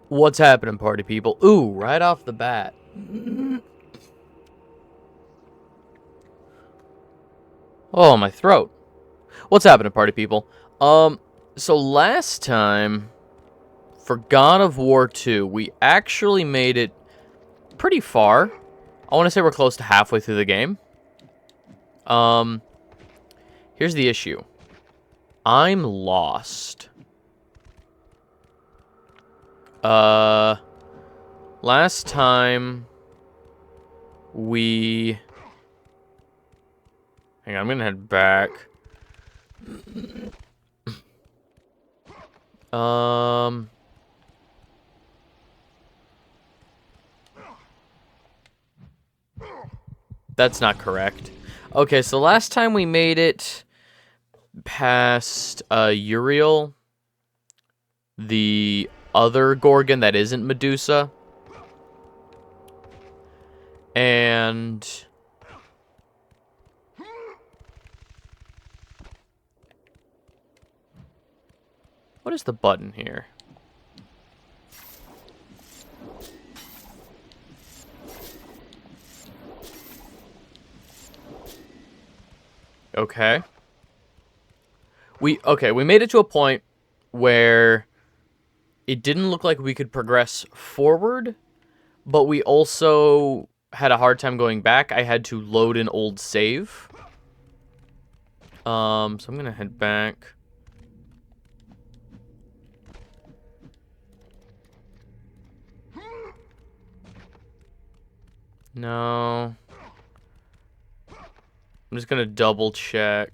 What's happening, party people? Ooh, right off the bat. Oh, my throat. What's happening, party people? So last time, for God of War 2, we actually made it pretty far. I want to say we're close to halfway through the game. Um, Here's the issue. I'm lost. Last time we... Hang on, I'm gonna head back. Um... That's not correct. Okay, so last time we made it past Uriel, the other Gorgon that isn't Medusa, and what is the button here? Okay. We made it to a point where it didn't look like we could progress forward, but we also had a hard time going back. I had to load an old save. So I'm gonna head back. No. I'm just gonna double check.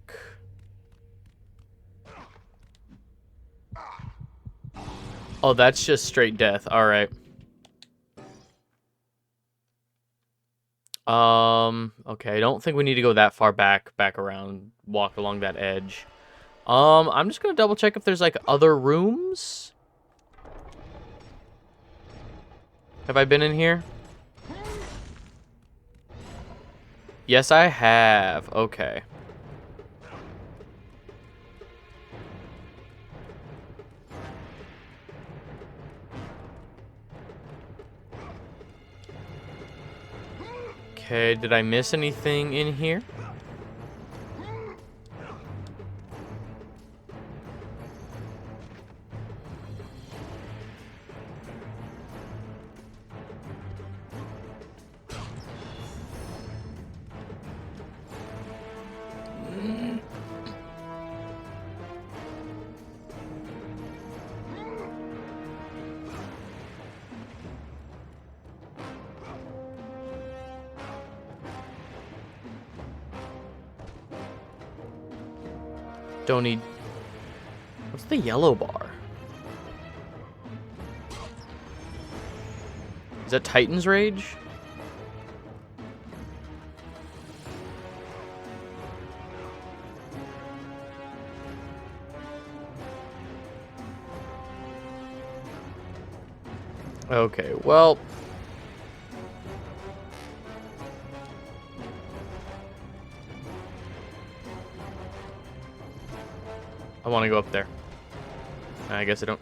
Oh, that's just straight death. Alright. Okay, I don't think we need to go that far back around, walk along that edge. I'm just gonna double check if there's, like, other rooms. Have I been in here? Yes, I have. Okay. Okay, did I miss anything in here? Don't need... What's the yellow bar? Is that Titan's Rage? Okay, well... I want to go up there. I guess I don't...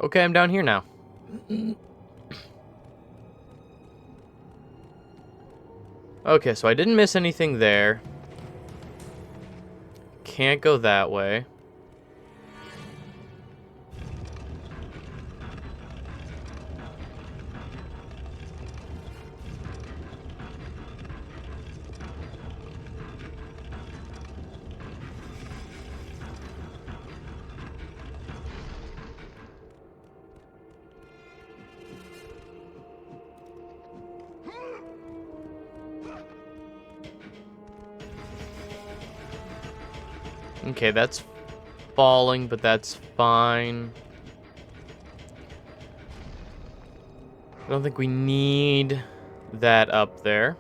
Okay, I'm down here now. Okay, so I didn't miss anything there. Can't go that way. Okay, that's falling, but that's fine. I don't think we need that up there.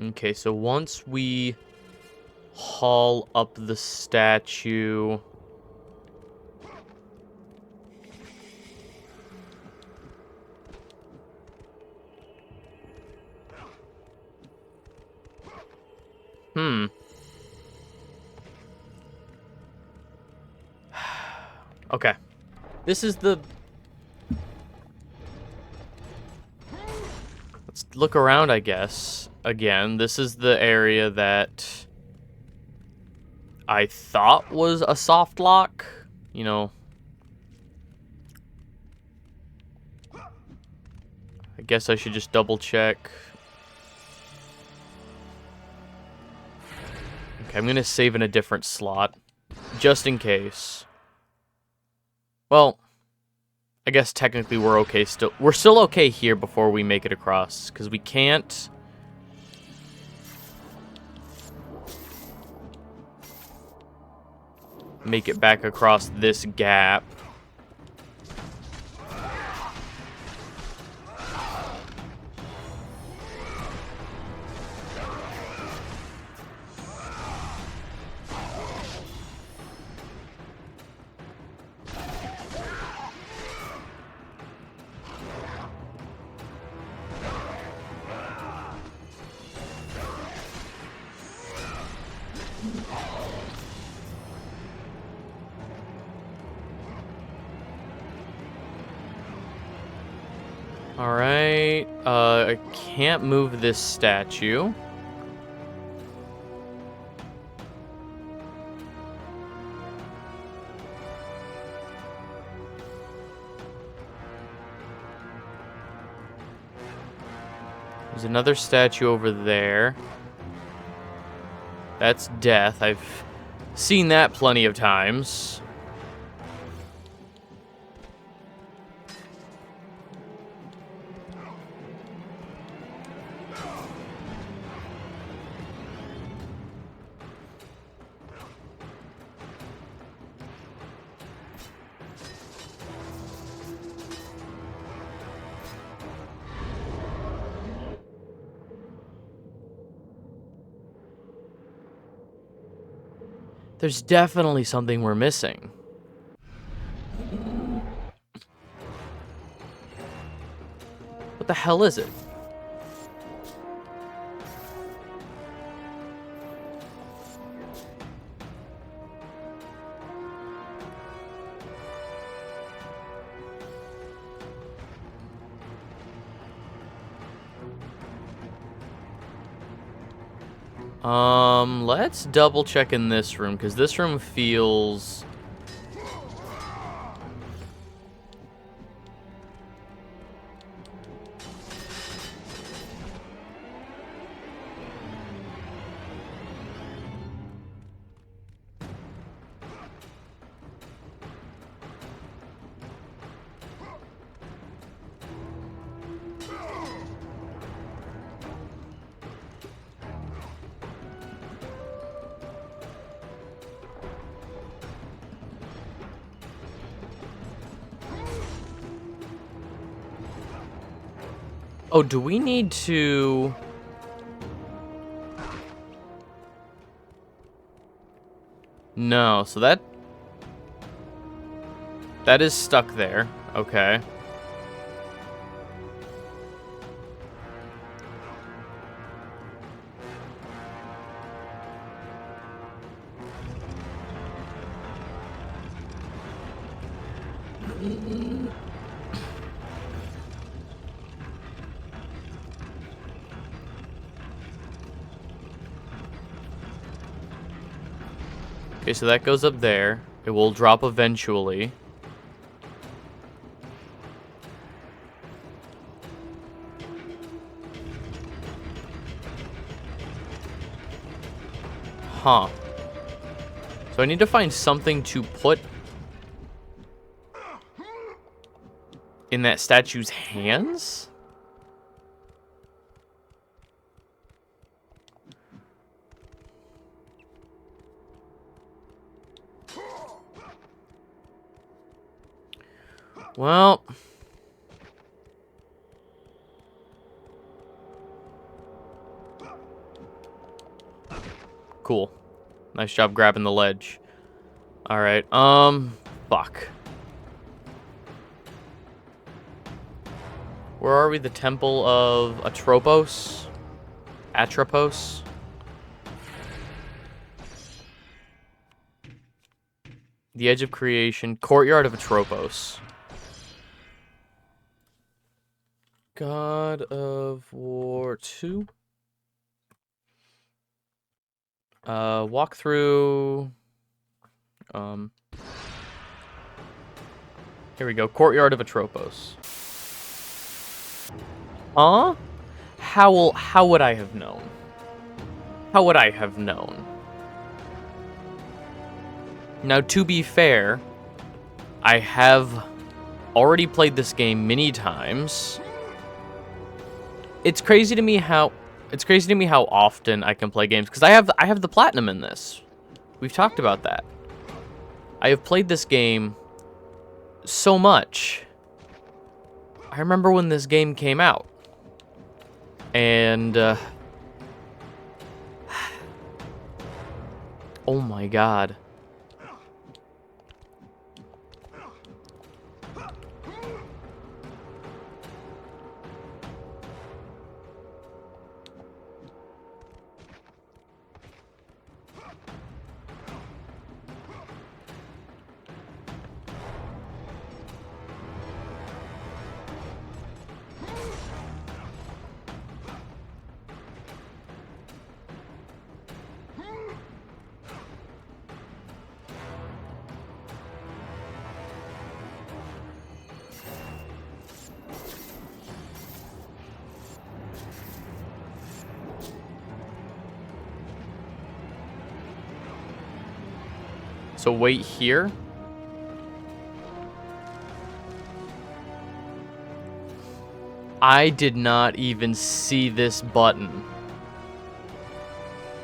Okay, so once we tall up the statue? Okay. This is the... Let's look around, I guess. Again, this is the area that I thought was a soft lock. You know. I guess I should just double check. Okay, I'm gonna save in a different slot. Just in case. Well, I guess technically we're okay still. We're still okay here before we make it across, because we can't... make it back across this gap. Alright, I can't move this statue. There's another statue over there. That's death. I've seen that plenty of times. There's definitely something we're missing. What the hell is it? Let's double check in this room, because this room feels... Oh, do we need to... No, so that is stuck there. Okay. Okay, so that goes up there. It will drop eventually. Huh. So I need to find something to put in that statue's hands? Well... Cool. Nice job grabbing the ledge. Alright, fuck. Where are we? The Temple of Atropos? Atropos? The Edge of Creation. Courtyard of Atropos. God of War 2. Walk through... Here we go. Courtyard of Atropos. Huh? How would I have known? How would I have known? Now, to be fair, I have already played this game many times. It's crazy to me how often I can play games, because I have the platinum in this. We've talked about that. I have played this game so much. I remember when this game came out. And oh my god. So wait here. I did not even see this button.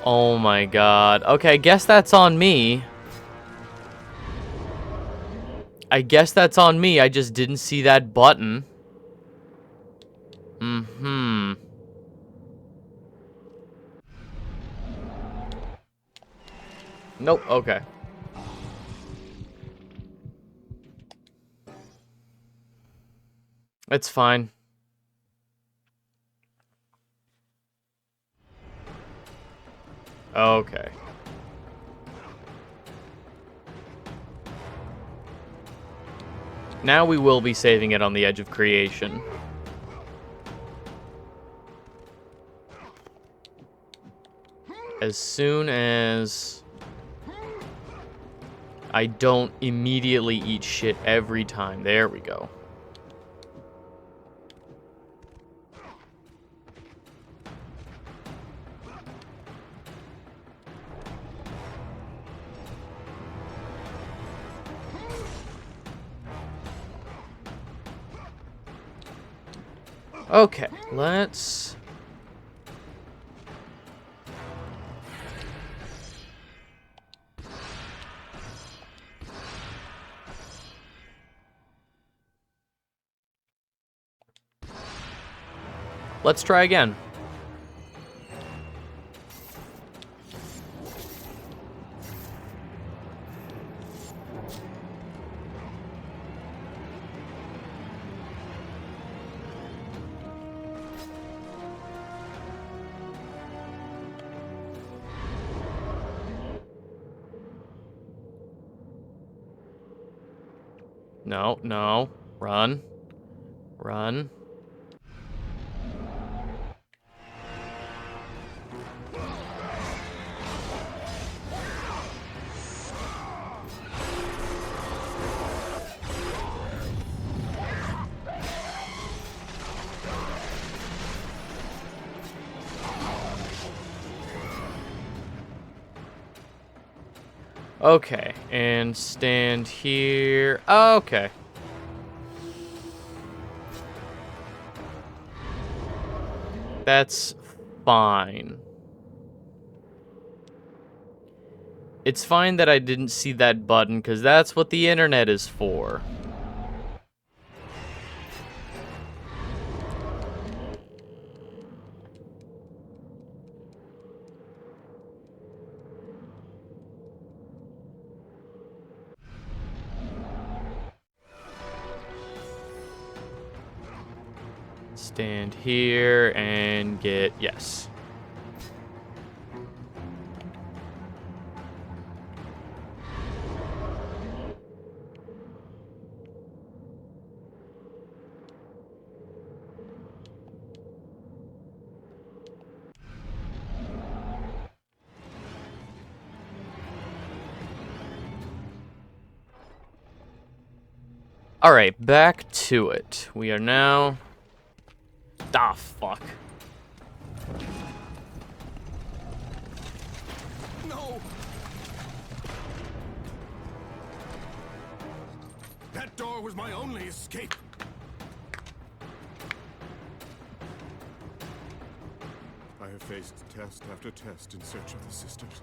Oh my god. Okay, I guess that's on me. I just didn't see that button. Mm-hmm. Nope, okay. It's fine. Okay. Now we will be saving it on the Edge of Creation. As soon as I don't immediately eat shit every time. There we go. Okay, let's... Let's try again. No, no. Run. Run. Okay, and stand here. Okay. That's fine. It's fine that I didn't see that button, because that's what the internet is for. Stand here and get... Yes. Alright, back to it. We are now... Ah, fuck. No! That door was my only escape. I have faced test after test in search of the sisters.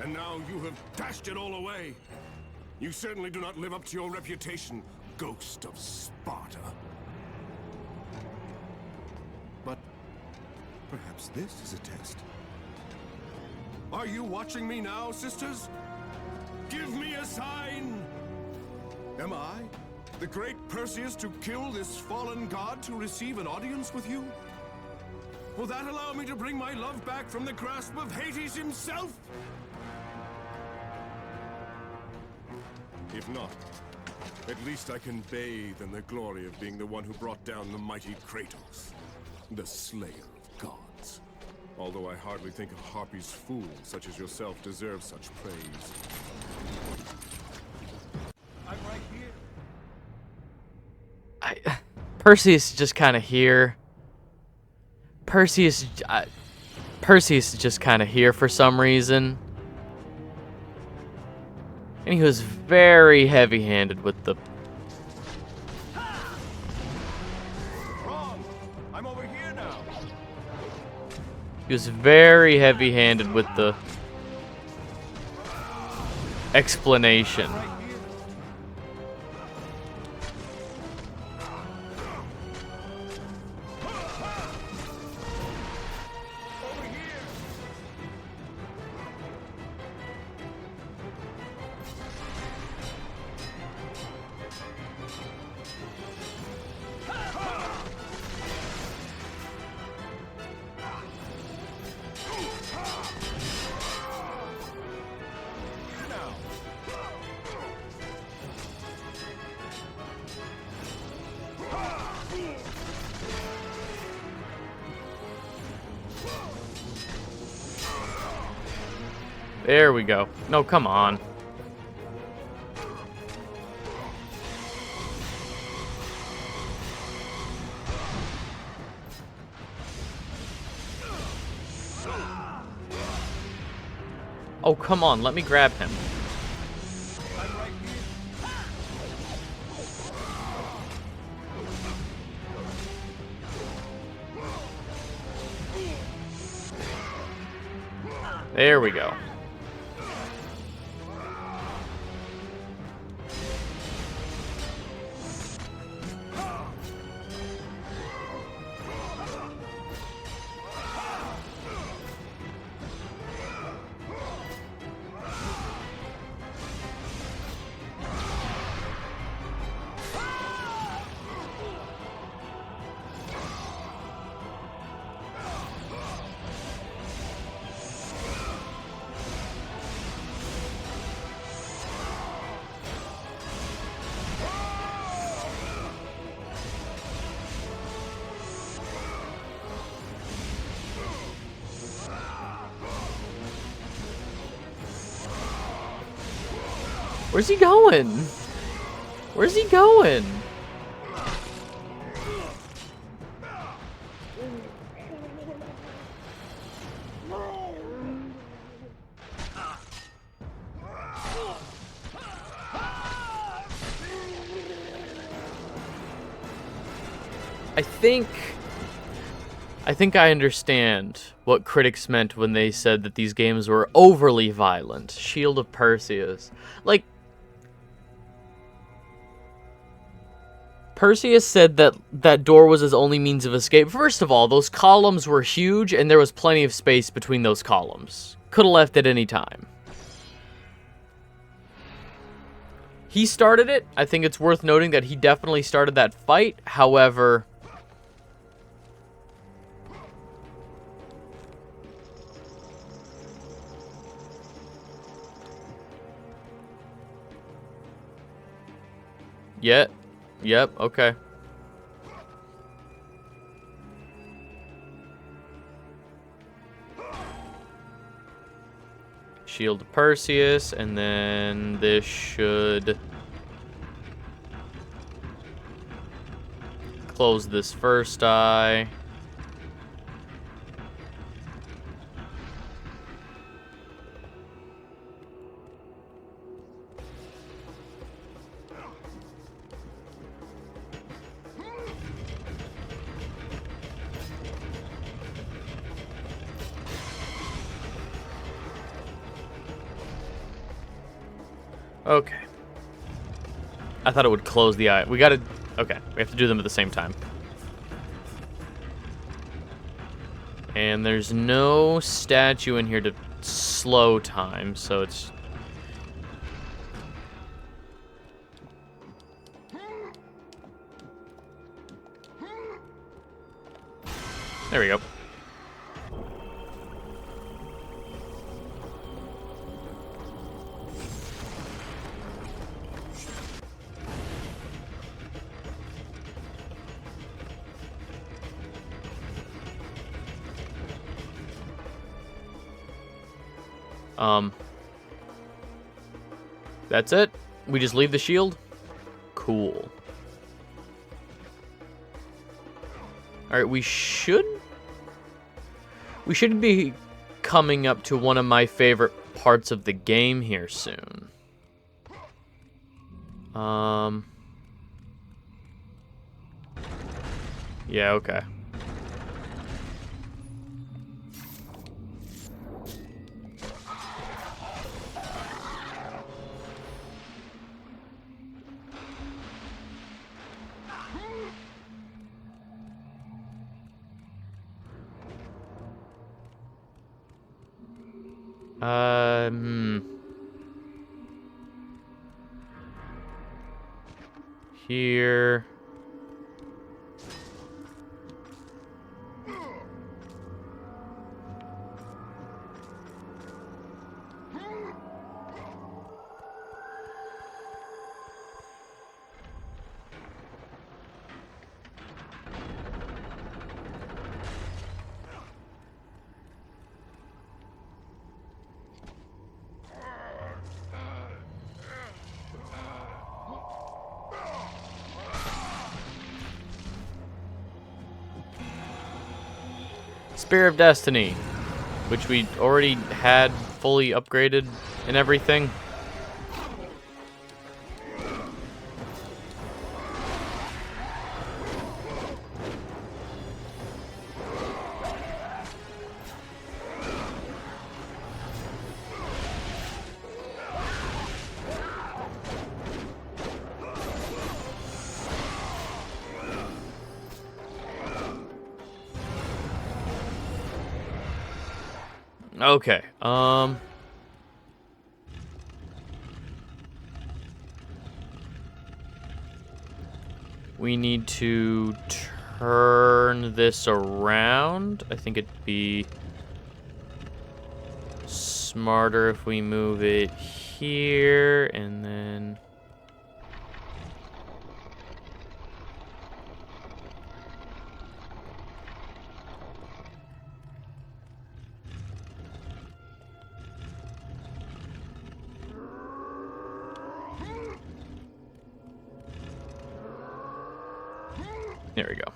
And now you have dashed it all away. You certainly do not live up to your reputation, Ghost of Sparta. But perhaps this is a test. Are you watching me now, sisters? Give me a sign! Am I, the great Perseus, to kill this fallen god to receive an audience with you? Will that allow me to bring my love back from the grasp of Hades himself? If not, at least I can bathe in the glory of being the one who brought down the mighty Kratos, the slayer of gods. Although I hardly think a Harpy's fool such as yourself deserves such praise. I'm right here. Perseus is just kind of here. Perseus is just kind of here for some reason. And he was very heavy-handed with the... Wrong! I'm over here now. He was very heavy-handed with the explanation. Right here. Over here. There we go. No, come on. Oh, come on. Let me grab him. I'm right here. There we go. Where's he going? Where's he going? I think I understand what critics meant when they said that these games were overly violent. Shield of Perseus. Like, Perseus said that that door was his only means of escape. First of all, those columns were huge, and there was plenty of space between those columns. Could have left at any time. He started it. I think it's worth noting that he definitely started that fight. However, Yeah. Yep, okay. Shield of Perseus, and then this should close this first eye. Okay. I thought it would close the eye. We gotta... Okay, we have to do them at the same time. And there's no statue in here to slow time, so it's... There we go. That's it? We just leave the shield? Cool. Alright, we should be coming up to one of my favorite parts of the game here soon. Yeah, okay. Here. Spear of Destiny, which we already had fully upgraded and everything. Okay, we need to turn this around. I think it'd be smarter if we move it here and then... There we go.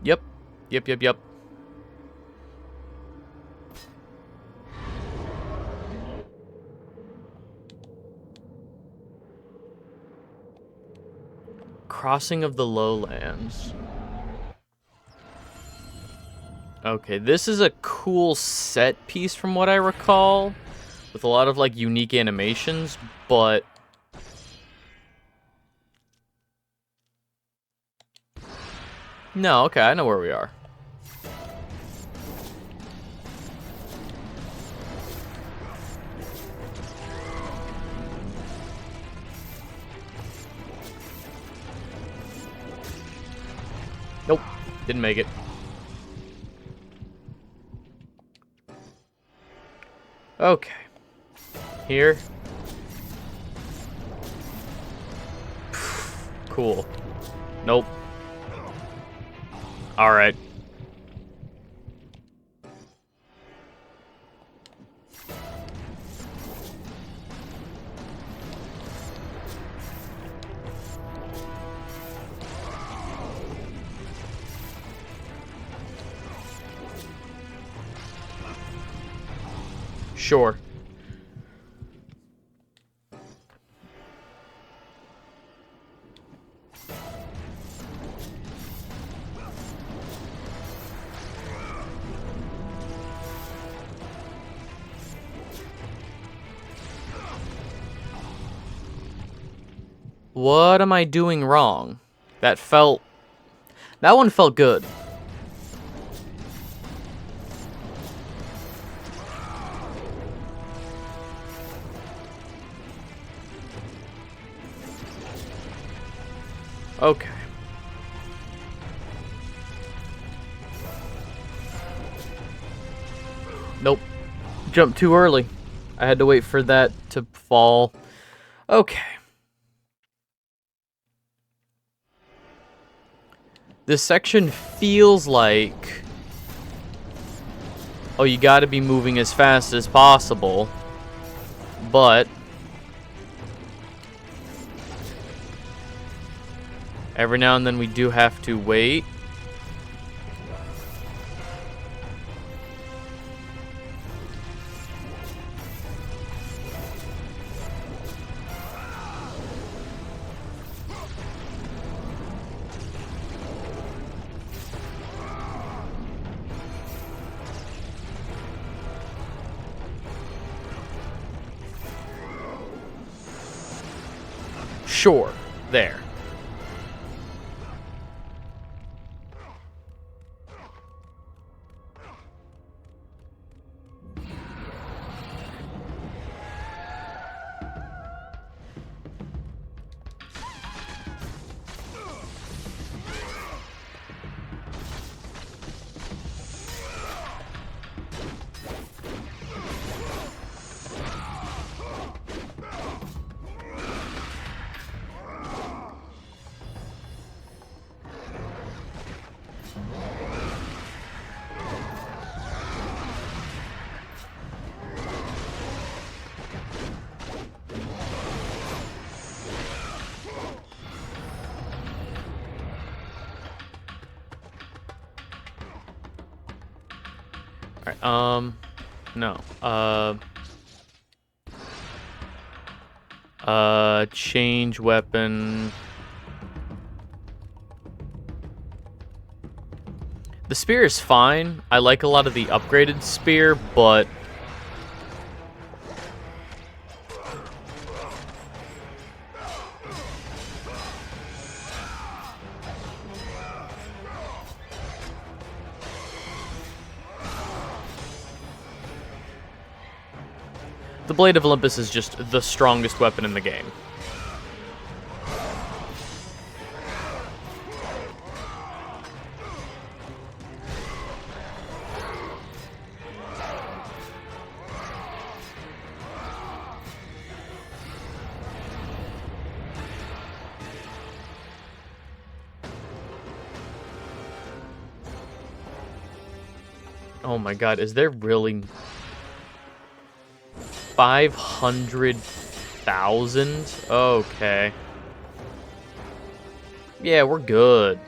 Yep. Crossing of the Lowlands. Okay, this is a cool set piece from what I recall, with a lot of, like, unique animations, but... No, okay, I know where we are. Nope, didn't make it. Okay. Here. Cool. Nope. Alright. Sure. What am I doing wrong? That one felt good. Okay. Nope. Jumped too early. I had to wait for that to fall. Okay. This section feels like... oh, you gotta be moving as fast as possible. But... every now and then we do have to wait. Sure, there. Alright, no. Change weapon. The spear is fine. I like a lot of the upgraded spear, but... the Blade of Olympus is just the strongest weapon in the game. Oh my god, is there really... 500,000? Okay. Yeah, we're good.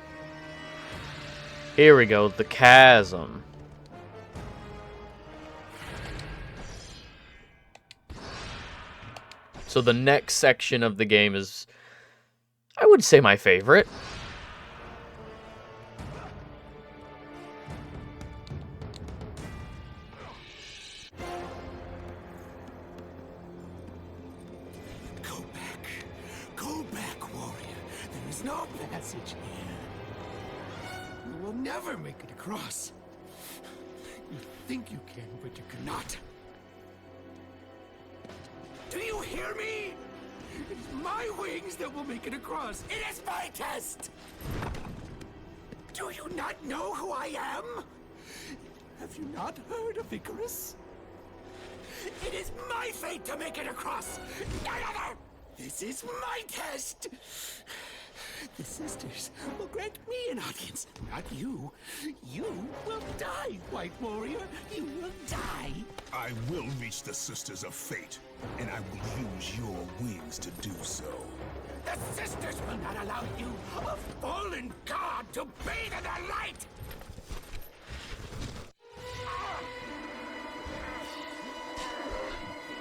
Here we go, the chasm. So the next section of the game is, I would say, my favorite. Go back, warrior. There is no passage here. You will never make it across. You think you can, but you cannot. Do you hear me? It's my wings that will make it across. It is my test! Do you not know who I am? Have you not heard of Icarus? It is my fate to make it across, none other! This is my test! The sisters will grant me an audience, not you. You will die, White Warrior. You will die. I will reach the Sisters of Fate, and I will use your wings to do so. The sisters will not allow you, a fallen god, to bathe in their light!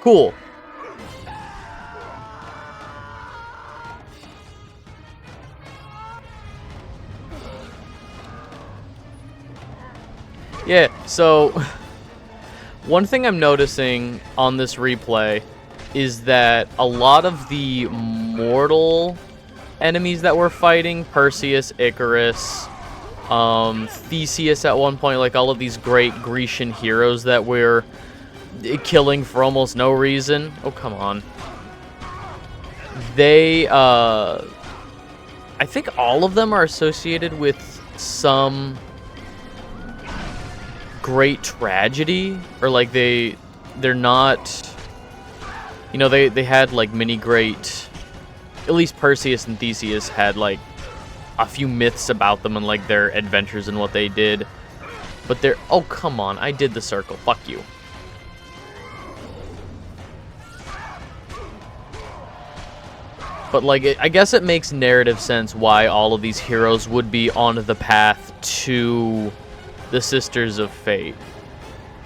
Cool. Yeah, so one thing I'm noticing on this replay is that a lot of the mortal enemies that we're fighting, Perseus, Icarus, Theseus at one point, like all of these great Grecian heroes that we're killing for almost no reason. Oh, come on. They, I think all of them are associated with some great tragedy, or like they're not, you know, they had like many great, at least Perseus and Theseus had like a few myths about them and like their adventures and what they did, but they're, oh come on, I did the circle, fuck you. But like, I guess it makes narrative sense why all of these heroes would be on the path to the Sisters of Fate.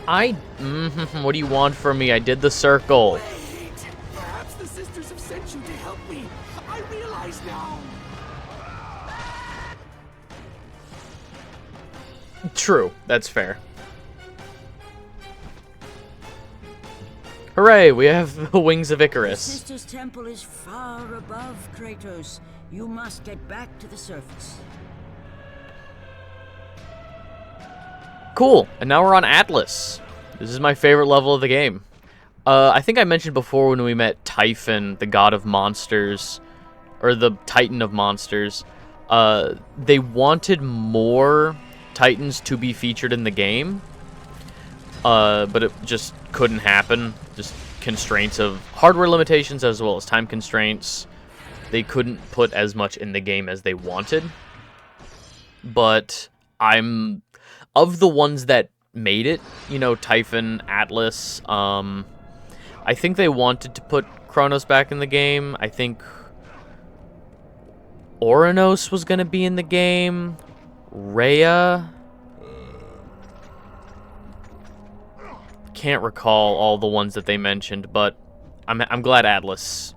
What do you want from me? I did the circle. Wait! Perhaps the sisters have sent you to help me. I realize now. True, that's fair. Hooray, we have the wings of The Icarus. Sisters' Temple is far above Kratos. You must get back to the surface. Cool, and now we're on Atlas. This is my favorite level of the game. I think I mentioned before when we met Typhon, the god of monsters, or the titan of monsters, they wanted more titans to be featured in the game, but it just couldn't happen. Just constraints of hardware limitations as well as time constraints. They couldn't put as much in the game as they wanted. But I'm, of the ones that made it, you know, Typhon, Atlas, I think they wanted to put Kronos back in the game. I think Ouranos was going to be in the game. Rhea. Can't recall all the ones that they mentioned, but I'm glad Atlas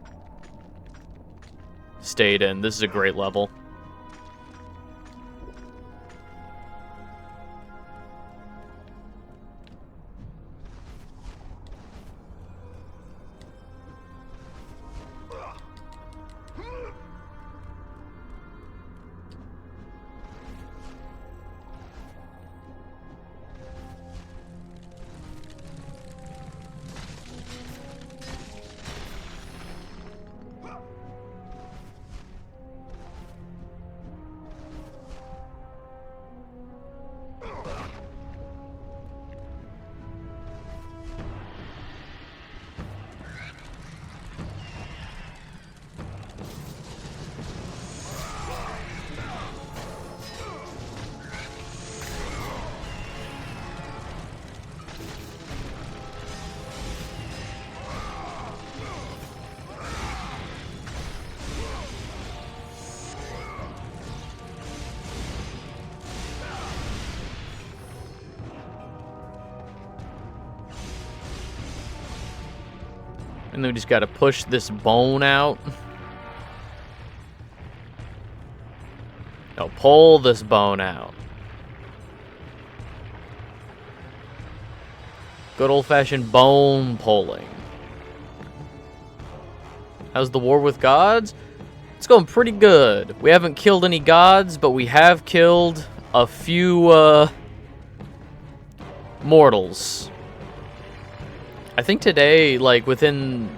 stayed in. This is a great level. And then we just gotta push this bone out. No, pull this bone out. Good old-fashioned bone pulling. How's the war with gods? It's going pretty good. We haven't killed any gods, but we have killed a few, mortals. I think today, like, within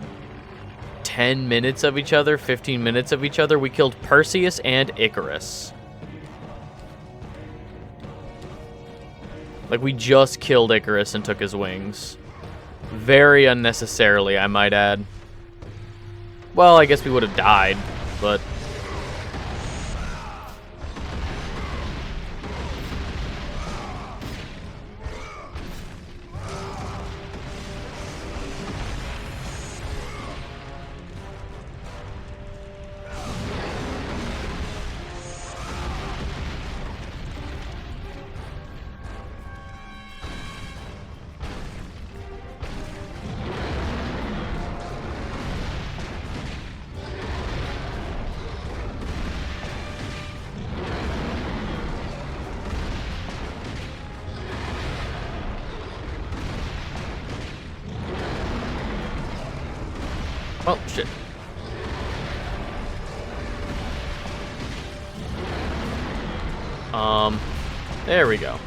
10 minutes of each other, 15 minutes of each other, we killed Perseus and Icarus. Like, we just killed Icarus and took his wings. Very unnecessarily, I might add. Well, I guess we would have died, but... Oh, shit. There we go.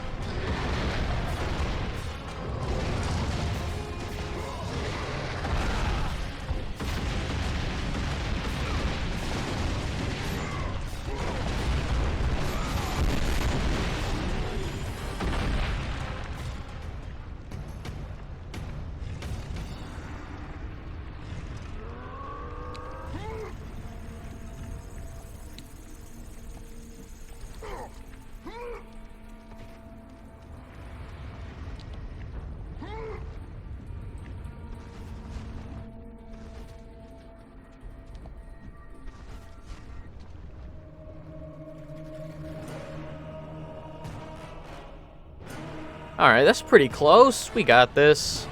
Alright, that's pretty close. We got this.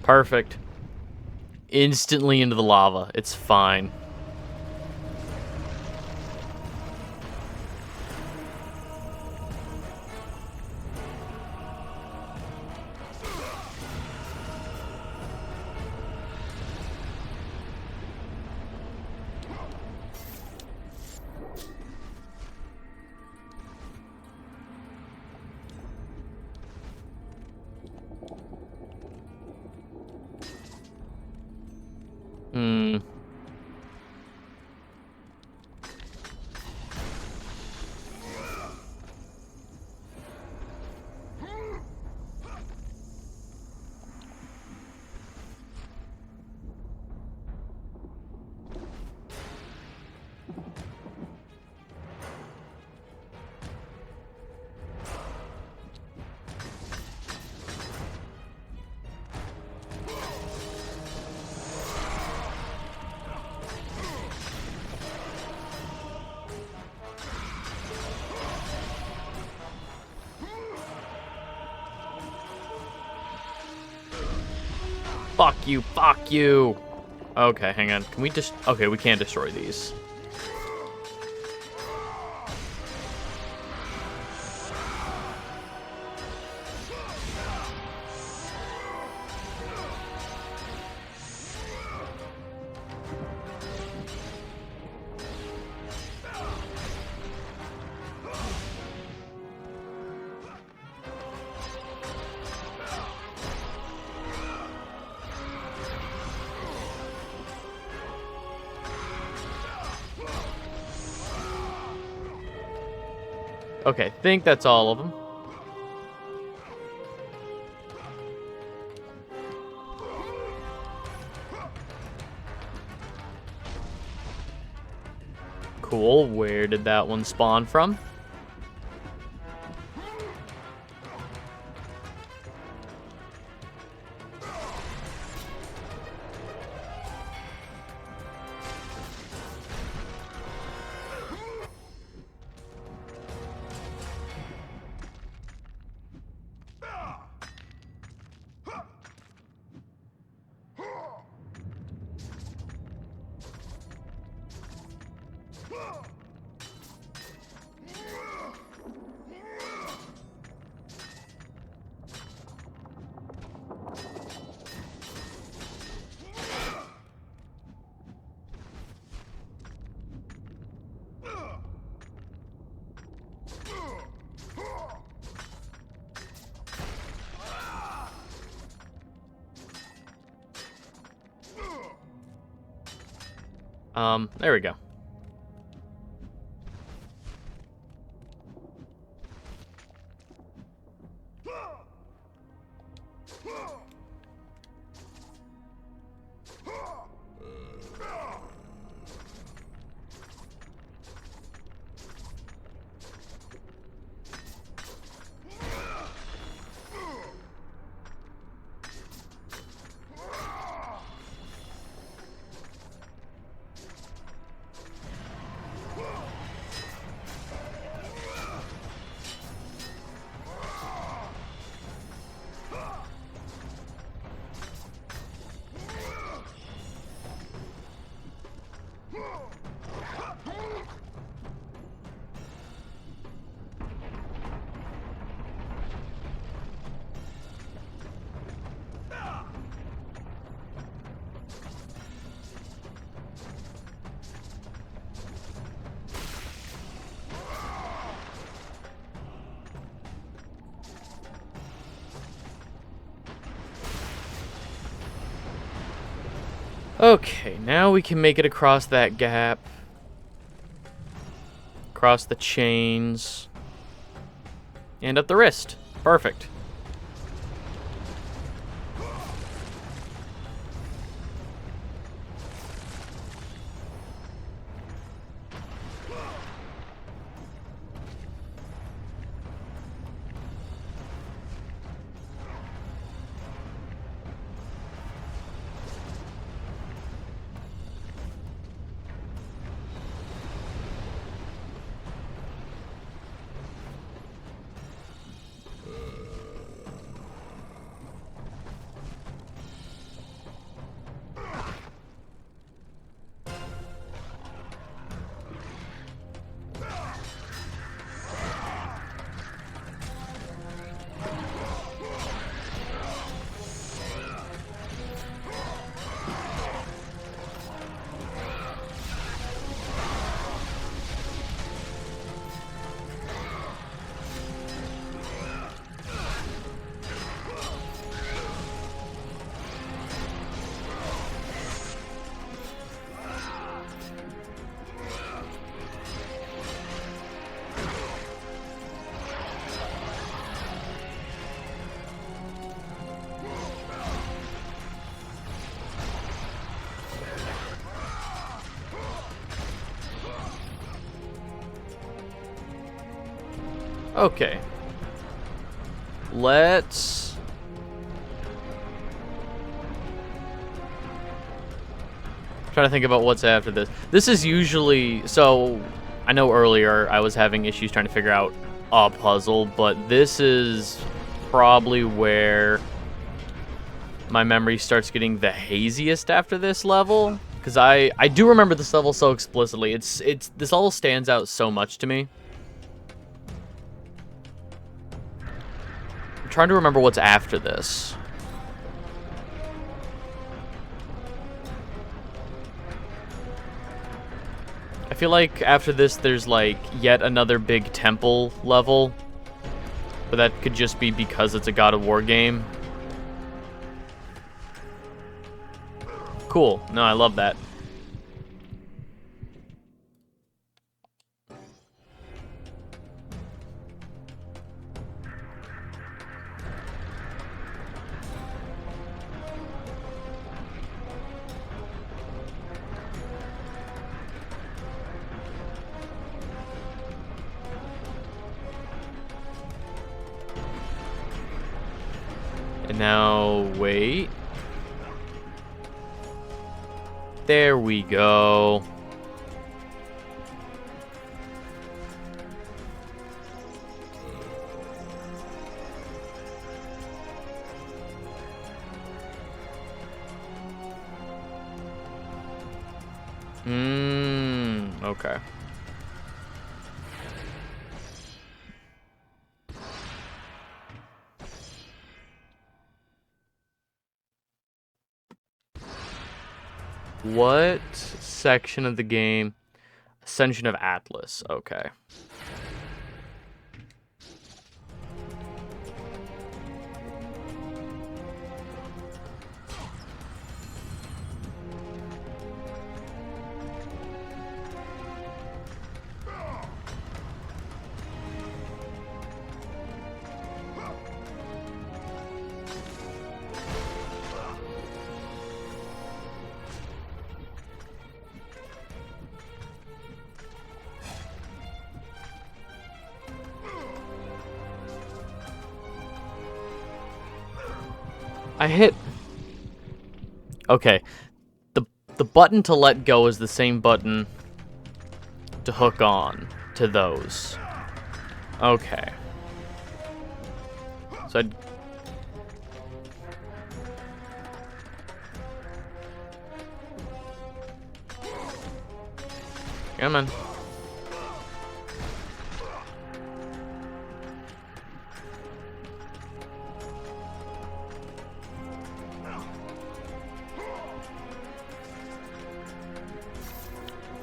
Perfect. Instantly into the lava. It's fine. Fuck you, fuck you. Okay, hang on. Can we just... Okay, we can't destroy these. Okay, think that's all of them. Cool, where did that one spawn from? There we go. Okay, now we can make it across that gap. Across the chains. And up the wrist. Perfect. Okay. Let's... try to think about what's after this. This is usually... So, I know earlier I was having issues trying to figure out a puzzle, but this is probably where my memory starts getting the haziest after this level. Because I do remember this level so explicitly. This level stands out so much to me. I'm trying to remember what's after this. I feel like after this there's like yet another big temple level. But that could just be because it's a God of War game. Cool. No, I love that. And now, wait. There we go. Okay. What section of the game? Ascension of Atlas. Okay. I hit... Okay. The button to let go is the same button to hook on to those. Okay. So I'd... Come on.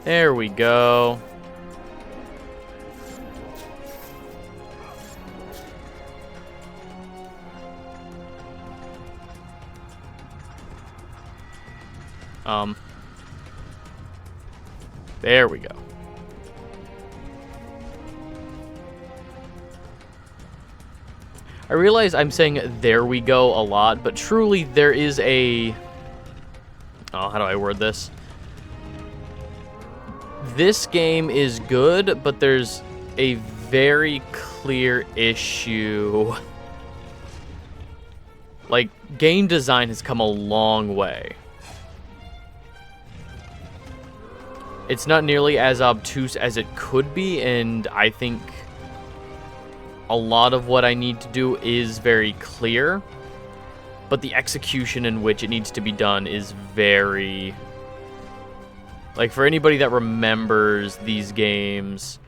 There we go. There we go. I realize I'm saying "there we go" a lot, but truly there is a... Oh, how do I word this? This game is good, but there's a very clear issue. Like, game design has come a long way. It's not nearly as obtuse as it could be, and I think a lot of what I need to do is very clear, but the execution in which it needs to be done is very... Like, for anybody that remembers these games...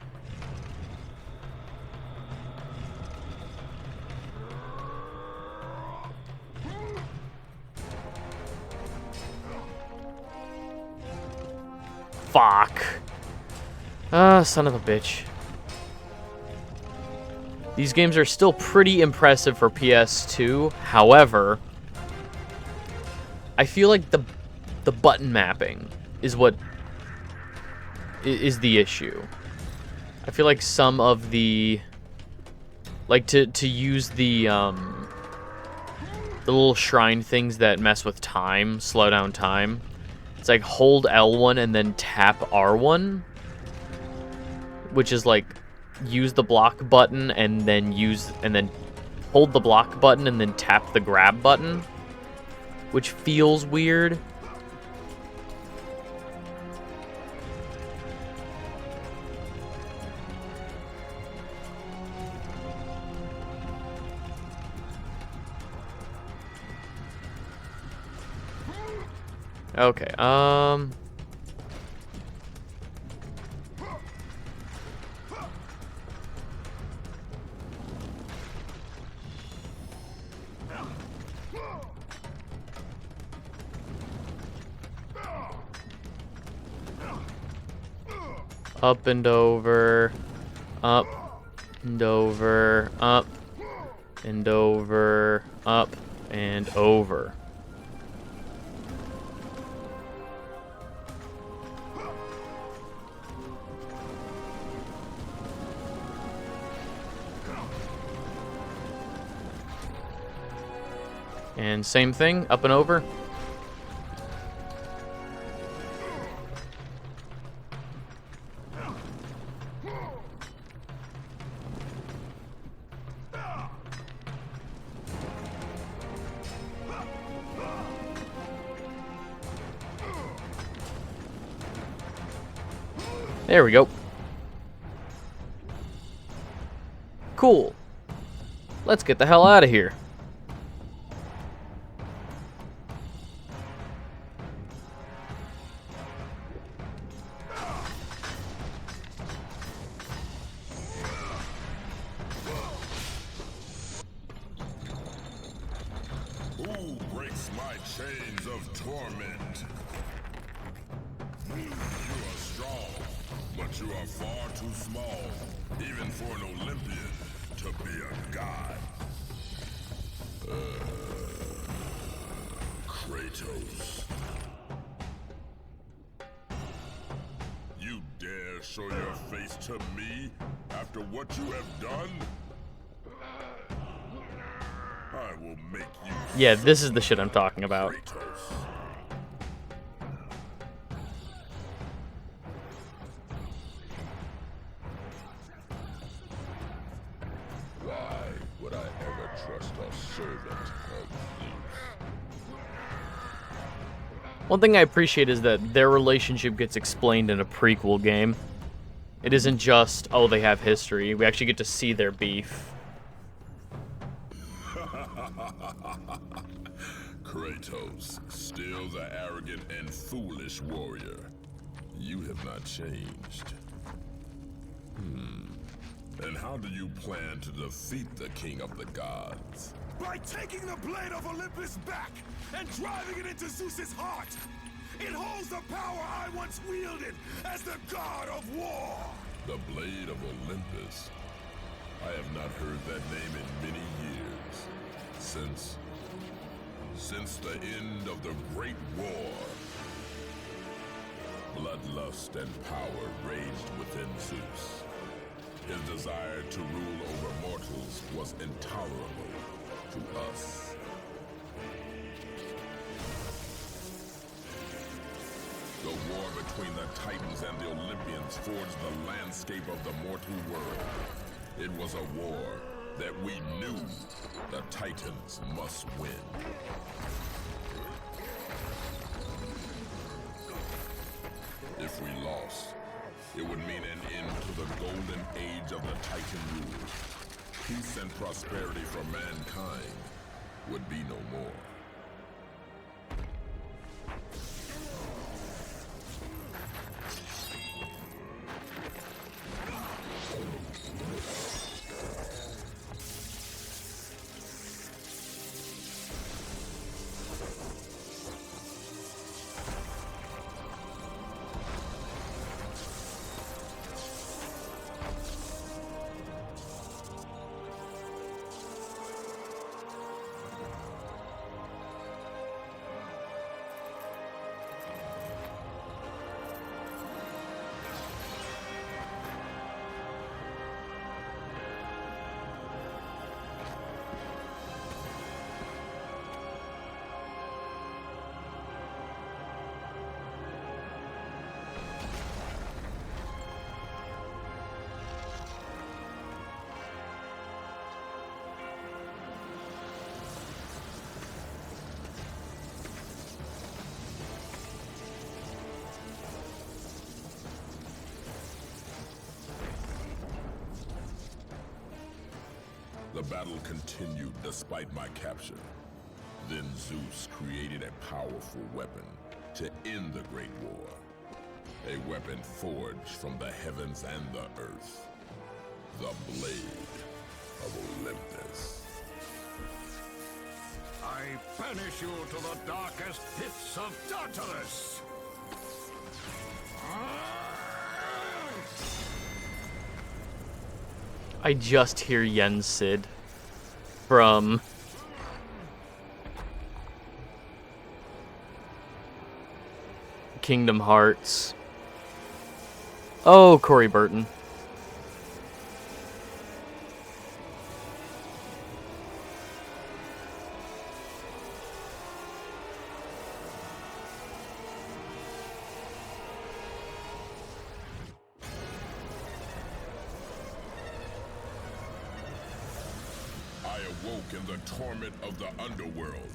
Fuck. Ah, son of a bitch. These games are still pretty impressive for PS2. However, I feel like the button mapping is what is the issue. I feel like some of the... Like, to use the little shrine things that mess with time, slow down time. It's like hold L1 and then tap R1, which is like use the block button and then hold the block button and then tap the grab button, which feels weird. Okay, up and over, up and over, up and over, up and over. And same thing, up and over. There we go. Cool. Let's get the hell out of here. Who breaks my chains of torment? You are strong, but you are far too small, even for an Olympian to be a god. Kratos. You dare show your face to me after what you have done? I will make you... Yeah, this is the shit I'm talking about. Kratos. Why would I ever trust a servant of Zeus. One thing I appreciate is that their relationship gets explained in a prequel game. It isn't just, oh, they have history. We actually get to see their beef. Kratos, still the arrogant and foolish warrior. You have not changed. And how do you plan to defeat the King of the Gods? By taking the blade of Olympus back and driving it into Zeus's heart. It holds the power I once wielded as the god of war. The Blade of Olympus. I have not heard that name in many years. Since the end of the Great War. Bloodlust and power raged within Zeus. His desire to rule over mortals was intolerable to us. The war between the Titans and the Olympians forged the landscape of the mortal world. It was a war that we knew the Titans must win. If we lost, it would mean an end to the golden age of the Titan rule. Peace and prosperity for mankind would be no more. The battle continued despite my capture. Then Zeus created a powerful weapon to end the Great War. A weapon forged from the heavens and the earth. The Blade of Olympus. I banish you to the darkest pits of Tartarus! I just hear Yen Sid from Kingdom Hearts. Oh, Corey Burton. In the torment of the underworld,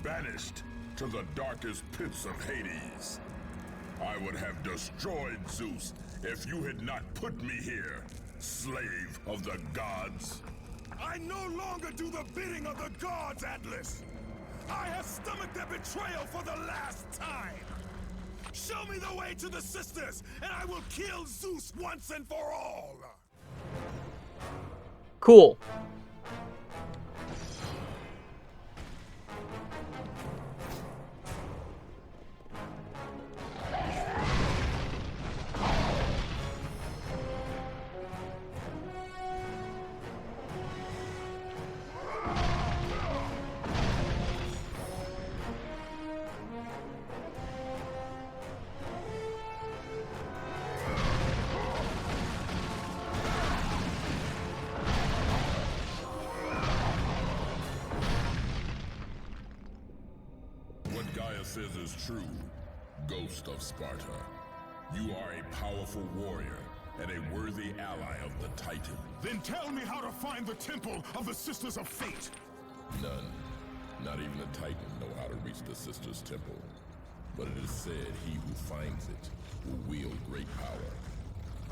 banished to the darkest pits of Hades. I would have destroyed Zeus if you had not put me here, slave of the gods. I no longer do the bidding of the gods, Atlas! I have stomached their betrayal for the last time! Show me the way to the sisters, and I will kill Zeus once and for all! Cool. Says is true, Ghost of Sparta. You are a powerful warrior, and a worthy ally of the Titan. Then tell me how to find the Temple of the Sisters of Fate. None. Not even the Titan know how to reach the Sisters' Temple. But it is said he who finds it will wield great power.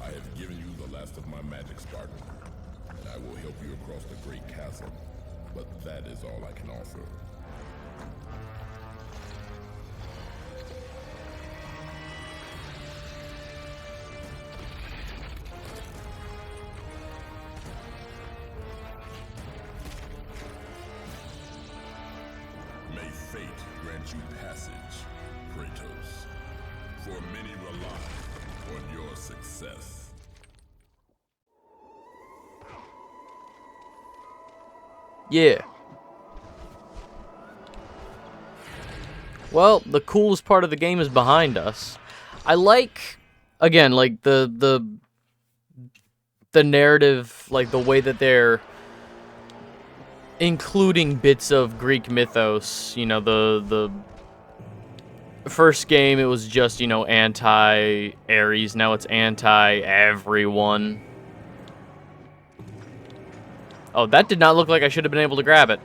I have given you the last of my magic, Spartan, and I will help you across the great chasm. But that is all I can offer. May fate grant you passage, Kratos. For many rely on your success. Yeah. Well, the coolest part of the game is behind us. I like, again, like the narrative, like the way that they're including bits of Greek mythos. You know, the first game it was just, you know, anti-Ares. Now it's anti-everyone. Oh, that did not look like I should have been able to grab it.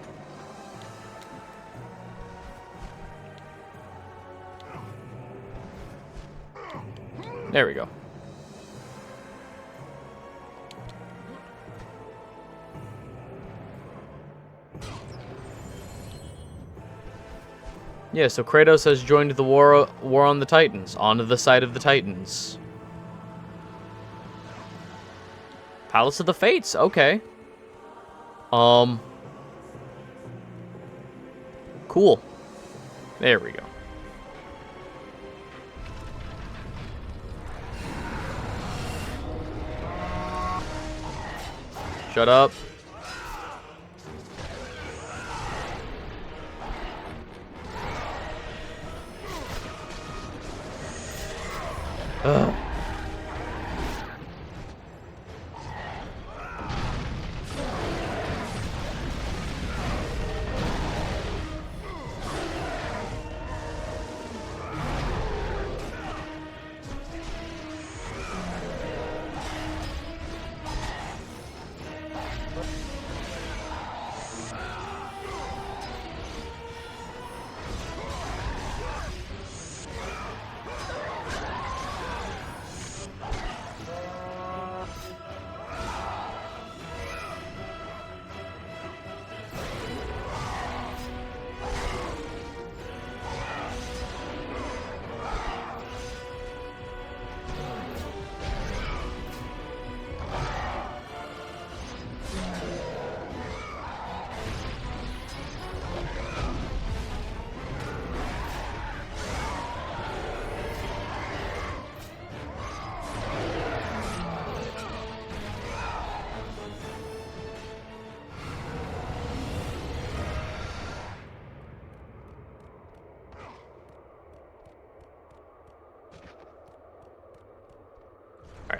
There we go. Yeah, so Kratos has joined the war on the Titans, onto the side of the Titans. Palace of the Fates, okay. Cool. There we go. Shut up. Ugh.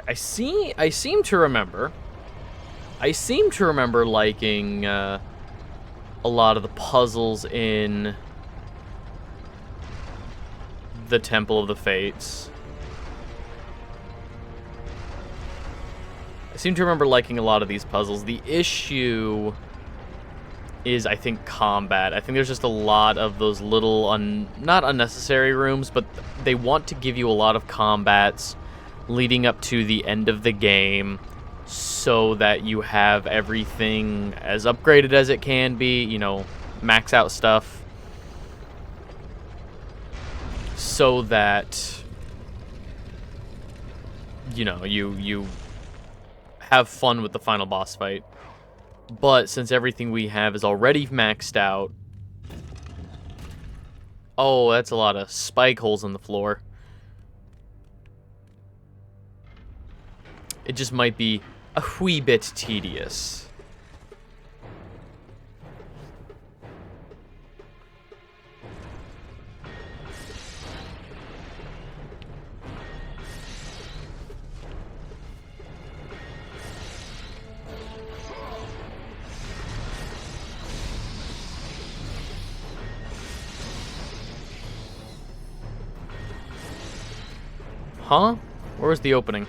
I seem to remember liking a lot of the puzzles in the Temple of the Fates. I seem to remember liking a lot of these puzzles. The issue is, I think, combat. I think there's just a lot of those little, not unnecessary rooms, but they want to give you a lot of combats leading up to the end of the game so that you have everything as upgraded as it can be, you know, max out stuff, so that, you know, you have fun with the final boss fight. But since everything we have is already maxed out... Oh, that's a lot of spike holes in the floor. It just might be a wee bit tedious. Huh? Where was the opening?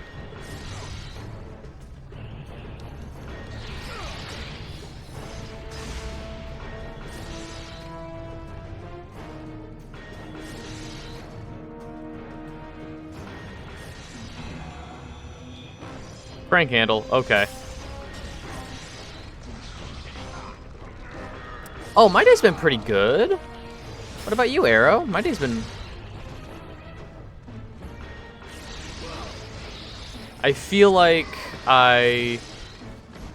Crank handle, okay. Oh, my day's been pretty good. What about you, Arrow? My day's been... I feel like I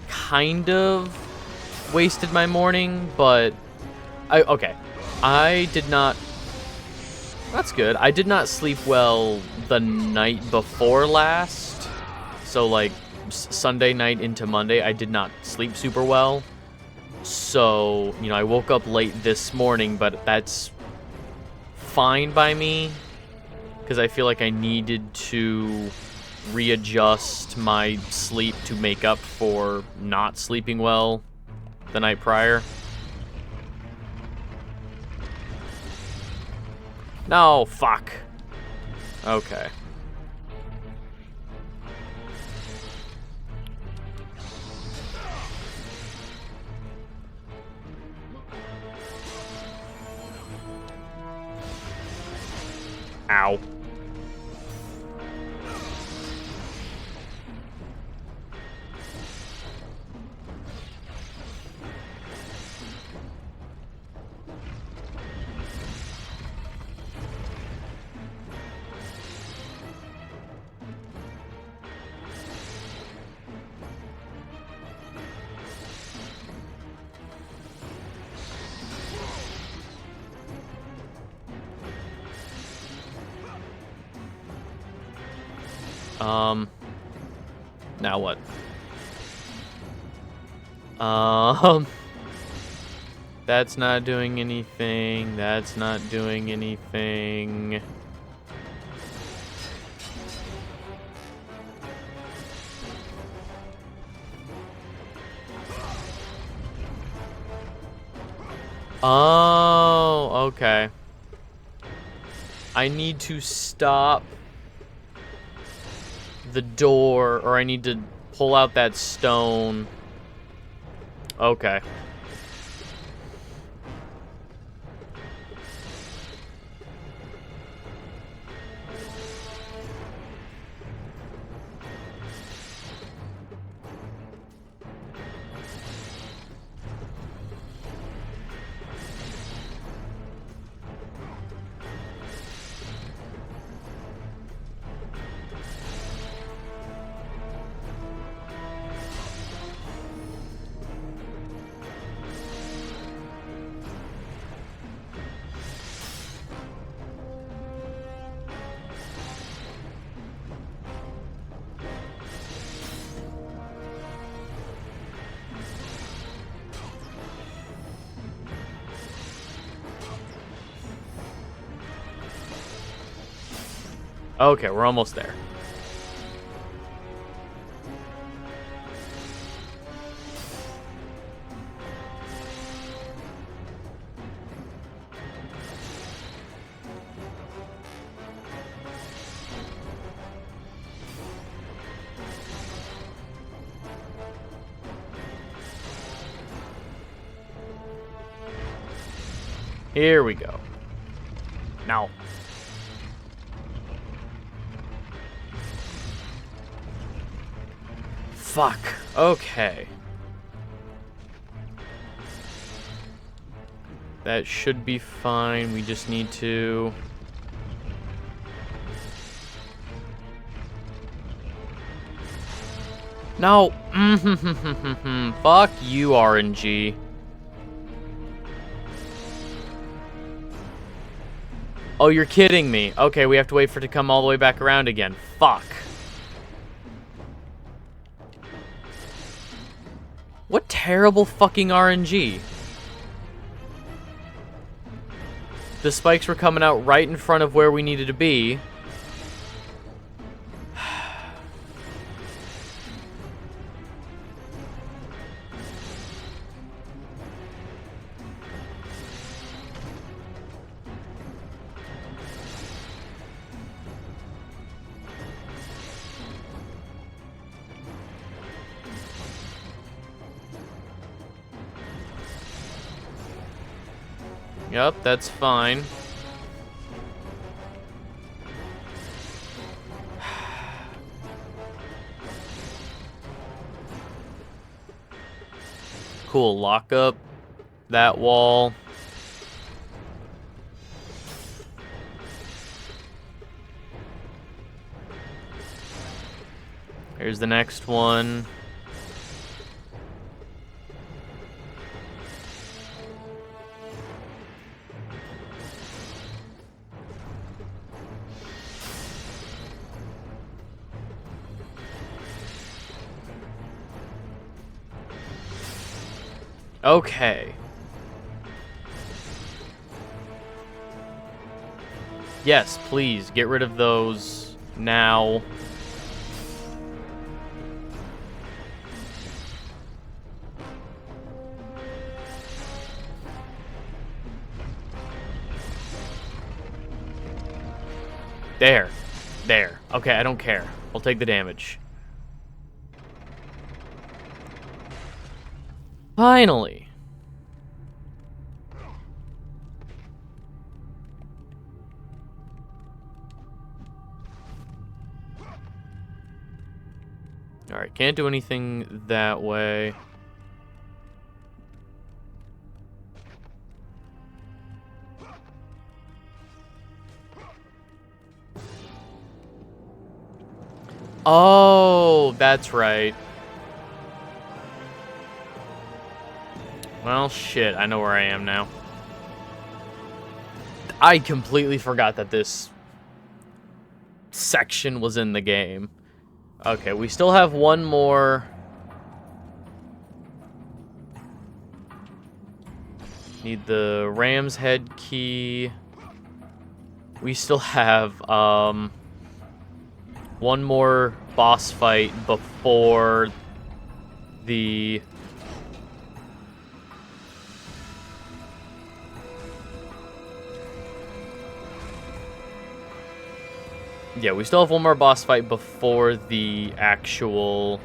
kind of wasted my morning, but... Okay. I did not... That's good. I did not sleep well the night before last. So, like, Sunday night into Monday, I did not sleep super well. So, you know, I woke up late this morning, but that's fine by me. Because I feel like I needed to readjust my sleep to make up for not sleeping well the night prior. No, fuck. Okay. Ow. Now what? That's not doing anything. That's not doing anything. Oh, okay. I need to stop the door, or I need to pull out that stone. Okay. Okay, we're almost there. Here we go. Now. Fuck. Okay. That should be fine. We just need to... No. Fuck you, RNG. Oh, you're kidding me. Okay, we have to wait for it to come all the way back around again. Fuck. What terrible fucking RNG. The spikes were coming out right in front of where we needed to be. Yep, that's fine. Cool, lock up that wall. Here's the next one. Okay. Yes, please, get rid of those now. There. There. Okay, I don't care. I'll take the damage. Finally. Alright, can't do anything that way. Oh, that's right. Well, shit, I know where I am now. I completely forgot that this section was in the game. Okay, we still have one more. Need the Ram's Head key. We still have, one more boss fight before the... Yeah, we still have one more boss fight before the actual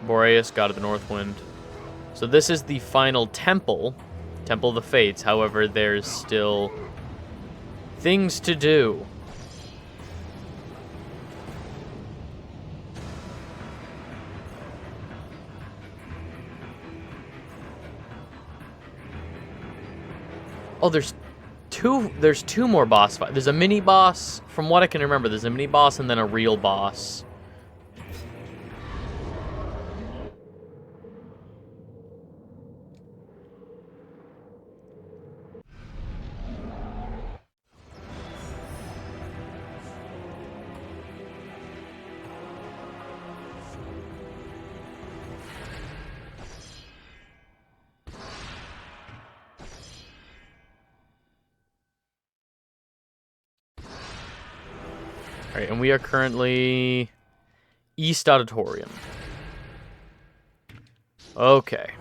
Boreas, God of the North Wind. So this is the final temple, Temple of the Fates. However, there's still things to do. Oh, there's two more boss fights. There's a mini boss, from what I can remember. There's a mini boss and then a real boss. Alright, and we are currently East Auditorium. Okay.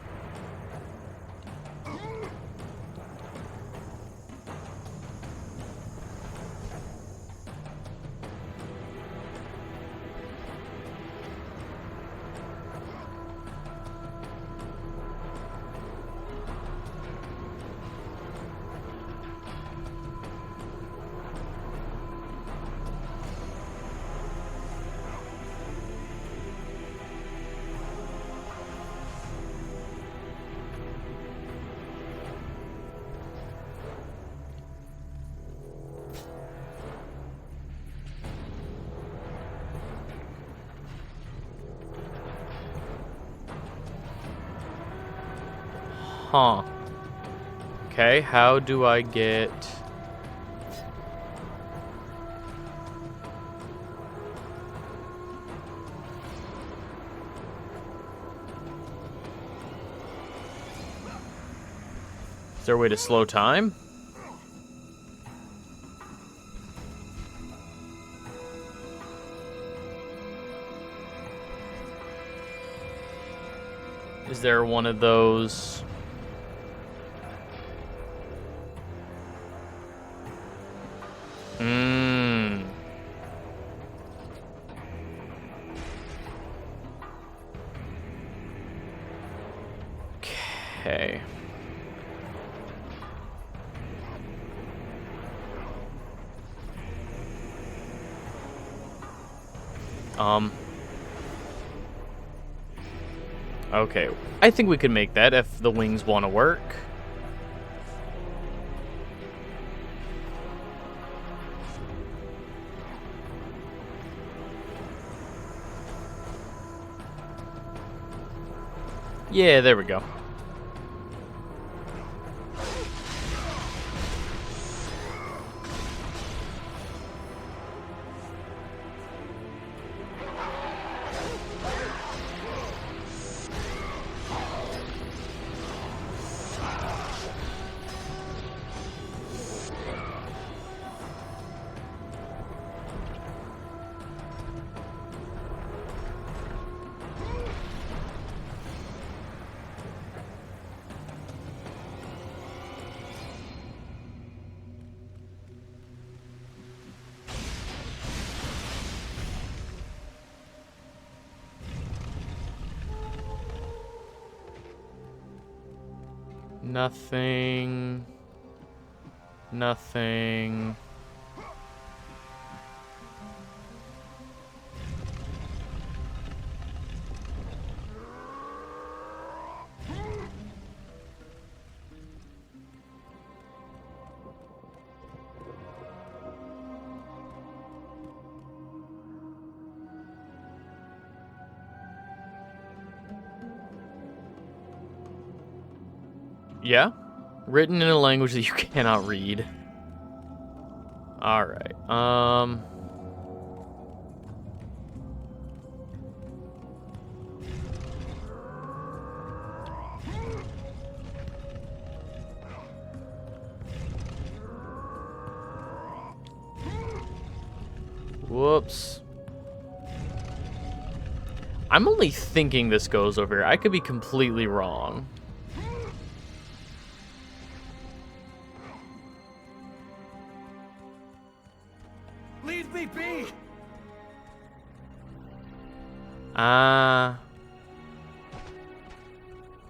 Huh. Okay, how do I get... Is there a way to slow time? Is there one of those... Okay. Okay, I think we can make that if the wings want to work. Yeah, there we go. Nothing. Nothing. Yeah? Written in a language that you cannot read. Alright, whoops. I'm only thinking this goes over here. I could be completely wrong. Leave me be!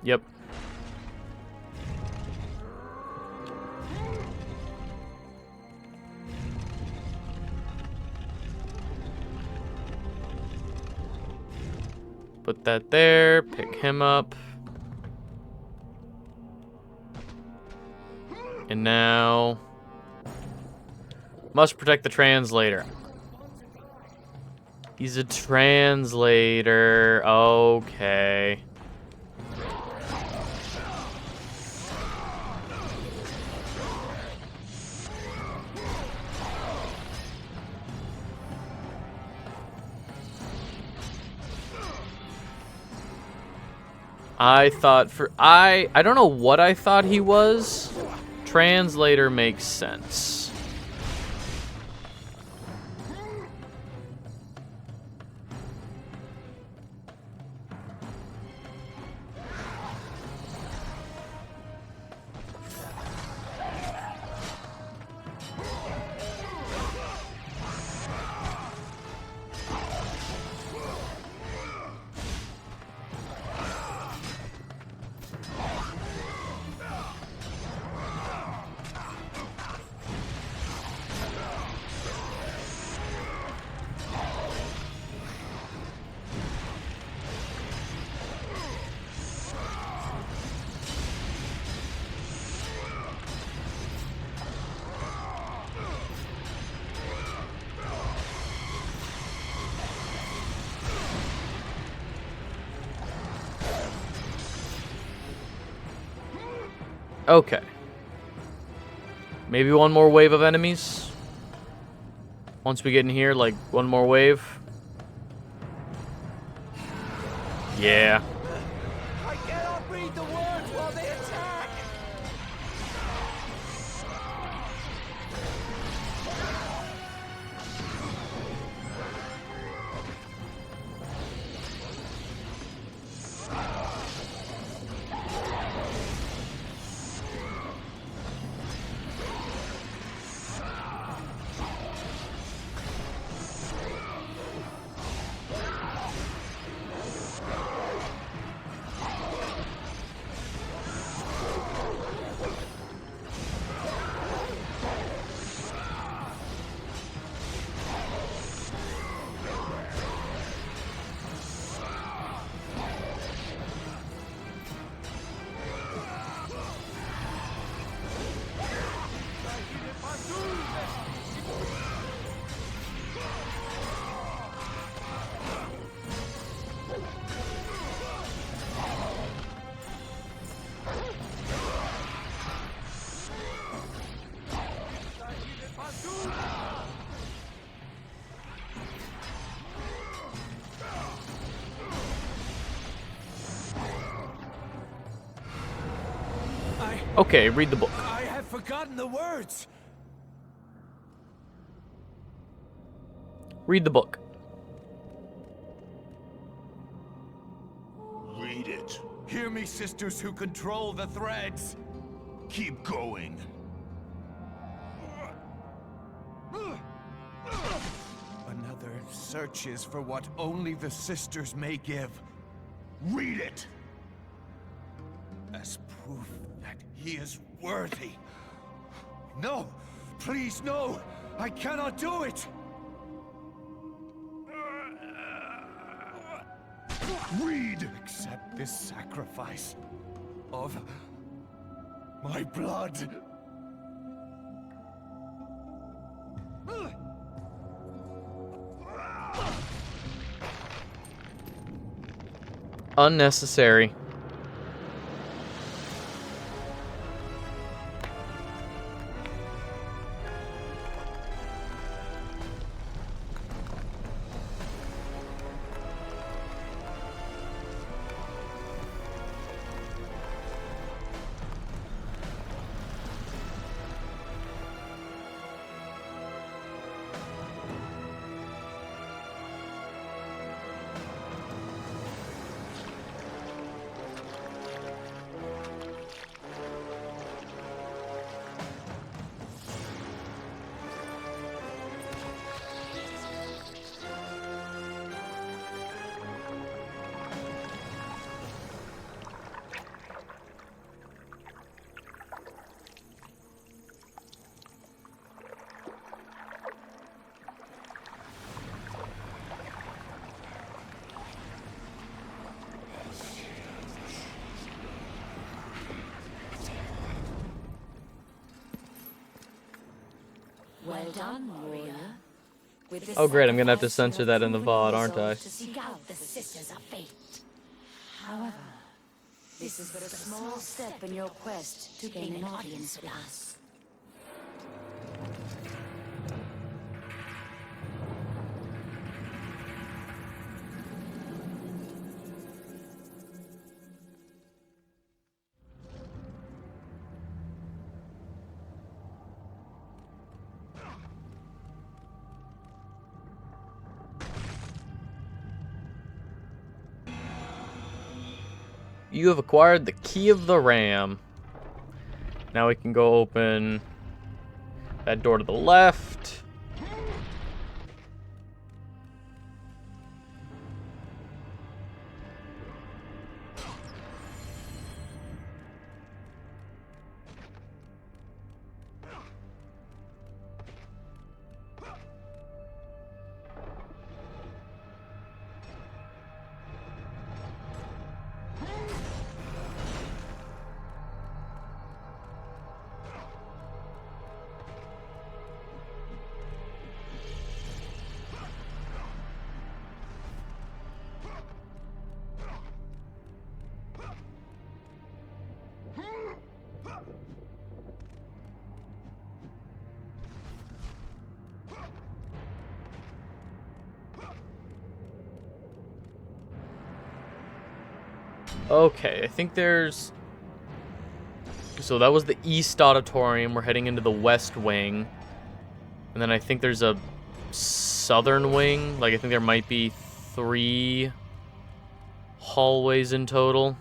Yep. Put that there, pick him up. And now... must protect the translator. He's a translator. Okay. I thought I don't know what I thought he was. Translator makes sense. Okay. Maybe one more wave of enemies? Once we get in here, like, one more wave? Yeah. I cannot read the words while they attack! Okay, read the book. I have forgotten the words. Read the book. Read it. Hear me, sisters who control the threads. Keep going. Another searches for what only the sisters may give. Read it! As proof that he is worthy. No! Please, no! I cannot do it! Read! Accept this sacrifice of my blood. Unnecessary. Well done, warrior. With this Oh great, I'm gonna have to sacrifice, you censor that in the proven VOD, aren't I? resolve to seek out the Sisters of Fate. However, this is but a small step in your quest to gain an audience with us. You have acquired the key of the ram. Now we can go open that door to the left. Okay, I think there's... So that was the East Auditorium. We're heading into the West Wing. And then I think there's a Southern Wing. Like, I think there might be 3 hallways in total.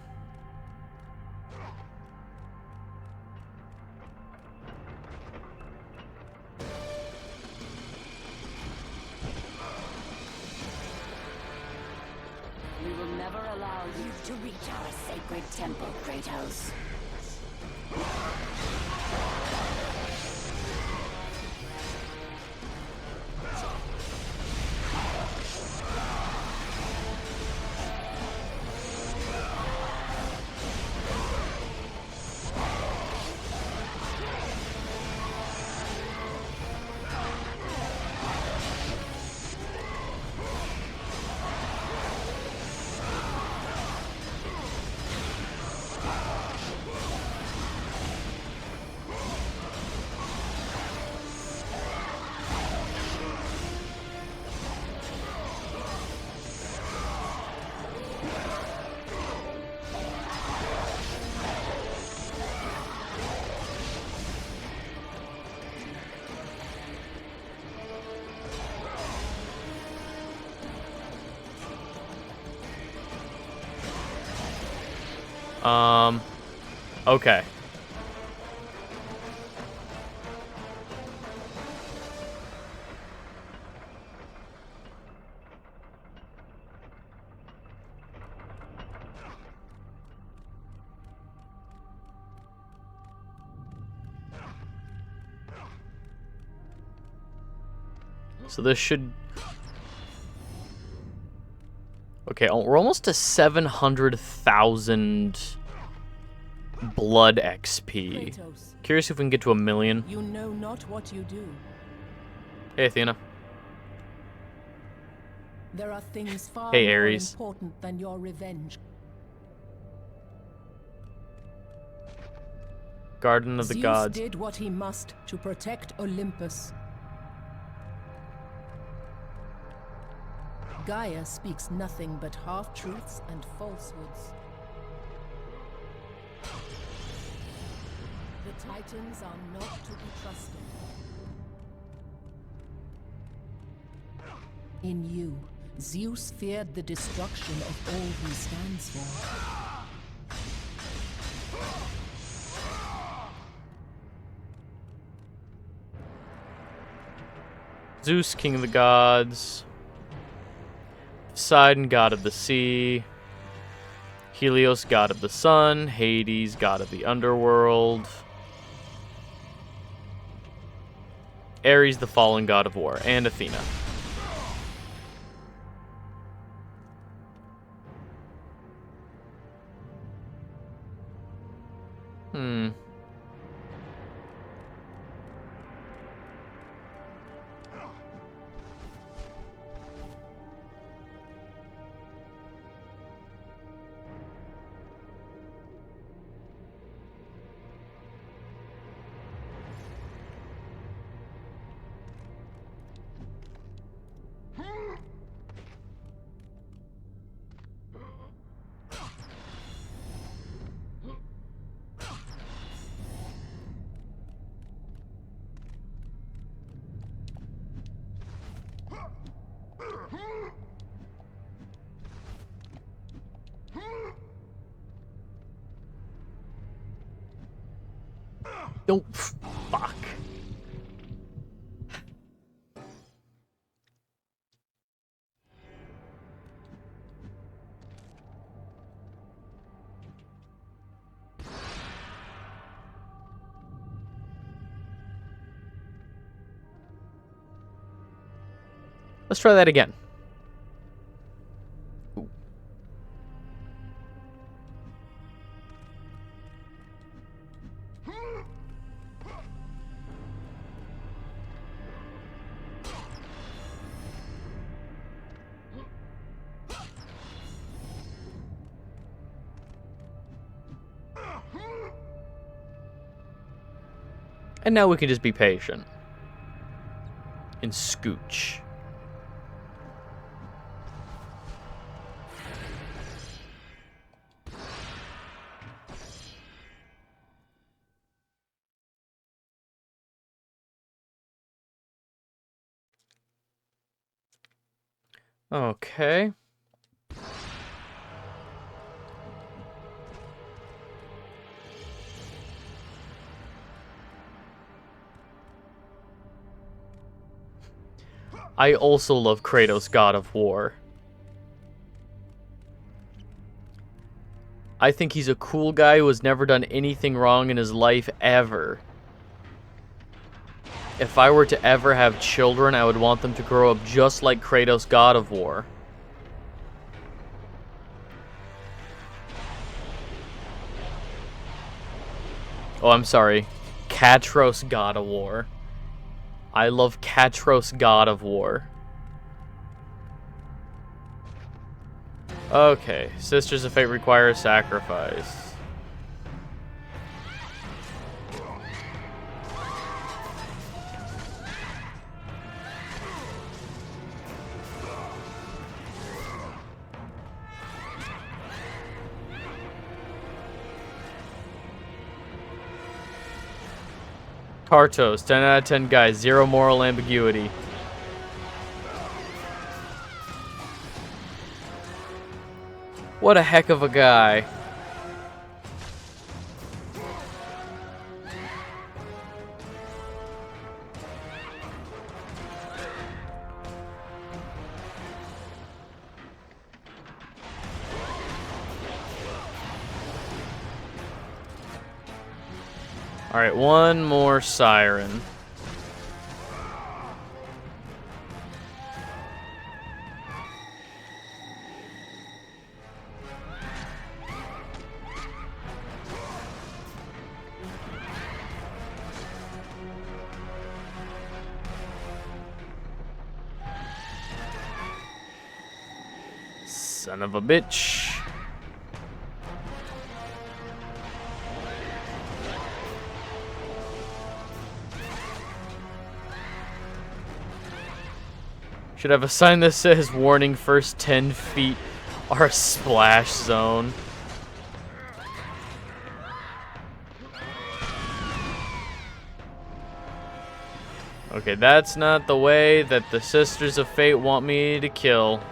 We will never allow you to reach our sacred temple, Kratos. Okay. So this should... Okay, we're almost to 700,000 blood XP. Kratos, Curious if we can get to 1 million. you know not what you do. Hey, Athena. There are things far Hey, more Ares. important than your revenge. Garden of the Zeus Gods. did what he must to protect Olympus. Gaia speaks nothing but half-truths and falsehoods. The Titans are not to be trusted. In you, Zeus feared the destruction of all he stands for. Zeus, king of the gods. Poseidon, god of the sea. Helios, god of the sun. Hades, god of the underworld. Ares, the fallen god of war. And Athena. Oh, fuck. Let's try that again. Ooh. And now we can just be patient. And scooch. Okay. I also love Kratos, God of War. I think he's a cool guy who has never done anything wrong in his life ever. If I were to ever have children, I would want them to grow up just like Kratos, God of War. Oh, I'm sorry. Katros, God of War. I love Katros, God of War. Okay, Sisters of Fate require a sacrifice. Kartos, 10 out of 10 guys, zero moral ambiguity. What a heck of a guy. Alright, one more siren. Son of a bitch. Should have a sign that says, warning, first 10 feet are a splash zone. Okay, that's not the way that the Sisters of Fate want me to kill.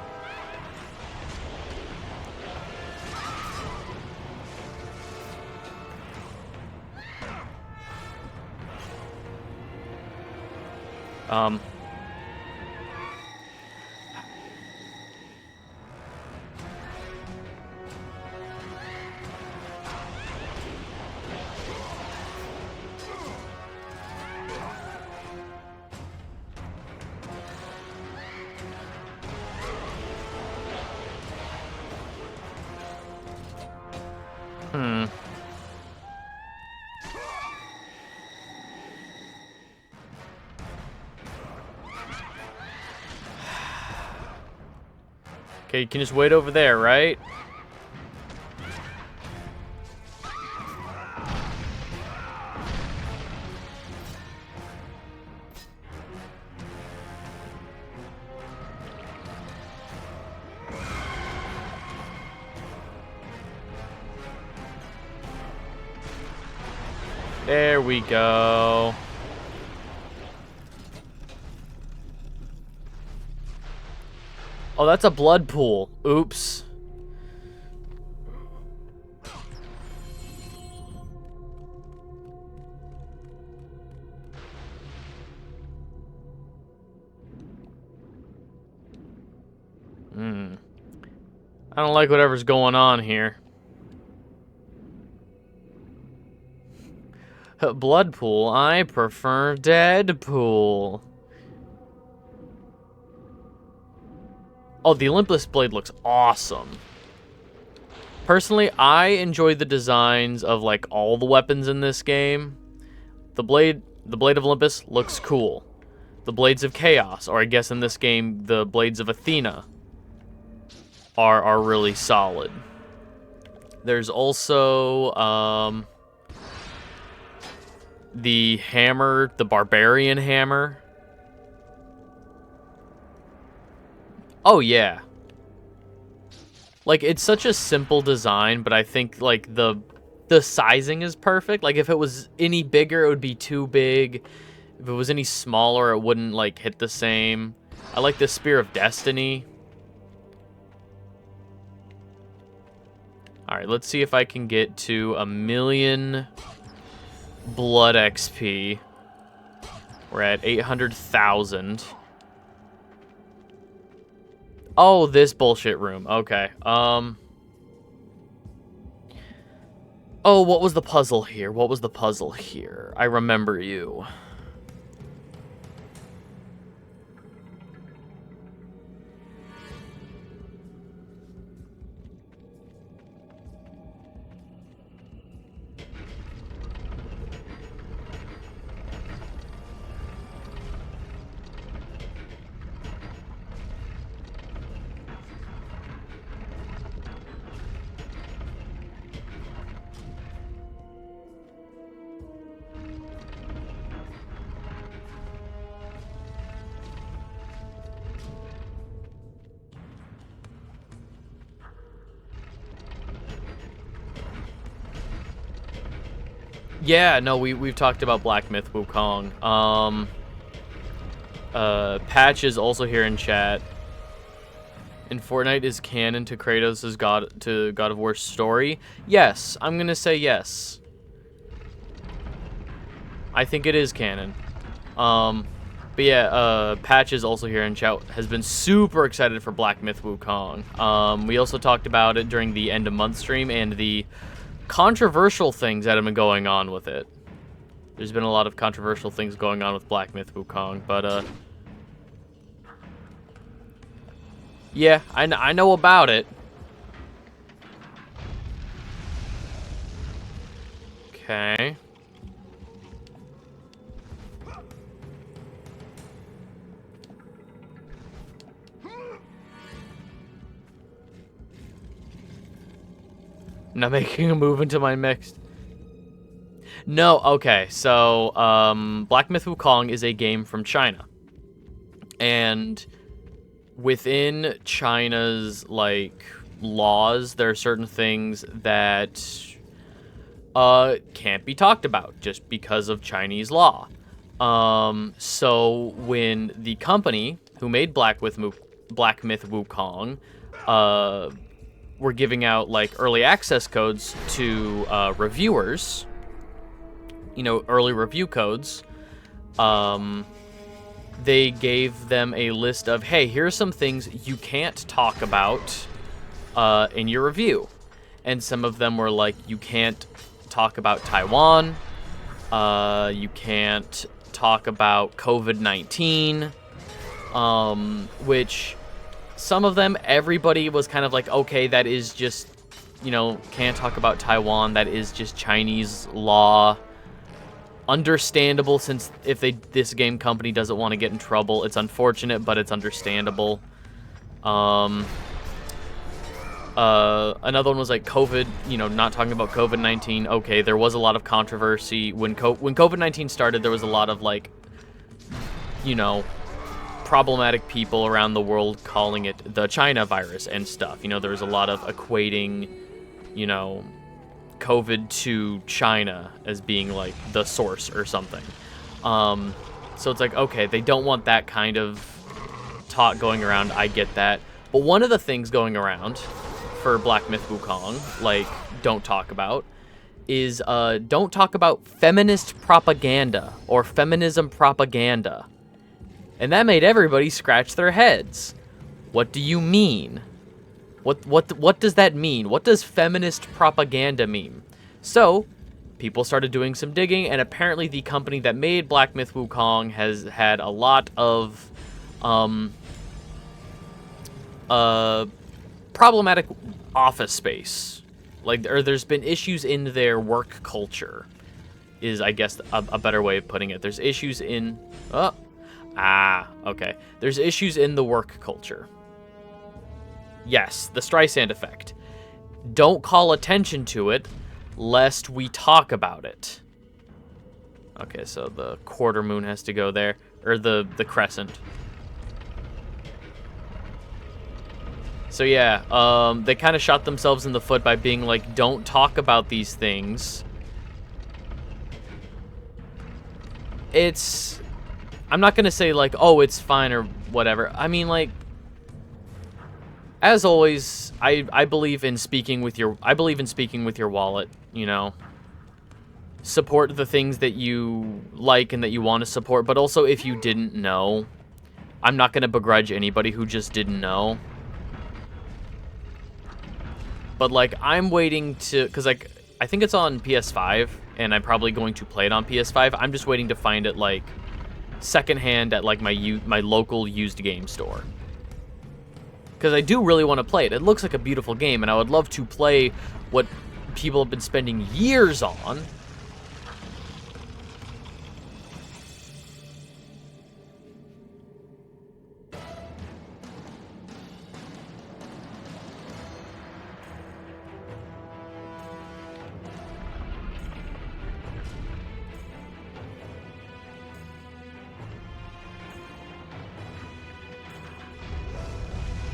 Okay, you can just wait over there, right? There we go. Oh, that's a blood pool. Oops. I don't like whatever's going on here. Blood pool. I prefer Deadpool. Oh, the Olympus blade looks awesome. Personally, I enjoy the designs of like all the weapons in this game. The blade of Olympus looks cool. The blades of Chaos, or I guess in this game, the blades of Athena, are really solid. There's also the hammer, the barbarian hammer. Oh yeah. Like, it's such a simple design, but I think like the sizing is perfect. Like, if it was any bigger, it would be too big. If it was any smaller, it wouldn't like hit the same. I like the Spear of Destiny. All right, let's see if I can get to 1,000,000 blood XP. We're at 800,000. Oh, this bullshit room. Okay. Oh, what was the puzzle here? What was the puzzle here? I remember you. Yeah, no, we've talked about Black Myth Wukong. Patch is also here in chat. And Fortnite is canon to Kratos' God of War story. Yes, I'm gonna say yes. I think it is canon. But yeah, Patch is also here in chat. Has been super excited for Black Myth Wukong. We also talked about it during the end of month stream and the controversial things that have been going on with it. There's been a lot of controversial things going on with Black Myth Wukong, but, yeah, I know about it. Okay. Not making a move into my mixed. No, okay, so, Black Myth Wukong is a game from China. And within China's, like, laws, there are certain things that, can't be talked about just because of Chinese law. So when the company who made Black Myth Wukong, were giving out, like, early access codes to, reviewers, you know, early review codes, they gave them a list of, hey, here's some things you can't talk about in your review. And some of them were like, you can't talk about Taiwan, you can't talk about COVID-19, which some of them, everybody was kind of like, okay, that is just, you know, can't talk about Taiwan, that is just Chinese law. Understandable, since if this game company doesn't want to get in trouble, it's unfortunate, but it's understandable. Another one was like COVID, you know, not talking about COVID-19. Okay, there was a lot of controversy when COVID-19 started. There was a lot of, like, you know, problematic people around the world calling it the China virus and stuff. You know, there was a lot of equating, you know, COVID to China as being, like, the source or something. So it's like, okay, they don't want that kind of talk going around. I get that. But one of the things going around for Black Myth Wukong, like, don't talk about, is don't talk about feminist propaganda or feminism propaganda. And that made everybody scratch their heads. What do you mean? What does that mean? What does feminist propaganda mean? So, people started doing some digging, and apparently the company that made Black Myth Wukong has had a lot of problematic office space. Like, or there's been issues in their work culture, is, I guess, a better way of putting it. There's issues in... okay. There's issues in the work culture. Yes, the Streisand effect. Don't call attention to it, lest we talk about it. Okay, so the quarter moon has to go there, or the crescent. So yeah, they kind of shot themselves in the foot by being like, don't talk about these things. It's... I'm not gonna say, like, oh, it's fine or whatever. I mean, like, as always, I believe in speaking with your wallet, you know. Support the things that you like and that you want to support, but also if you didn't know, I'm not going to begrudge anybody who just didn't know. But, like, I'm waiting to, because, like, I think it's on PS5, and I'm probably going to play it on PS5. I'm just waiting to find it, like, secondhand at, like, my local used game store. Because I do really want to play it. It looks like a beautiful game, and I would love to play what people have been spending years on.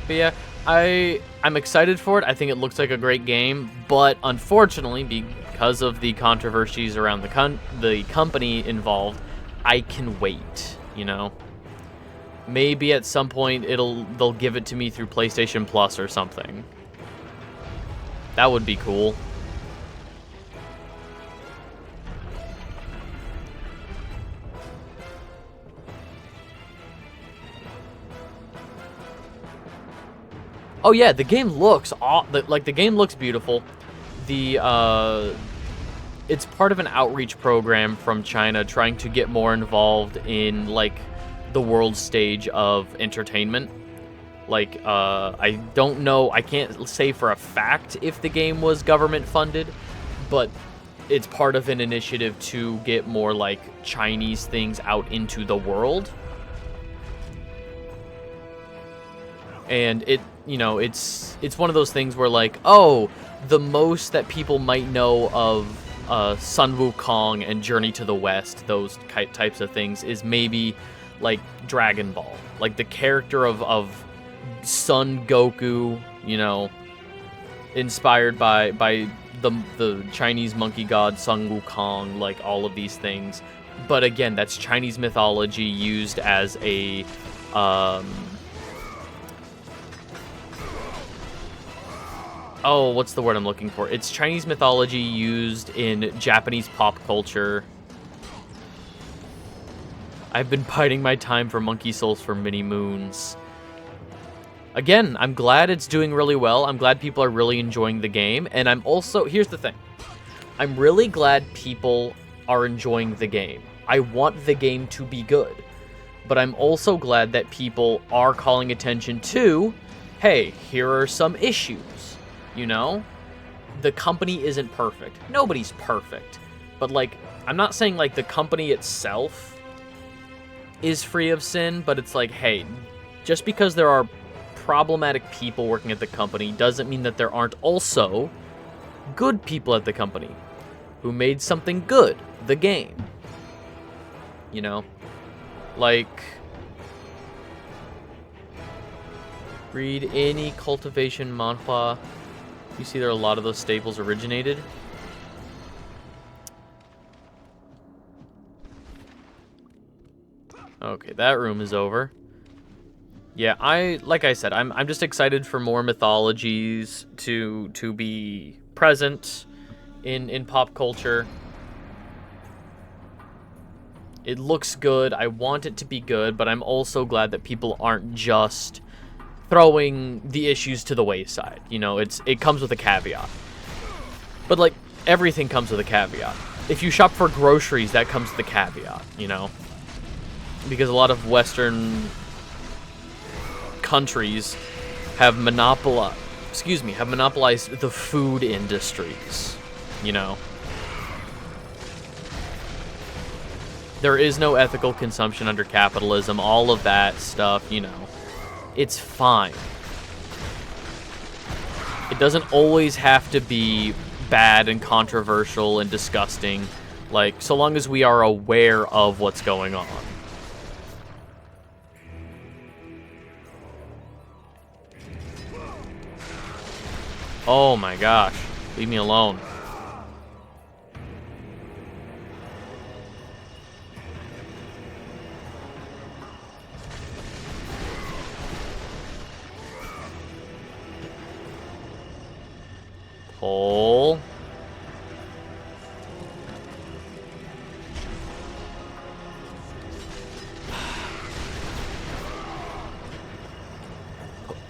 But yeah, I'm excited for it. I think it looks like a great game, but unfortunately, because of the controversies around the company involved, I can wait, you know? Maybe at some point they'll give it to me through PlayStation Plus or something. That would be cool. Oh yeah, the game looks the game looks beautiful. The it's part of an outreach program from China trying to get more involved in, like, the world stage of entertainment. Like, I don't know, I can't say for a fact if the game was government funded, but it's part of an initiative to get more, like, Chinese things out into the world. And it, you know, it's one of those things where, like, oh, the most that people might know of Sun Wukong and Journey to the West, those types of things, is maybe, like, Dragon Ball. Like, the character of Son Goku, you know, inspired by the Chinese monkey god Sun Wukong, like, all of these things. But again, that's Chinese mythology used as a, oh, what's the word I'm looking for? It's Chinese mythology used in Japanese pop culture. I've been biding my time for Monkey Souls for many moons. Again, I'm glad it's doing really well. I'm glad people are really enjoying the game. And I'm also, here's the thing. I'm really glad people are enjoying the game. I want the game to be good. But I'm also glad that people are calling attention to, hey, here are some issues. You know? The company isn't perfect. Nobody's perfect. But, like, I'm not saying, like, the company itself is free of sin, but it's like, hey, just because there are problematic people working at the company doesn't mean that there aren't also good people at the company who made something good, the game. You know? Like, read any cultivation manhwa. You see there are a lot of those staples originated. Okay, that room is over. Yeah, like I said, I'm just excited for more mythologies to be present in pop culture. It looks good. I want it to be good, but I'm also glad that people aren't just throwing the issues to the wayside. You know, it comes with a caveat. But, like, everything comes with a caveat. If you shop for groceries, that comes with a caveat, you know? Because a lot of Western countries have monopolized the food industries, you know? There is no ethical consumption under capitalism, all of that stuff, you know. It's fine. It doesn't always have to be bad and controversial and disgusting, like, so long as we are aware of what's going on. Oh my gosh. Leave me alone. Pull.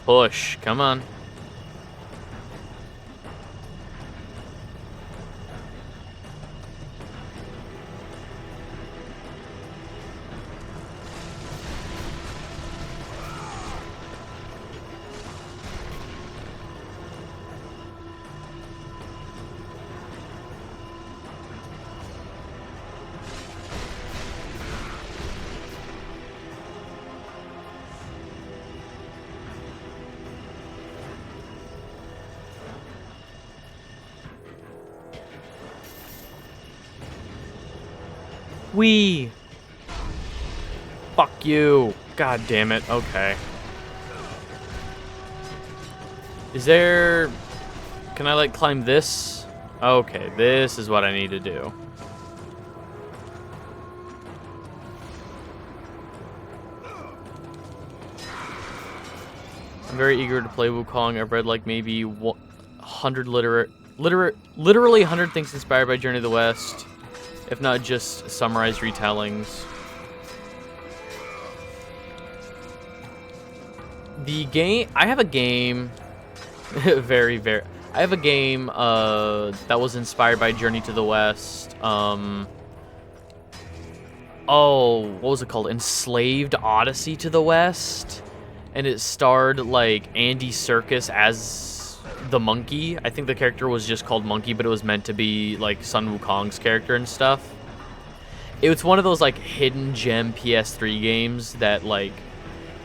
Push. Come on. Wee! Fuck you. God damn it. Okay. Is there... Can I, like, climb this? Okay, this is what I need to do. I'm very eager to play Wukong. I've read, like, maybe 100 literally 100 things inspired by Journey to the West. If not just summarized retellings. The game... I have a game... I I have a game that was inspired by Journey to the West. Oh, what was it called? Enslaved Odyssey to the West, and it starred like Andy Serkis as the monkey. I think the character was just called Monkey, but it was meant to be like Sun Wukong's character and stuff. It was one of those like hidden gem PS3 games that like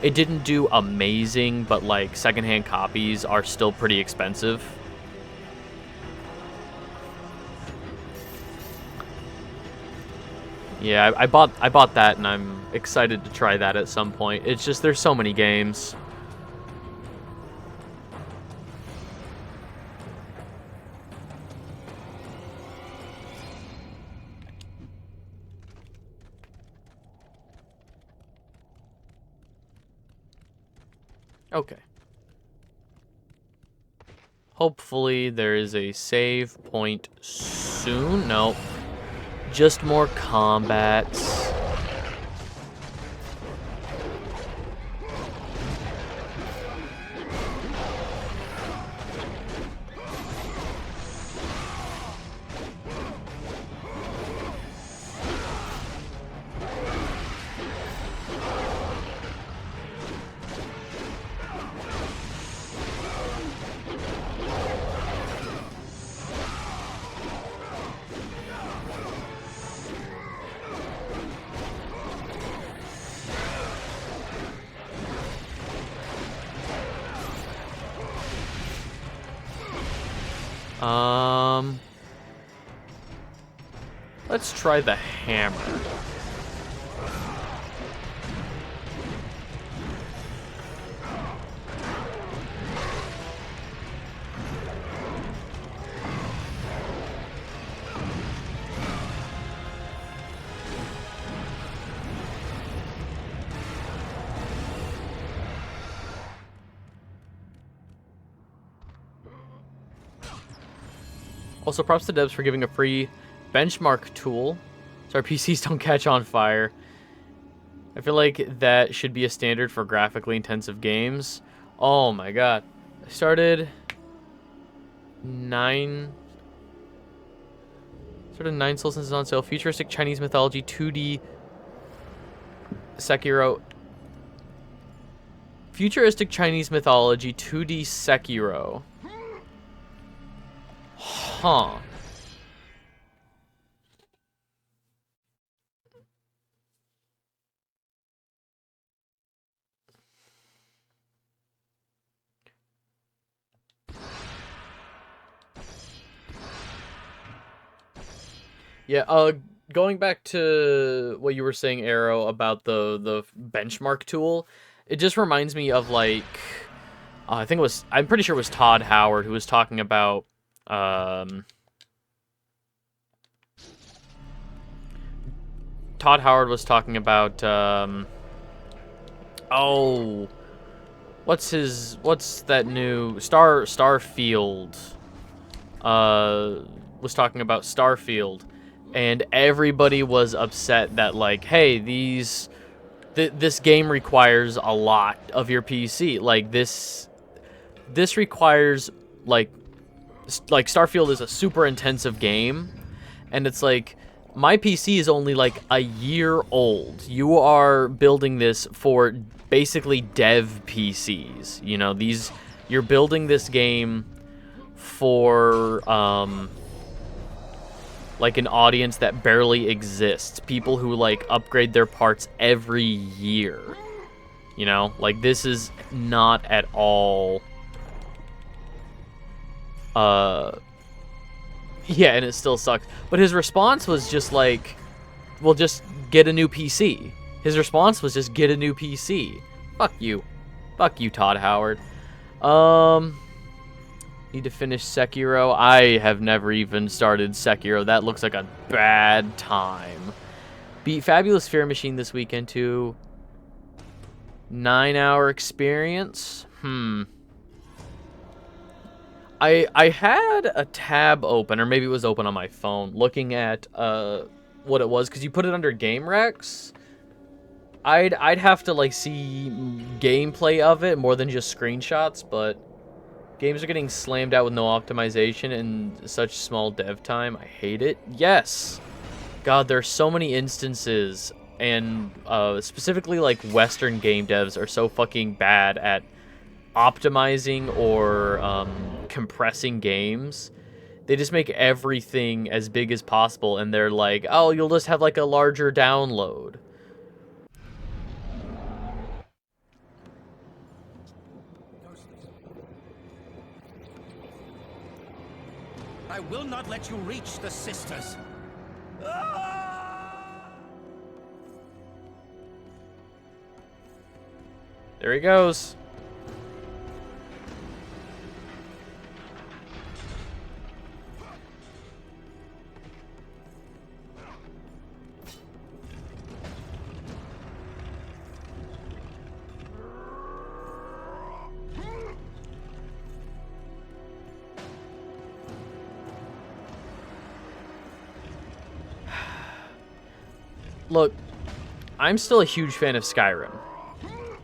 it didn't do amazing, but like secondhand copies are still pretty expensive. Yeah, I bought that, and I'm excited to try that at some point. It's just there's so many games. Okay. Hopefully there is a save point soon. Nope. Just more combats. Let's try the hammer. Also, props to devs for giving a free benchmark tool so our PCs don't catch on fire. I feel like that should be a standard for graphically intensive games. Oh my god. I started 9 Soul Since on sale. Futuristic Chinese mythology 2D Sekiro. Futuristic Chinese mythology 2D Sekiro. Huh. Yeah, going back to what you were saying, Arrow, about the benchmark tool, it just reminds me of like I think it was, I'm pretty sure it was Todd Howard who was talking about Todd Howard was talking about oh, what's that new Starfield was talking about Starfield, and everybody was upset that like, hey, this game requires a lot of your PC. Like this requires like Starfield is a super intensive game, and it's like my PC is only like a year old. You are building this for basically dev PCs. You know, you're building this game for like an audience that barely exists. People who like upgrade their parts every year. You know, like this is not at all yeah, and it still sucks. But his response was just like, well, just get a new PC. His response was just get a new PC. Fuck you. Fuck you, Todd Howard. Need to finish Sekiro. I have never even started Sekiro. That looks like a bad time. Beat Fabulous Fear Machine this weekend too. 9-hour experience. I had a tab open, or maybe it was open on my phone, looking at what it was, because you put it under Game Rex. I'd have to like see gameplay of it more than just screenshots, but Games are getting slammed out with no optimization and such small dev time. I hate it. Yes! God, there are so many instances, and specifically like Western game devs are so fucking bad at optimizing or compressing games. They just make everything as big as possible, and they're like, oh, you'll just have like a larger download. I will not let you reach the sisters. There he goes. Look, I'm still a huge fan of Skyrim.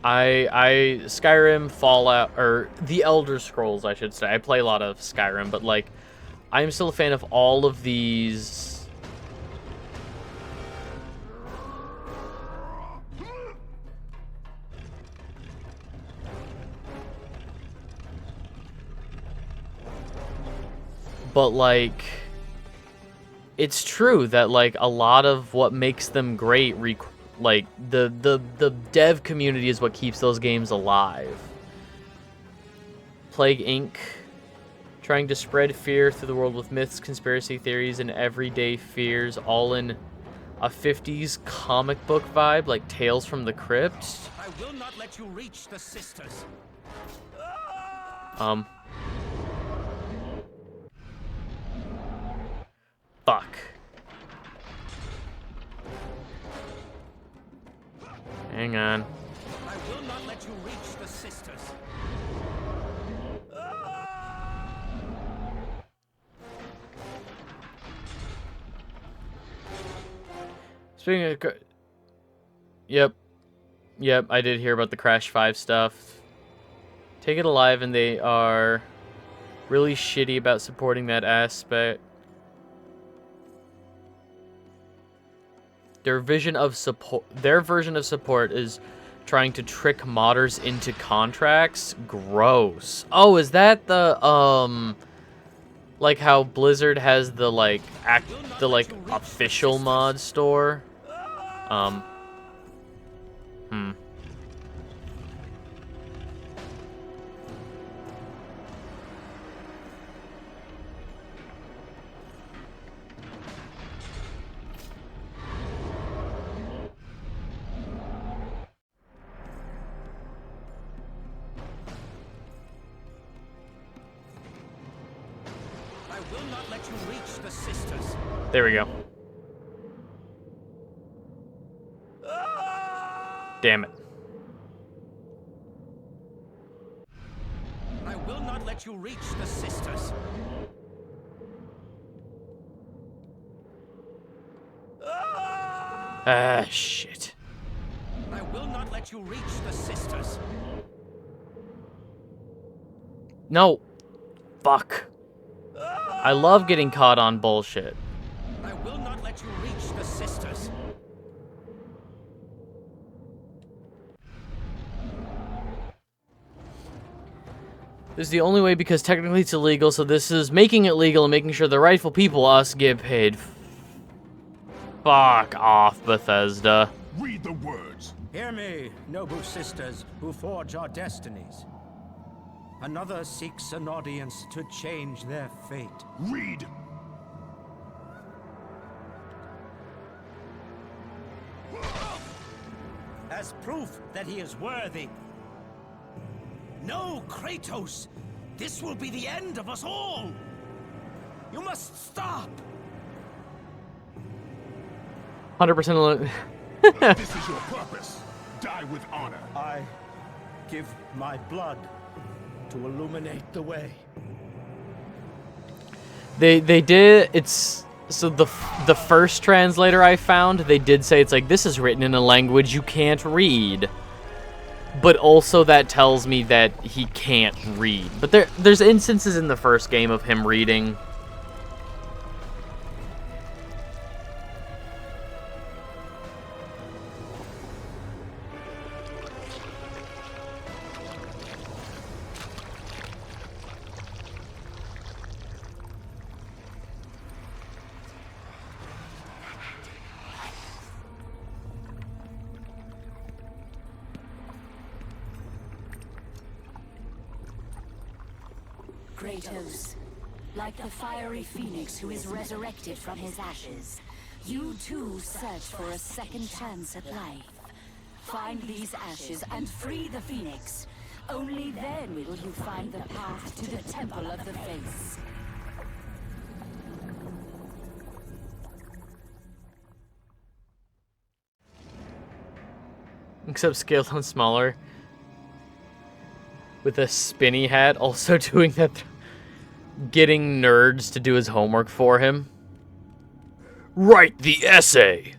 Skyrim, Fallout, or the Elder Scrolls, I should say. I play a lot of Skyrim, but like, I'm still a fan of all of these. But like, it's true that like a lot of what makes them great like the dev community is what keeps those games alive. Plague Inc. trying to spread fear through the world with myths, conspiracy theories, and everyday fears, all in a 50s comic book vibe, like Tales from the Crypt. I will not let you reach the sisters. Fuck. Hang on. I will not let you reach the sisters. Speaking of... Yep, I did hear about the Crash 5 stuff. Take It Alive, and they are really shitty about supporting that aspect. Their version of support is trying to trick modders into contracts. Gross. Oh, is that the like how Blizzard has the like official mod store? I will not let you reach the sisters. There we go. Damn it. I will not let you reach the sisters. Ah, shit. I will not let you reach the sisters. No. Fuck. I love getting caught on bullshit. I will not let you reach the sisters. This is the only way because technically it's illegal, so this is making it legal and making sure the rightful people, us, get paid. Fuck off, Bethesda. Read the words. Hear me, noble sisters who forge our destinies. Another seeks an audience to change their fate. Read. As proof that he is worthy. No, Kratos! This will be the end of us all! You must stop! 100% This is your purpose. Die with honor. I give my blood to illuminate the way. They did, it's, so the first translator I found, they did say it's like, this is written in a language you can't read. but also that tells me that he can't read. But there's instances in the first game of him reading. Kratos, like the fiery phoenix who is resurrected from his ashes, you too search for a second chance at life. Find these ashes and free the phoenix. Only then will you find the path to the Temple of the Face. Except scaled on smaller. With a spinny hat, also doing that. Getting nerds to do his homework for him. Write the essay!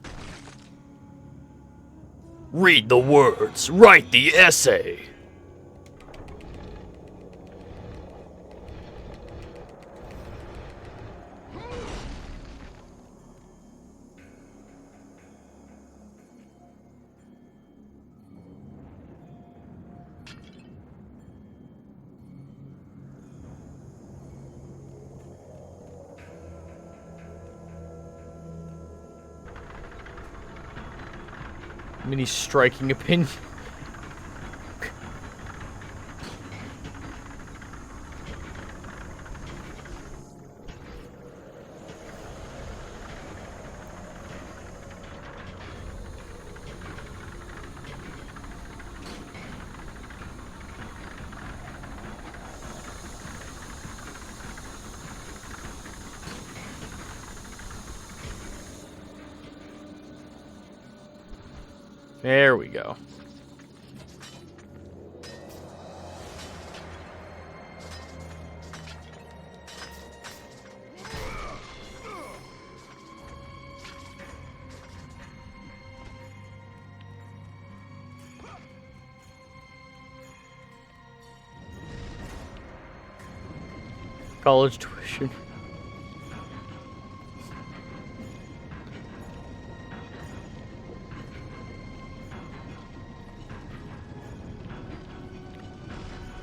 Read the words. Write the essay! I mean, he's striking opinion. There we go. College tuition.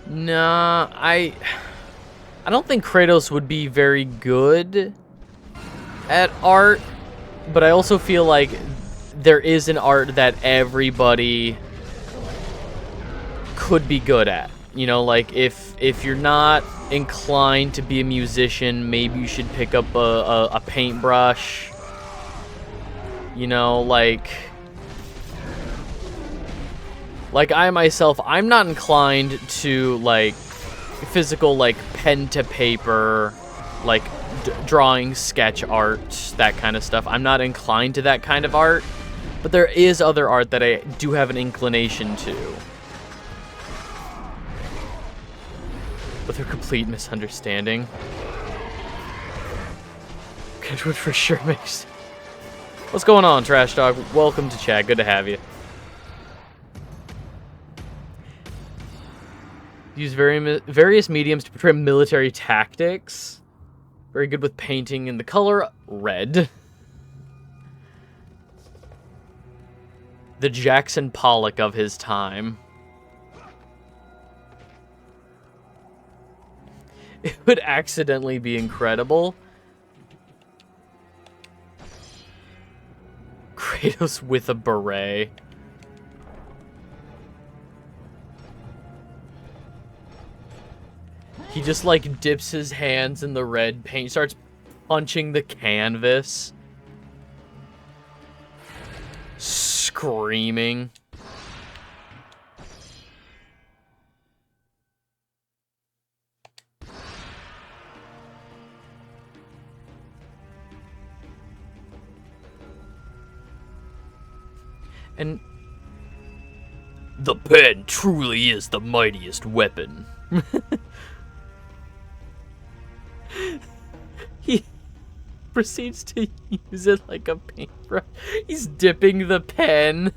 Nah, I don't think Kratos would be very good at art, but I also feel like there is an art that everybody could be good at. You know, like if you're not inclined to be a musician, maybe you should pick up a paintbrush. You know, like I myself, I'm not inclined to, like, physical, like, pen to paper, like, drawing, sketch art, that kind of stuff. I'm not inclined to that kind of art, but there is other art that I do have an inclination to. With a complete misunderstanding. Which would for sure make sense. What's going on, Trash Dog? Welcome to chat. Good to have you. Use various mediums to portray military tactics. Very good with painting in the color red. The Jackson Pollock of his time. It would accidentally be incredible. Kratos with a beret. He just, like, dips his hands in the red paint, starts punching the canvas. Screaming. And the pen truly is the mightiest weapon. He proceeds to use it like a paintbrush. He's dipping the pen.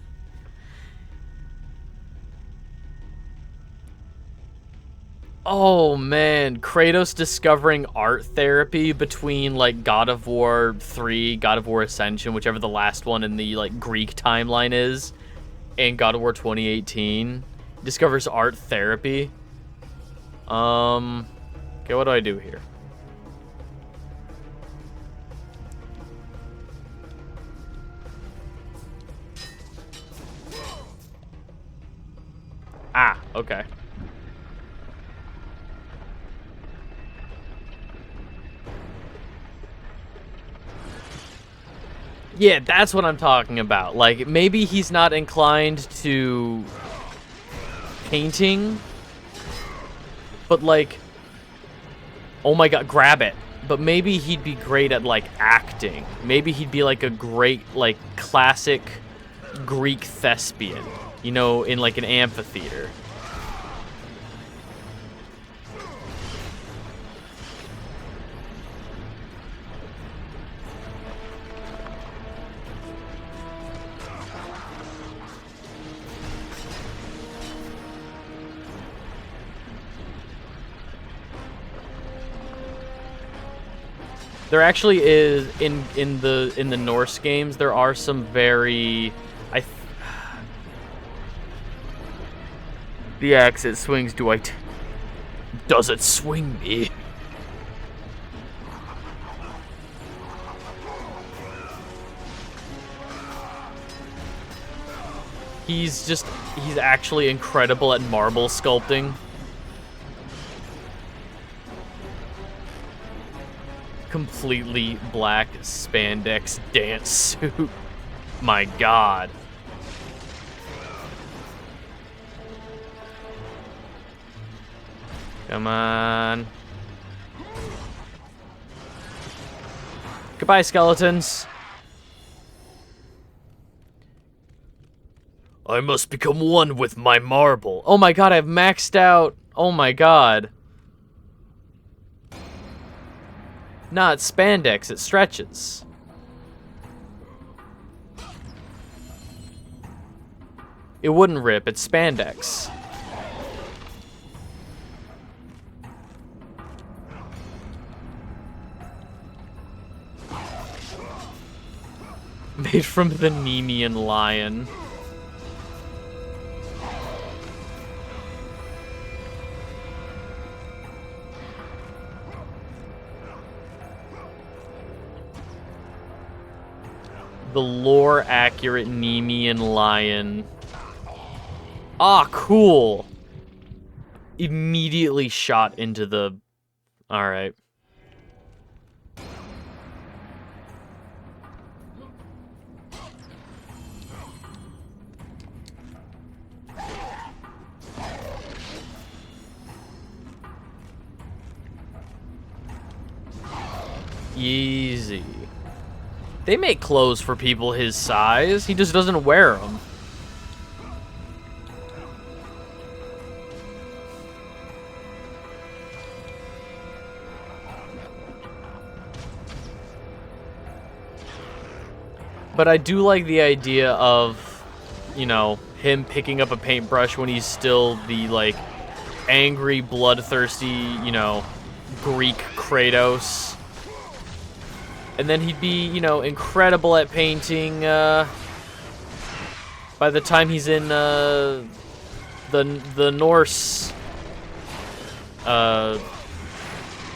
Oh man, Kratos discovering art therapy between like God of War 3, God of War Ascension, whichever the last one in the like Greek timeline is, and God of War 2018. Discovers art therapy. Okay, what do I do here? Ah, okay. Yeah, that's what I'm talking about. Like, maybe he's not inclined to painting, but like, oh my god, grab it. But maybe he'd be great at like acting. Maybe he'd be like a great, like, classic Greek thespian, you know, in like an amphitheater. There actually is in the Norse games. There are some very, the axe it swings. Does it swing me? He's actually incredible at marble sculpting. Completely black spandex dance suit. My god. Come on. Goodbye, skeletons. I must become one with my marble. Oh my god, I've maxed out. Oh my god. Nah, it's spandex. It stretches. It wouldn't rip. It's spandex. Made from the Nemean lion. The lore-accurate Nemean lion. Ah, cool. Immediately shot into the... Alright. Easy. They make clothes for people his size. He just doesn't wear them. But I do like the idea of, you know, him picking up a paintbrush when he's still the, like, angry, bloodthirsty, you know, Greek Kratos. And then he'd be, you know, incredible at painting, by the time he's in, the Norse, yeah,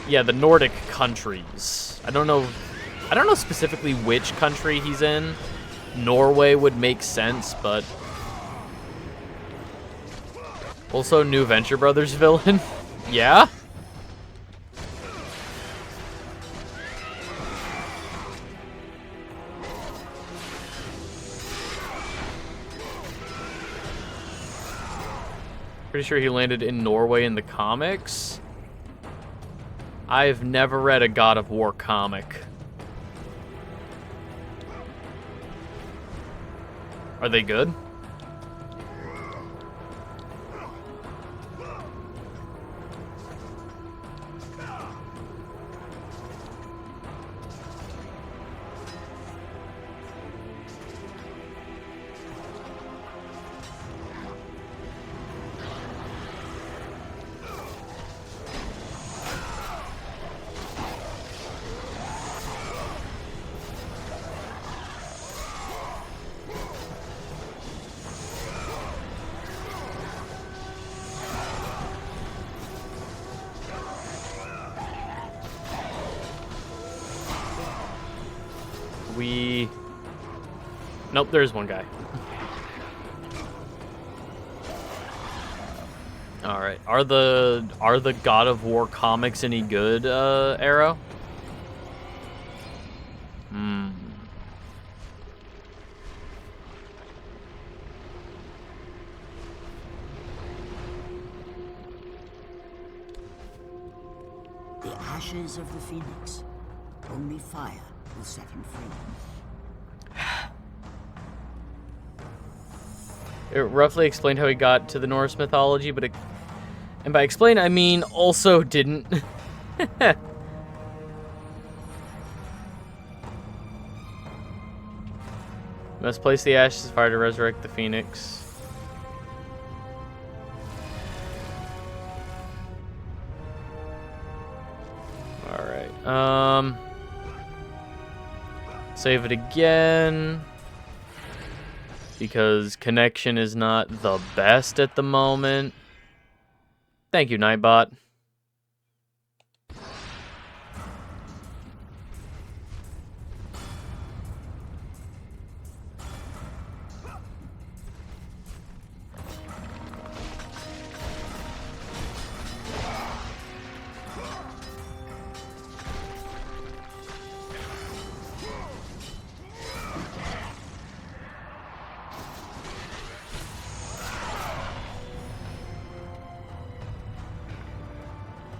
the Nordic countries. I don't know specifically which country he's in. Norway would make sense, but... Also, new Venture Brothers villain? Yeah? Pretty sure he landed in Norway in the comics. I've never read a God of War comic. Are they good? we... Nope, there's one guy. Alright, are the God of War comics any good, Arrow? The ashes of the Phoenix. Only fire will set him free. It roughly explained how he got to the Norse mythology, but and by explain, I mean also didn't. Must place the ashes of fire to resurrect the Phoenix. Alright, save it again. Because connection is not the best at the moment. Thank you, Nightbot.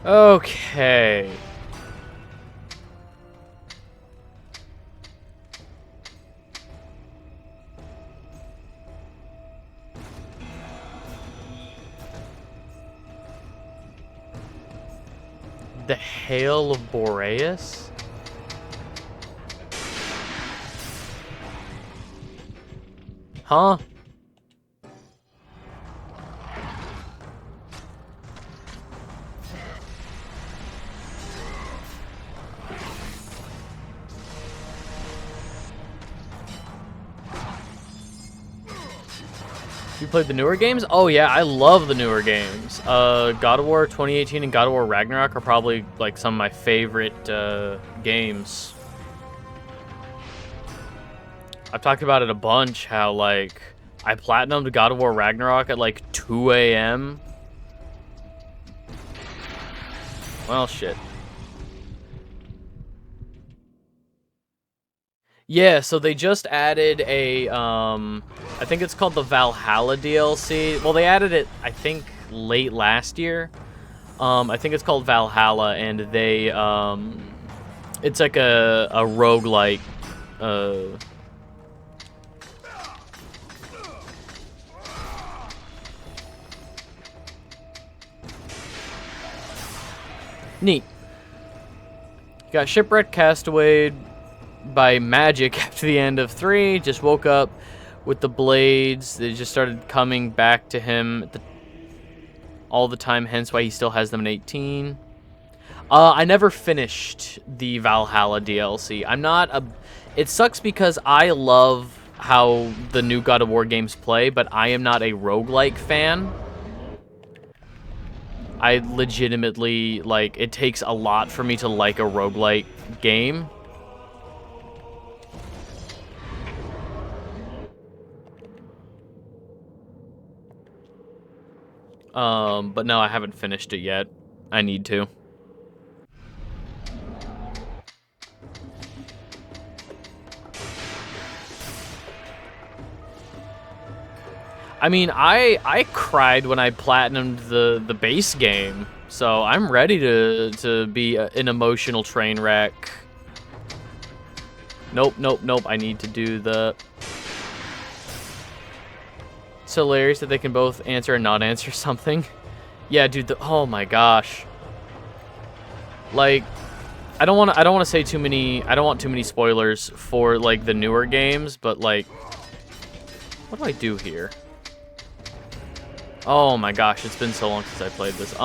Okay. The Hail of Boreas? Huh? You played the newer games? Oh yeah, I love the newer games. God of War 2018 and God of War Ragnarok are probably like some of my favorite games. I've talked about it a bunch, how like I platinumed God of War Ragnarok at like 2 a.m. Well, shit. Yeah, so they just added a, I think it's called the Valhalla DLC. Well, they added it, I think, late last year. I think it's called Valhalla, and they, it's like a roguelike, neat. You got Shipwrecked Castaway by magic after the end of 3, just woke up with the blades. They just started coming back to him all the time, hence why he still has them in 18. I never finished the Valhalla DLC. I'm not a... It sucks because I love how the new God of War games play, but I am not a roguelike fan. I legitimately, like, it takes a lot for me to like a roguelike game. But no, I haven't finished it yet. I need to. I mean, I cried when I platinumed the base game, so I'm ready to be an emotional train wreck. Nope, nope, nope. I need to do the... It's hilarious that they can both answer and not answer something. Yeah, dude. Oh my gosh. Like, I don't want to say too many. I don't want too many spoilers for like the newer games, but like, what do I do here? Oh my gosh, it's been so long since I played this.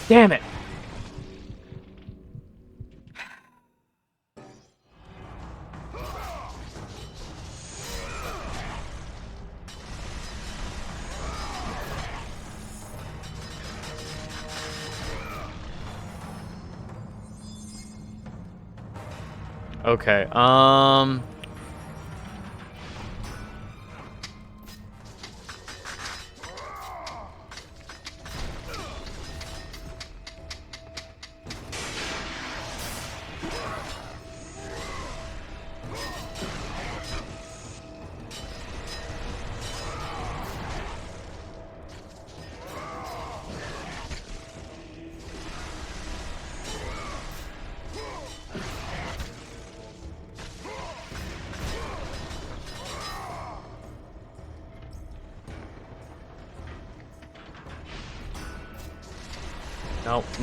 Damn it! Okay,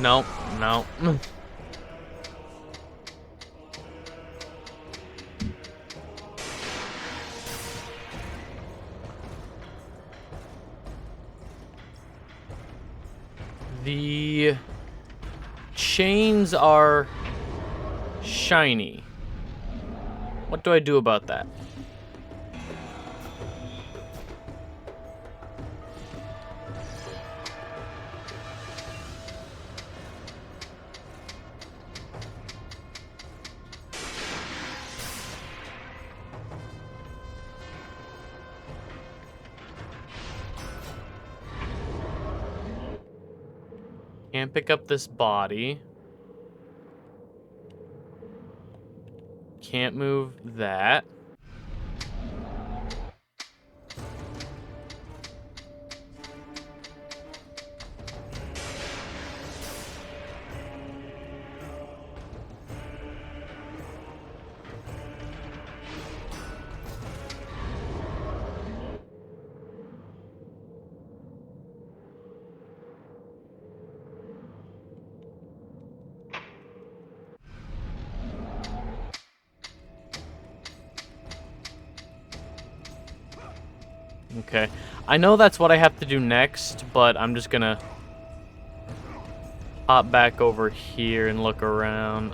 no, no, no. The chains are shiny. What do I do about that? Can't pick up this body. Can't move that. Okay. I know that's what I have to do next, but I'm just gonna hop back over here and look around.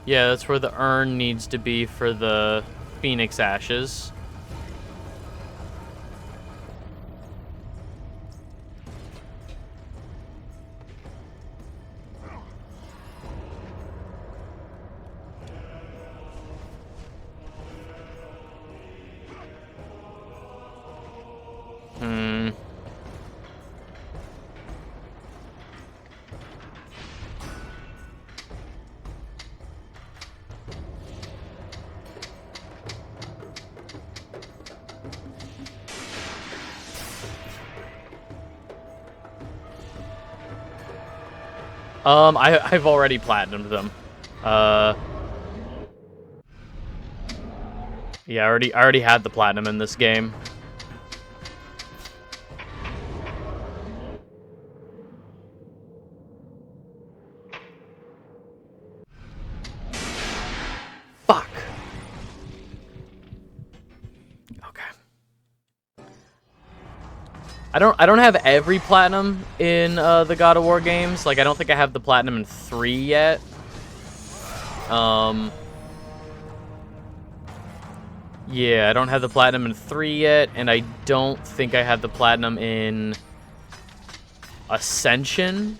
Yeah, that's where the urn needs to be for the Phoenix Ashes. I've already platinumed them. Yeah, I already had the platinum in this game. Fuck. Okay. I don't have every platinum in the God of War games. Like, I don't think I have the platinum in 3 yet. Yeah, I don't have the platinum in 3 yet, and I don't think I have the platinum in Ascension.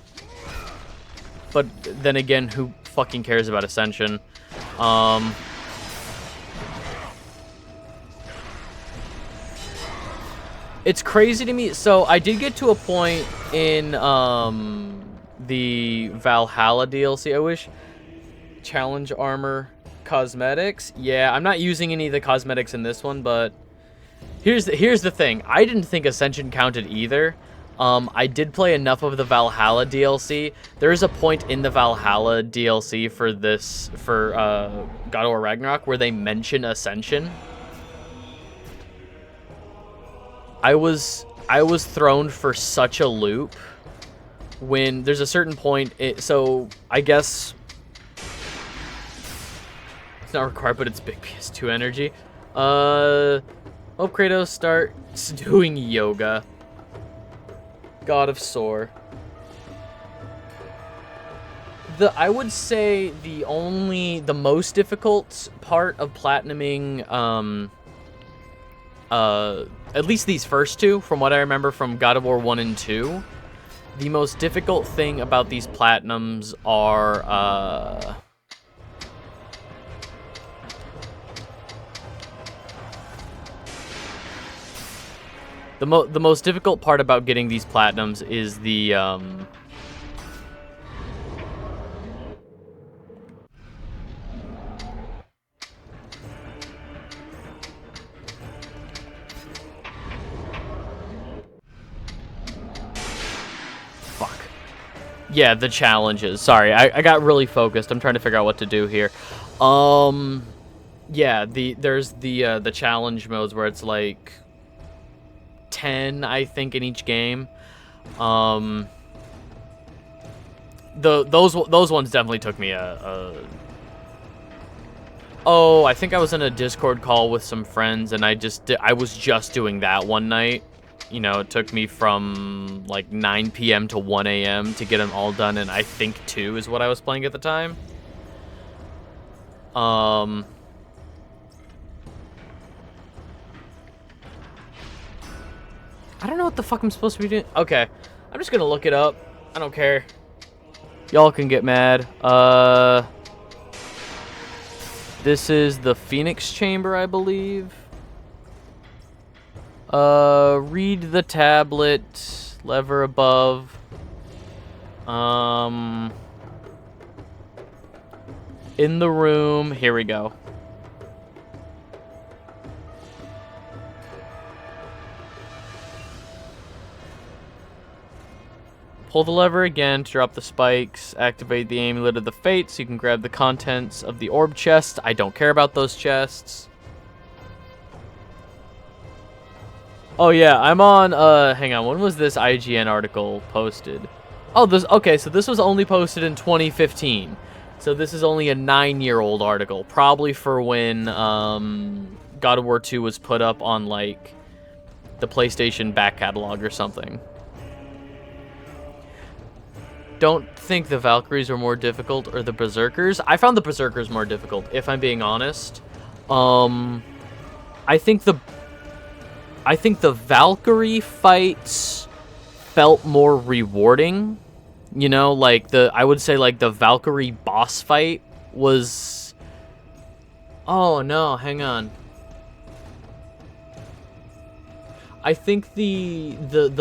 But then again, who fucking cares about Ascension? It's crazy to me. So I did get to a point in the Valhalla DLC. I wish challenge armor cosmetics. Yeah, I'm not using any of the cosmetics in this one, but here's the thing. I didn't think Ascension counted either. I did play enough of the Valhalla DLC. There is a point in the Valhalla DLC for God of War Ragnarok where they mention Ascension. I was thrown for such a loop when there's a certain point. So I guess it's not required, but it's big PS2 energy. Hope Kratos starts doing yoga. God of Sore. I would say the most difficult part of platinuming, at least these first two, from what I remember from God of War 1 and 2, the most difficult thing about these platinums are, the most difficult part about getting these platinums is the, yeah, the challenges. Sorry, I got really focused. I'm trying to figure out what to do here. Yeah, there's the challenge modes where it's like 10, I think, in each game. Those ones definitely took me Oh, I think I was in a Discord call with some friends, and I was just doing that one night. You know, it took me from like 9 p.m. to 1 a.m. to get them all done, and I think 2 is what I was playing at the time. I don't know what the fuck I'm supposed to be doing. Okay, I'm just gonna look it up. I don't care. Y'all can get mad. This is the Phoenix Chamber, I believe. Read the tablet, lever above. In the room, here we go. Pull the lever again to drop the spikes. Activate the Amulet of the Fates so you can grab the contents of the orb chest. I don't care about those chests. Oh yeah, I'm on, hang on, when was this IGN article posted? Oh, okay, so this was only posted in 2015. So this is only a 9-year-old article, probably for when, God of War 2 was put up on, like, the PlayStation back catalog or something. Don't think the Valkyries are more difficult, or the Berserkers. I found the Berserkers more difficult, if I'm being honest. I think the Valkyrie fights felt more rewarding. You know, like I would say like the Valkyrie boss fight was... Oh no, hang on. I think the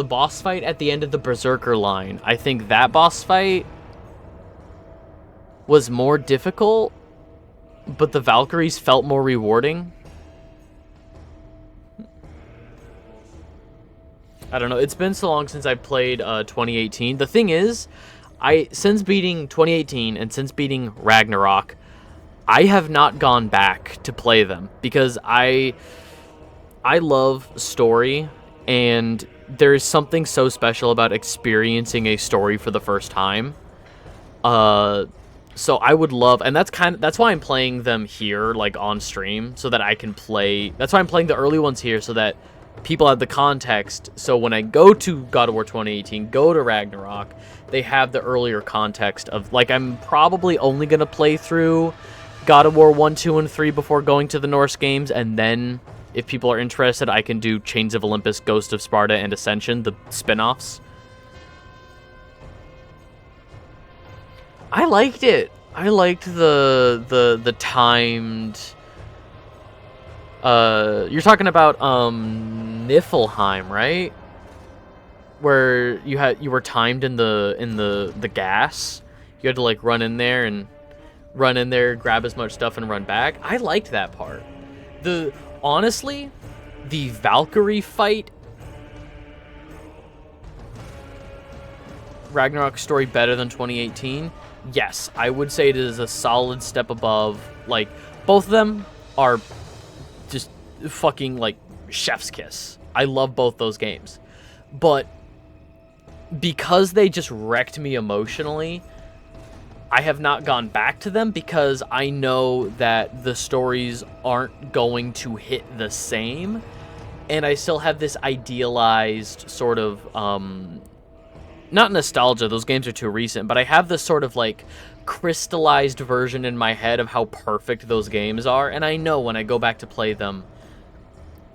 boss fight at the end of the Berserker line, I think that boss fight was more difficult, but the Valkyries felt more rewarding. I don't know. It's been so long since I played 2018. The thing is, since beating 2018 and since beating Ragnarok, I have not gone back to play them because I love story, and there is something so special about experiencing a story for the first time. So I would love, and that's why I'm playing them here, like on stream, so that I can play. That's why I'm playing the early ones here, so that people have the context. So when I go to God of War 2018, go to Ragnarok, they have the earlier context of, like, I'm probably only gonna play through God of War 1, 2, and 3 before going to the Norse games, and then if people are interested, I can do Chains of Olympus, Ghost of Sparta, and Ascension, the spin-offs. I liked it. I liked the timed... you're talking about Niflheim, right? Where you were timed in the gas. You had to like run in there, grab as much stuff, and run back. I liked that part. Honestly, the Valkyrie fight, Ragnarok story better than 2018. Yes, I would say it is a solid step above. Like, both of them are just fucking like chef's kiss. I love both those games, but because they just wrecked me emotionally, I have not gone back to them because I know that the stories aren't going to hit the same and I still have this idealized sort of, not nostalgia, those games are too recent, but I have this sort of, like, crystallized version in my head of how perfect those games are, and I know when I go back to play them,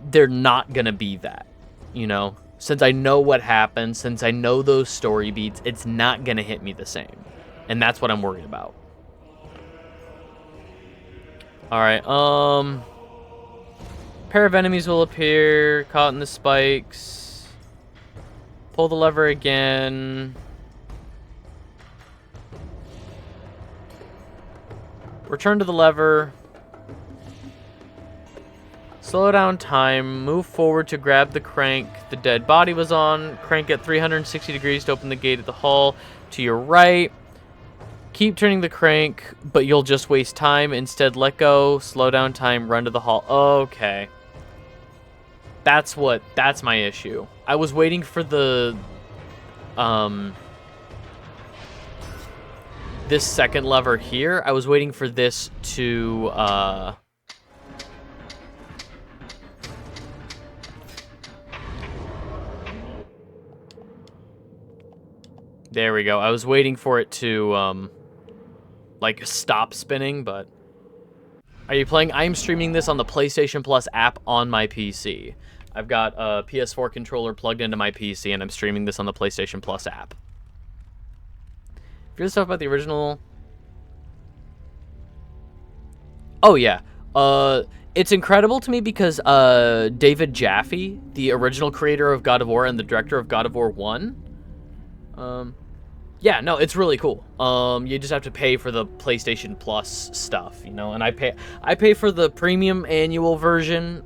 they're not gonna be that, you know? Since I know what happened, since I know those story beats, it's not gonna hit me the same. And that's what I'm worried about. Alright, pair of enemies will appear, caught in the spikes. Pull the lever again. Return to the lever. Slow down time. Move forward to grab the crank the dead body was on. Crank at 360 degrees to open the gate at the hull. To your right. Keep turning the crank, but you'll just waste time. Instead, let go. Slow down time. Run to the hull. Okay. That's my issue. I was waiting for the, this second lever here. I was waiting for this to, there we go. I was waiting for it to, like, stop spinning, but... Are you playing? I'm streaming this on the PlayStation Plus app on my PC. I've got a PS4 controller plugged into my PC, and I'm streaming this on the PlayStation Plus app. If you're stuff about the original... Oh, yeah. It's incredible to me because David Jaffe, the original creator of God of War and the director of God of War 1... yeah, no, it's really cool. You just have to pay for the PlayStation Plus stuff, you know, and I pay for the premium annual version,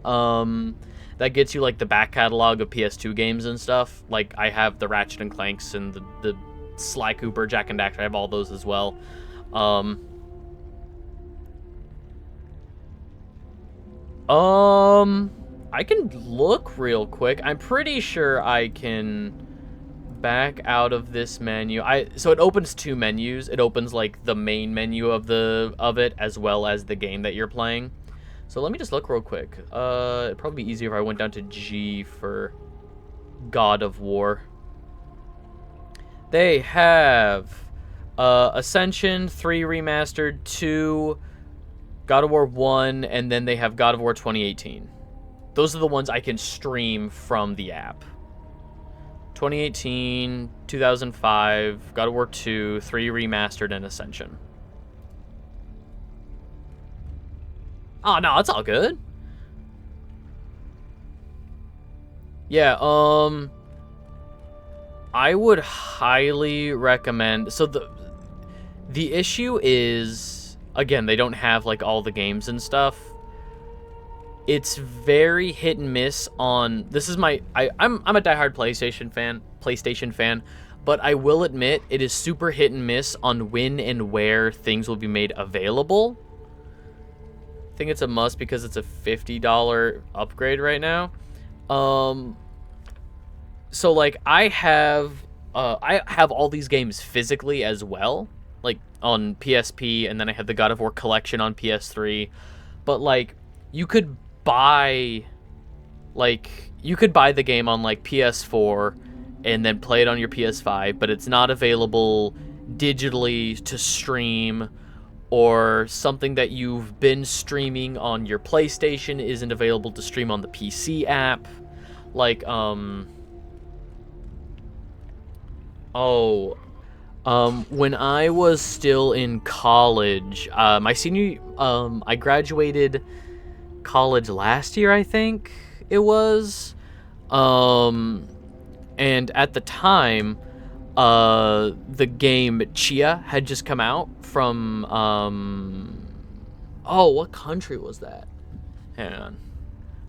that gets you, like, the back catalog of PS2 games and stuff. Like, I have the Ratchet and Clanks and the Sly Cooper, Jak and Daxter, I have all those as well. I can look real quick. I'm pretty sure I can... back out of this menu. So it opens two menus. It opens like the main menu of it as well as the game that you're playing. So let me just look real quick. It'd probably be easier if I went down to G for God of War. They have Ascension 3 Remastered, 2 God of War 1, and then they have God of War 2018. Those are the ones I can stream from the app. 2018, 2005, God of War 2, 3 Remastered, and Ascension. Oh, no, it's all good. Yeah, I would highly recommend... So the issue is, again, they don't have, like, all the games and stuff. It's very hit and miss on... This is my... I'm a diehard PlayStation fan, but I will admit it is super hit and miss on when and where things will be made available. I think it's a must because it's a $50 upgrade right now. So, like, I have all these games physically as well, like, on PSP, and then I have the God of War collection on PS3. But, like, you could buy the game on, like, PS4 and then play it on your PS5, but it's not available digitally to stream, or something that you've been streaming on your PlayStation isn't available to stream on the PC app. Like, when I was still in college, my senior, I graduated college last year, I think it was, and at the time, the game Chia had just come out from, oh, what country was that? Hang on.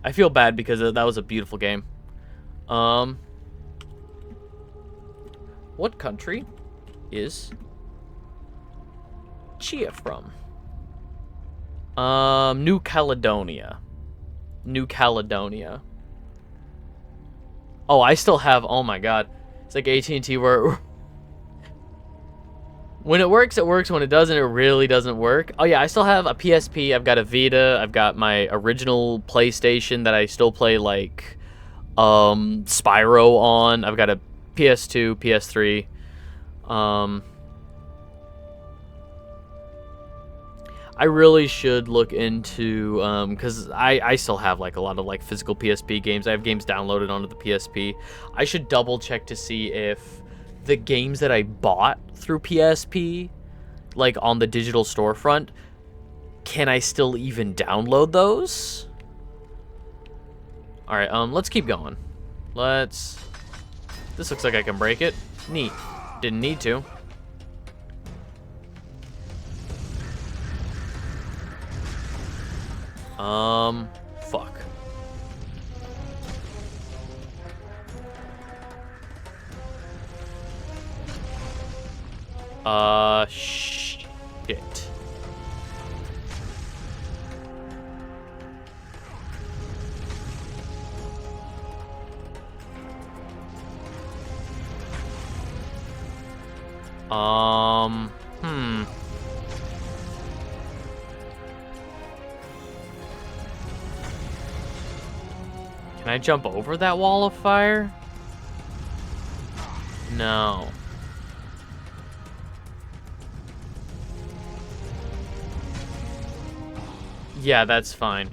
I feel bad because that was a beautiful game. What country is Chia from? New Caledonia. New Caledonia. Oh, I still have, oh my god. It's like AT&T where when it works, it works. When it doesn't, it really doesn't work. Oh yeah, I still have a PSP. I've got a Vita. I've got my original PlayStation that I still play, like, Spyro on. I've got a PS2, PS3. I really should look into, because I still have like a lot of like physical PSP games. I have games downloaded onto the PSP. I should double check to see if the games that I bought through PSP, like on the digital storefront, can I still even download those? Alright, let's keep going. This looks like I can break it. Neat. Didn't need to. Fuck. Shit. Can I jump over that wall of fire? No. Yeah, that's fine.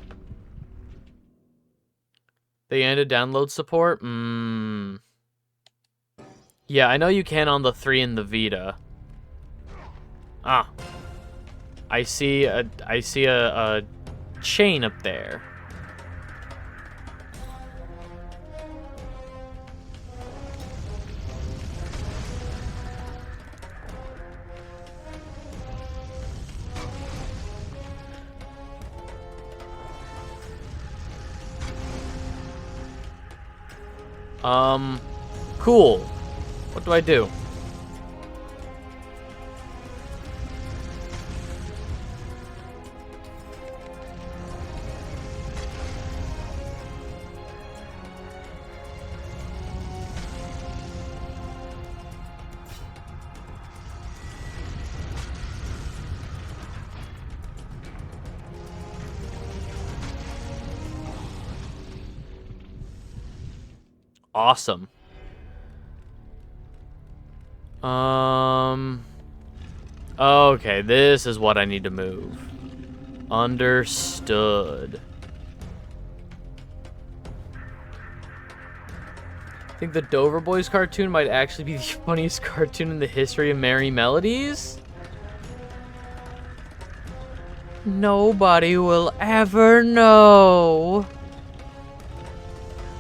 They ended download support? Yeah, I know you can on the 3 and the Vita. Ah. I see a chain up there. Cool. What do I do? Awesome. Okay, this is what I need to move. Understood. I think the Dover Boys cartoon might actually be the funniest cartoon in the history of Merry Melodies. Nobody will ever know.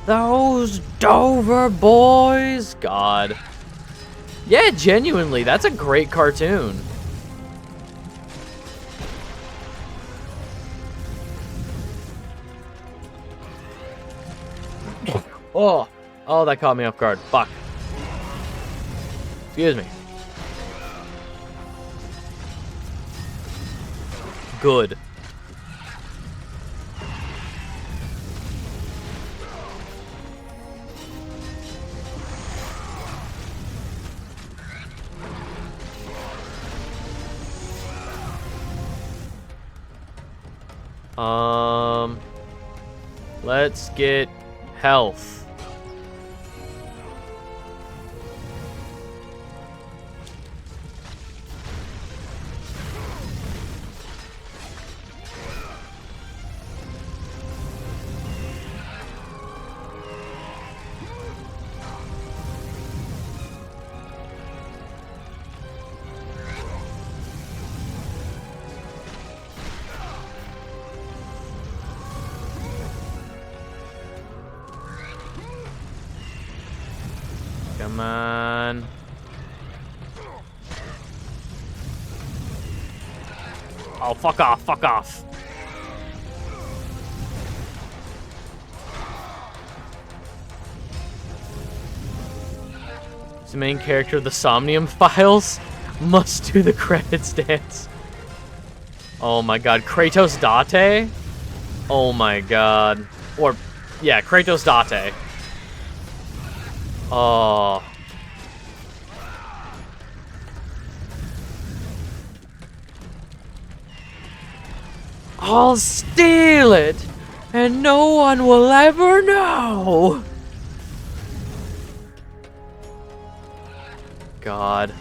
Those Dover Boys. God. Yeah, genuinely, that's a great cartoon. Oh, that caught me off guard. Fuck. Excuse me. Good. Let's get health. Come on. Oh, fuck off, fuck off. Is the main character of the Somnium Files? Must do the credits dance. Oh my god, Kratos Date? Oh my god. Or, yeah, Kratos Date. Oh. I'll steal it, and no one will ever know. god.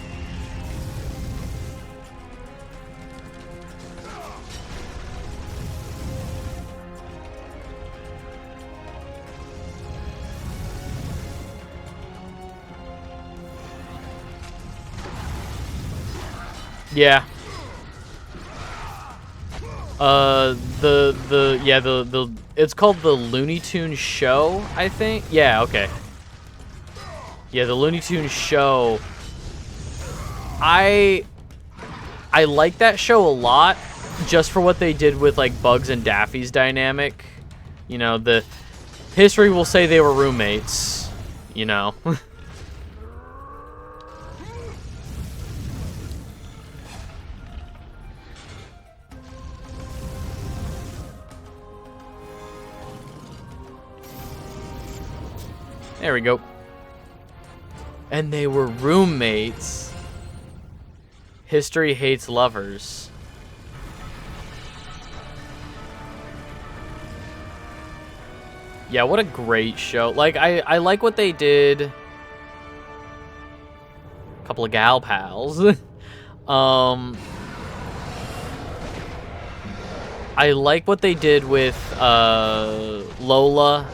Yeah. It's called the Looney Tunes Show, I think. Yeah, okay. Yeah, the Looney Tunes Show. I like that show a lot, just for what they did with like Bugs and Daffy's dynamic. You know, the history will say they were roommates. You know. There we go. And they were roommates. History hates lovers. Yeah, what a great show. Like, I like what they did. A couple of gal pals. I like what they did with Lola.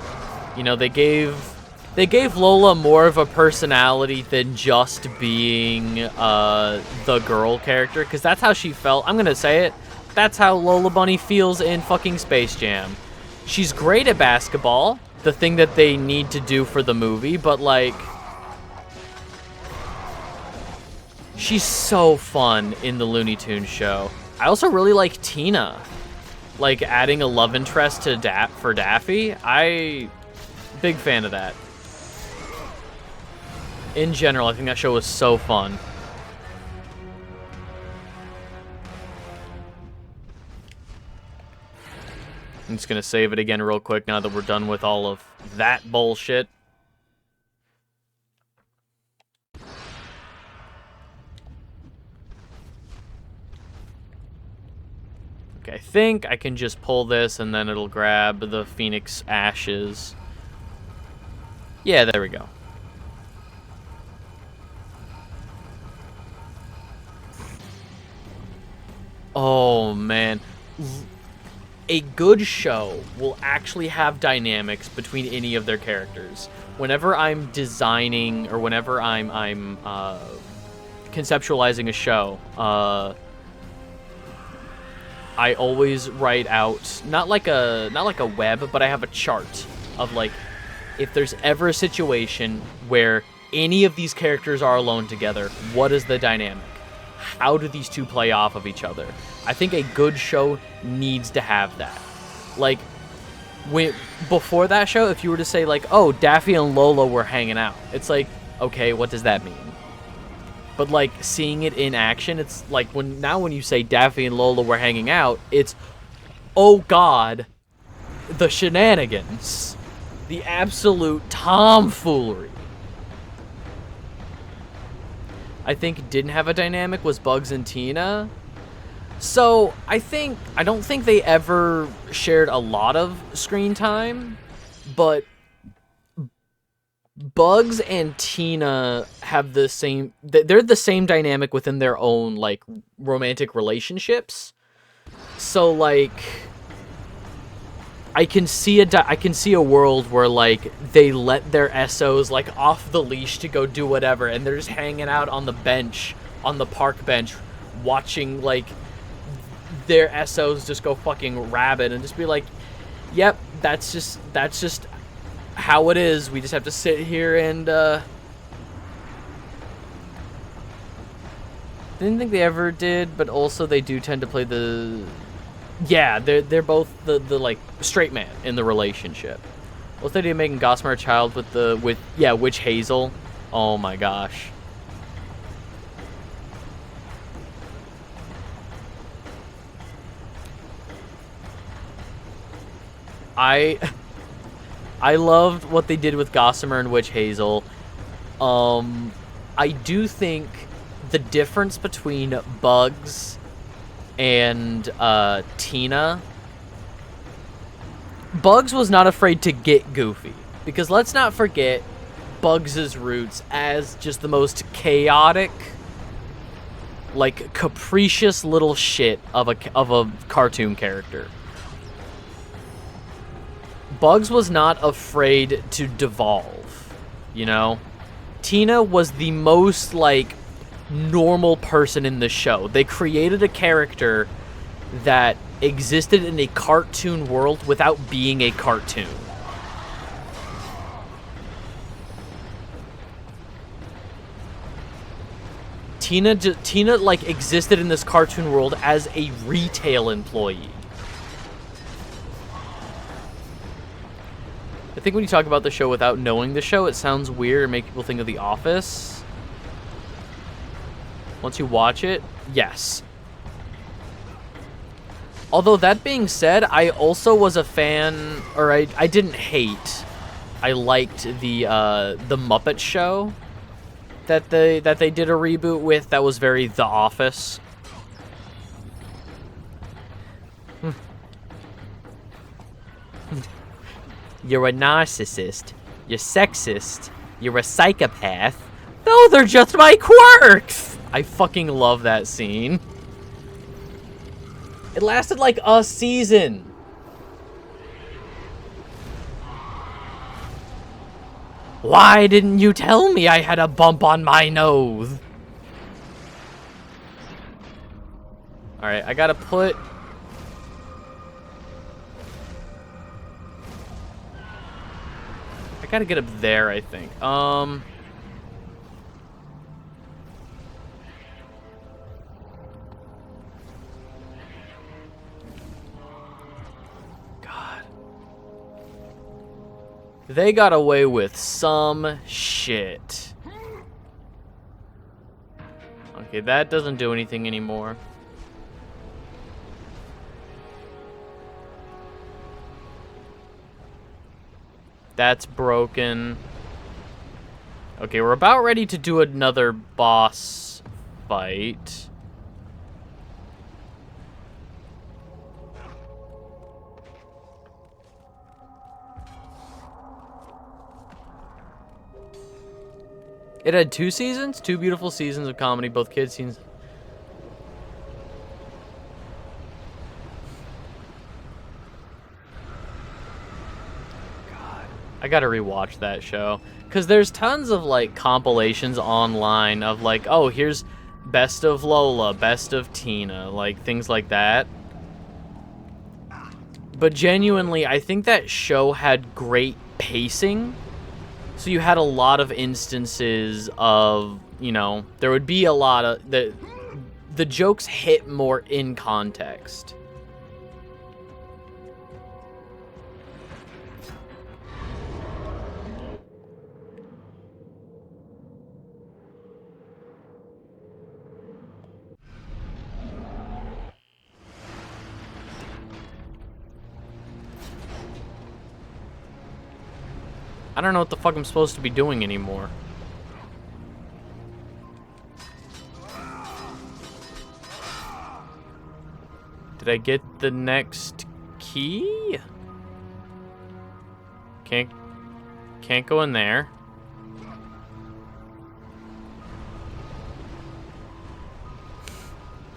You know, they gave Lola more of a personality than just being the girl character, because that's how she felt. I'm gonna say it. That's how Lola Bunny feels in fucking Space Jam. She's great at basketball, the thing that they need to do for the movie, but like, she's so fun in the Looney Tunes show. I also really like Tina, like adding a love interest to for Daffy. Big fan of that. In general, I think that show was so fun. I'm just gonna save it again real quick now that we're done with all of that bullshit. Okay, I think I can just pull this and then it'll grab the Phoenix ashes. Yeah, there we go. Oh, man. A good show will actually have dynamics between any of their characters. Whenever I'm designing or whenever I'm conceptualizing a show, I always write out not like a web, but I have a chart of like, if there's ever a situation where any of these characters are alone together, what is the dynamic? How do these two play off of each other? I think a good show needs to have that. Like, before that show, if you were to say like, oh, Daffy and Lola were hanging out, it's like, okay, what does that mean? But like, seeing it in action, it's like, when you say Daffy and Lola were hanging out, it's, oh god, the shenanigans. The absolute tomfoolery. I think didn't have a dynamic was Bugs and Tina. So I don't think they ever shared a lot of screen time, but Bugs and Tina have the same, they're the same dynamic within their own like romantic relationships. So like, I can see a world where like they let their SOs like off the leash to go do whatever, and they're just hanging out on the bench, on the park bench, watching like their SOs just go fucking rabid and just be like, yep, that's just how it is. We just have to sit here and didn't think they ever did, but also they do tend to play the, yeah, they're both the like straight man in the relationship. What's the idea of making Gossamer a child with Witch Hazel? Oh my gosh. I loved what they did with Gossamer and Witch Hazel. I do think the difference between Bugs and Tina, Bugs was not afraid to get goofy, because let's not forget, Bugs' roots as just the most chaotic, like, capricious little shit of a cartoon character. Bugs was not afraid to devolve, you know? Tina was the most, like, normal person in the show. They created a character that existed in a cartoon world without being a cartoon. Tina like existed in this cartoon world as a retail employee. I think when you talk about the show without knowing the show, it sounds weird and make people think of The Office. Once you watch it, yes. Although that being said, I also was a fan, or I didn't hate. I liked the Muppet Show that they did a reboot with. That was very The Office. You're a narcissist. You're sexist. You're a psychopath. No, they're just my quirks! I fucking love that scene. It lasted like a season. Why didn't you tell me I had a bump on my nose? Alright, I gotta put... I gotta get up there, I think. God. They got away with some shit. Okay, that doesn't do anything anymore. That's broken. Okay, we're about ready to do another boss fight. It had 2 seasons, 2 beautiful seasons of comedy, both kids' scenes. God, I gotta rewatch that show. Because there's tons of, like, compilations online of, like, oh, here's Best of Lola, Best of Tina, like, things like that. But genuinely, I think that show had great pacing. So you had a lot of instances of, you know, there would be a lot of... The jokes hit more in context. I don't know what the fuck I'm supposed to be doing anymore. Did I get the next key? Can't go in there.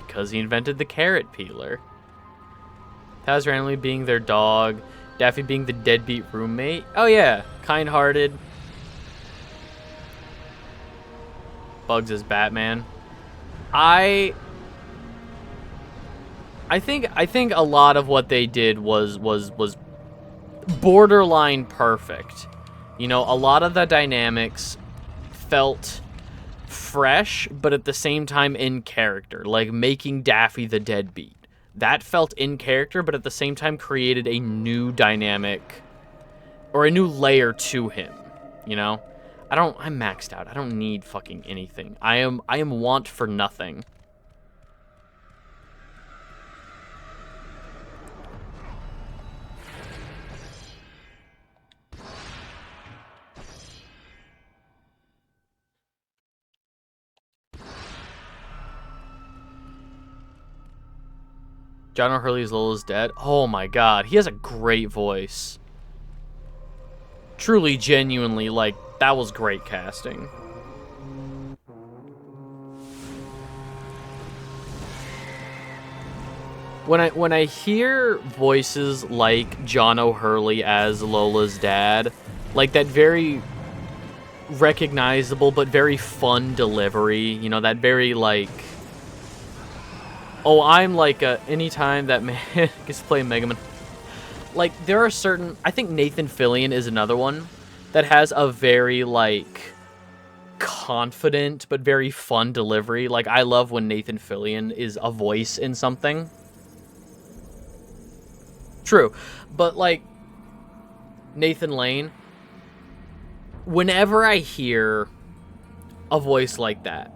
Because he invented the carrot peeler. Taz randomly being their dog. Daffy being the deadbeat roommate. Oh yeah, kind-hearted. Bugs as Batman. I think a lot of what they did was borderline perfect. You know, a lot of the dynamics felt fresh, but at the same time in character, like making Daffy the deadbeat. That felt in character, but at the same time created a new dynamic or a new layer to him, you know? I'm maxed out. I don't need fucking anything. I am want for nothing. John O'Hurley's Lola's dead. Oh my god, he has a great voice. Truly, genuinely, like, that was great casting. When I hear voices like John O'Hurley as Lola's dad, like that very recognizable but very fun delivery, you know, that very like, oh, I'm like anytime that man gets to play Mega Man. Like, there are certain, I think Nathan Fillion is another one that has a very like confident but very fun delivery. Like, I love when Nathan Fillion is a voice in something. True, but like Nathan Lane, whenever I hear a voice like that,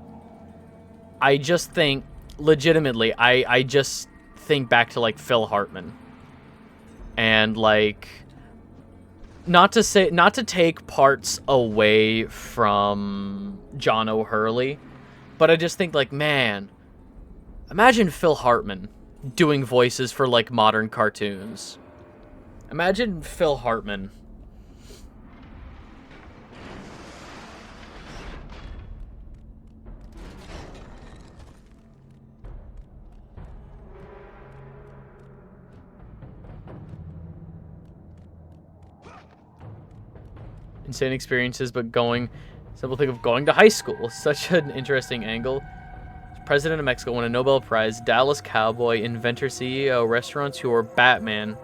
I just think, legitimately, I just think back to like Phil Hartman. And like, not to take parts away from John O'Hurley, but I just think like, man, imagine Phil Hartman doing voices for like modern cartoons. Imagine Phil Hartman. Insane experiences, but simple thing of going to high school. Such an interesting angle. President of Mexico won a Nobel Prize, Dallas Cowboy, inventor, CEO, restaurateur, Batman.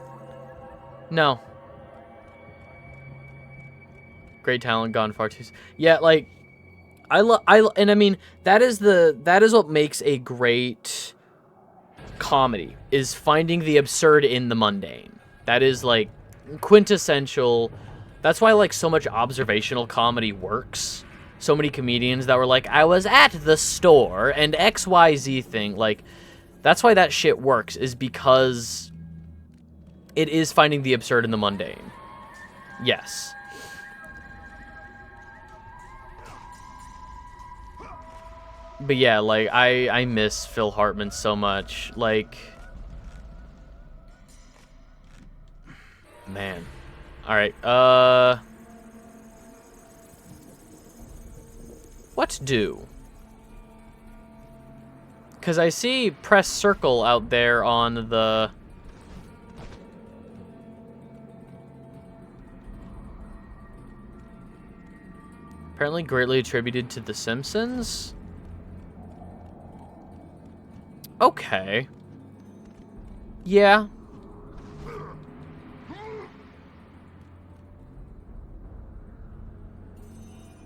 No. Great talent gone far too. Yeah, like and I mean that is what makes a great comedy, is finding the absurd in the mundane. That is like quintessential. That's why like so much observational comedy works. So many comedians that were like, I was at the store and XYZ thing. Like, that's why that shit works, is because it is finding the absurd in the mundane. Yes. But yeah, like, I miss Phil Hartman so much. Like, man. Alright, what do? Because I see press circle out there on the... Apparently greatly attributed to The Simpsons? Okay. Yeah.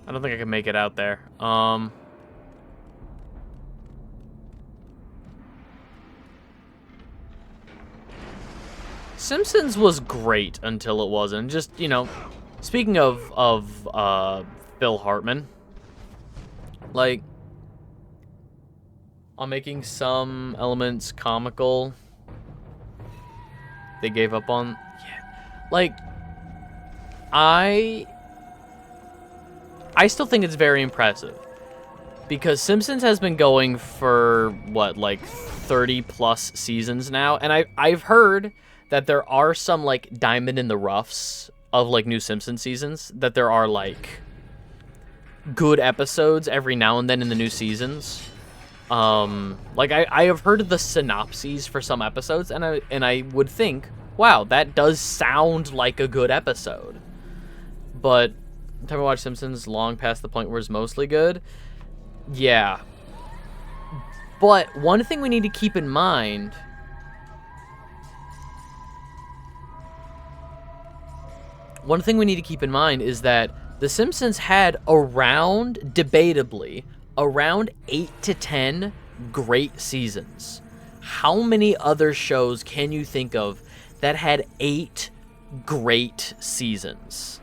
I don't think I can make it out there. Simpsons was great until it wasn't. Just, you know, speaking of Phil Hartman, like, on making some elements comical, they gave up on. Yeah. Like, I still think it's very impressive, because Simpsons has been going for, what, like 30 plus seasons now, and I've heard that there are some like diamond in the roughs of like new Simpsons seasons, that there are like good episodes every now and then in the new seasons. Like I have heard of the synopses for some episodes, and I would think, wow, that does sound like a good episode. But time I watch Simpsons long past the point where it's mostly good. Yeah. But one thing we need to keep in mind is that The Simpsons had debatably, around 8 to 10 great seasons. How many other shows can you think of that had 8 great seasons?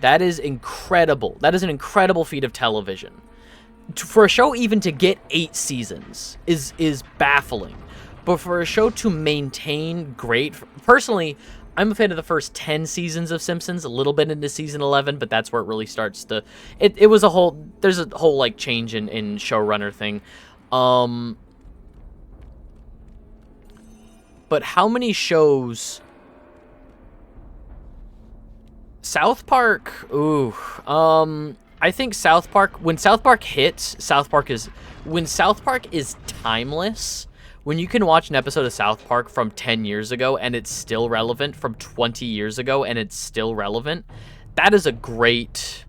That is incredible. That is an incredible feat of television. For a show even to get 8 seasons is baffling. But for a show to maintain great... Personally, I'm a fan of the first 10 seasons of Simpsons, a little bit into season 11, but that's where it really starts to... It was a whole... There's a whole, like, change in showrunner thing. But how many shows South Park, ooh, I think South Park, when South Park hits, when South Park is timeless, when you can watch an episode of South Park from 10 years ago and it's still relevant, from 20 years ago and it's still relevant, that is a great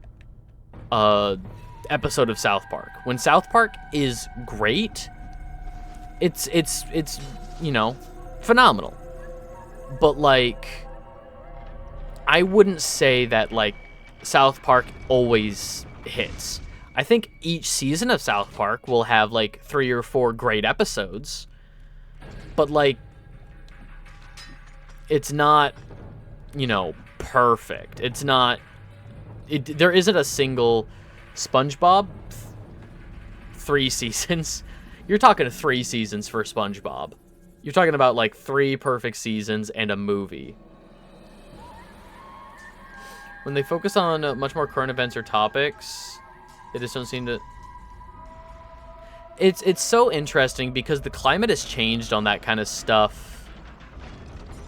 episode of South Park. When South Park is great, it's you know, phenomenal. But like, I wouldn't say that like South Park always hits. I think each season of South Park will have like 3 or 4 great episodes, but like, it's not, you know, perfect. It's not, there isn't a single SpongeBob 3 seasons. You're talking 3 seasons for SpongeBob. You're talking about like 3 perfect seasons and a movie. When they focus on much more current events or topics, they just don't seem to... It's so interesting because the climate has changed on that kind of stuff.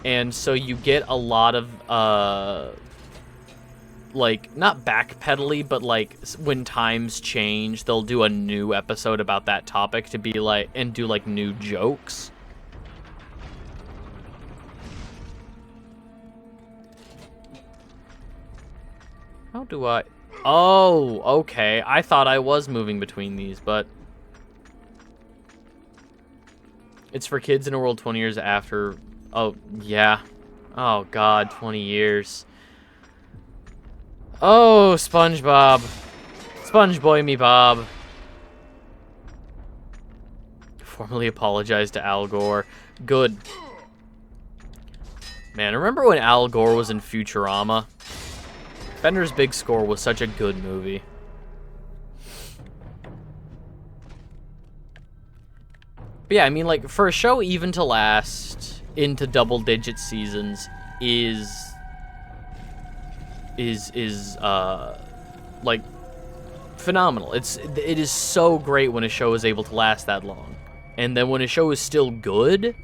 And so you get a lot of, like, not backpedally, but like when times change, they'll do a new episode about that topic to be like, and do like new jokes. How do I... Oh, okay. I thought I was moving between these, but... It's for kids in a world 20 years after... Oh, yeah. Oh, God, 20 years. Oh, SpongeBob. SpongeBoy me Bob. Formally apologized to Al Gore. Good. Man, remember when Al Gore was in Futurama? Bender's Big Score was such a good movie. But yeah, I mean, like, for a show even to last into double-digit seasons is like phenomenal. It is so great when a show is able to last that long. And then when a show is still good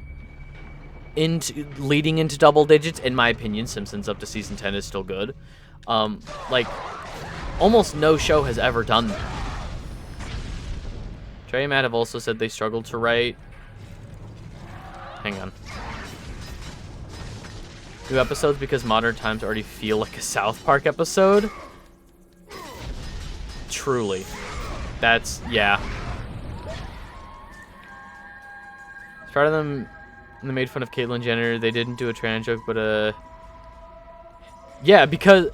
leading into double digits, in my opinion, Simpsons up to season 10 is still good. Like, almost no show has ever done that. Trey and Matt have also said they struggled to write. Hang on. New episodes because Modern Times already feel like a South Park episode? Truly. That's, yeah. Started them, and they made fun of Caitlyn Jenner. They didn't do a trans joke, but, yeah, because...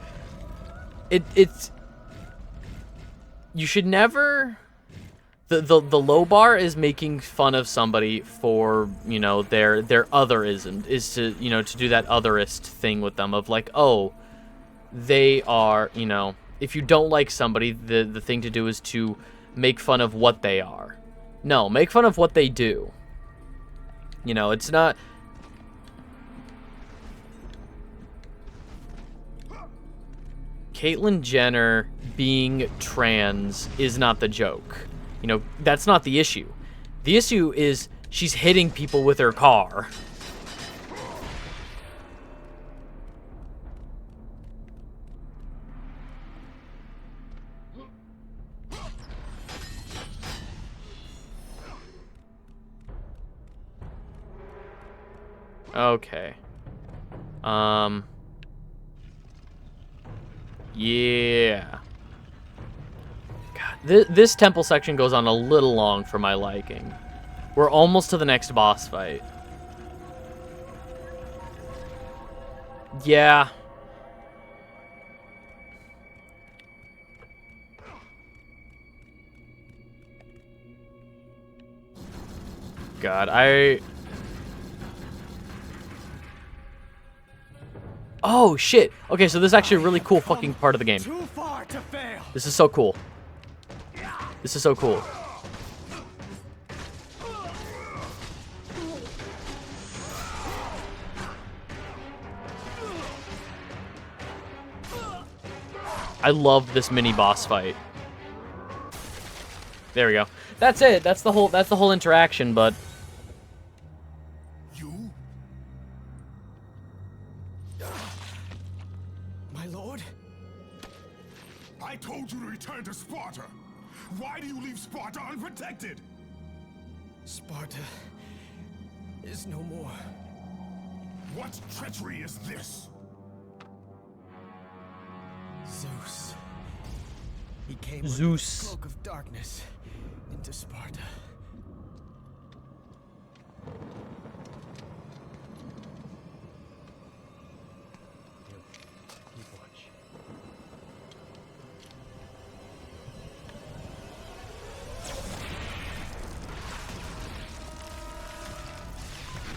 It's you should never the low bar is making fun of somebody for, you know, their otherism, is to, you know, to do that otherist thing with them of like, oh, they are, you know, if you don't like somebody, the thing to do is to make fun of what they are. No, make fun of what they do. You know, it's not... Caitlyn Jenner being trans is not the joke. You know, that's not the issue. The issue is she's hitting people with her car. Okay. Yeah. God, this temple section goes on a little long for my liking. We're almost to the next boss fight. Yeah. God, Oh, shit. Okay, so this is actually a really cool fucking part of the game. Too far to fail. This is so cool. This is so cool. I love this mini boss fight. There we go. That's it. That's the whole interaction, but My lord? I told you to return to Sparta. Why do you leave Sparta unprotected? Sparta is no more. What treachery is this? Zeus. He came Zeus. under the cloak of darkness into Sparta.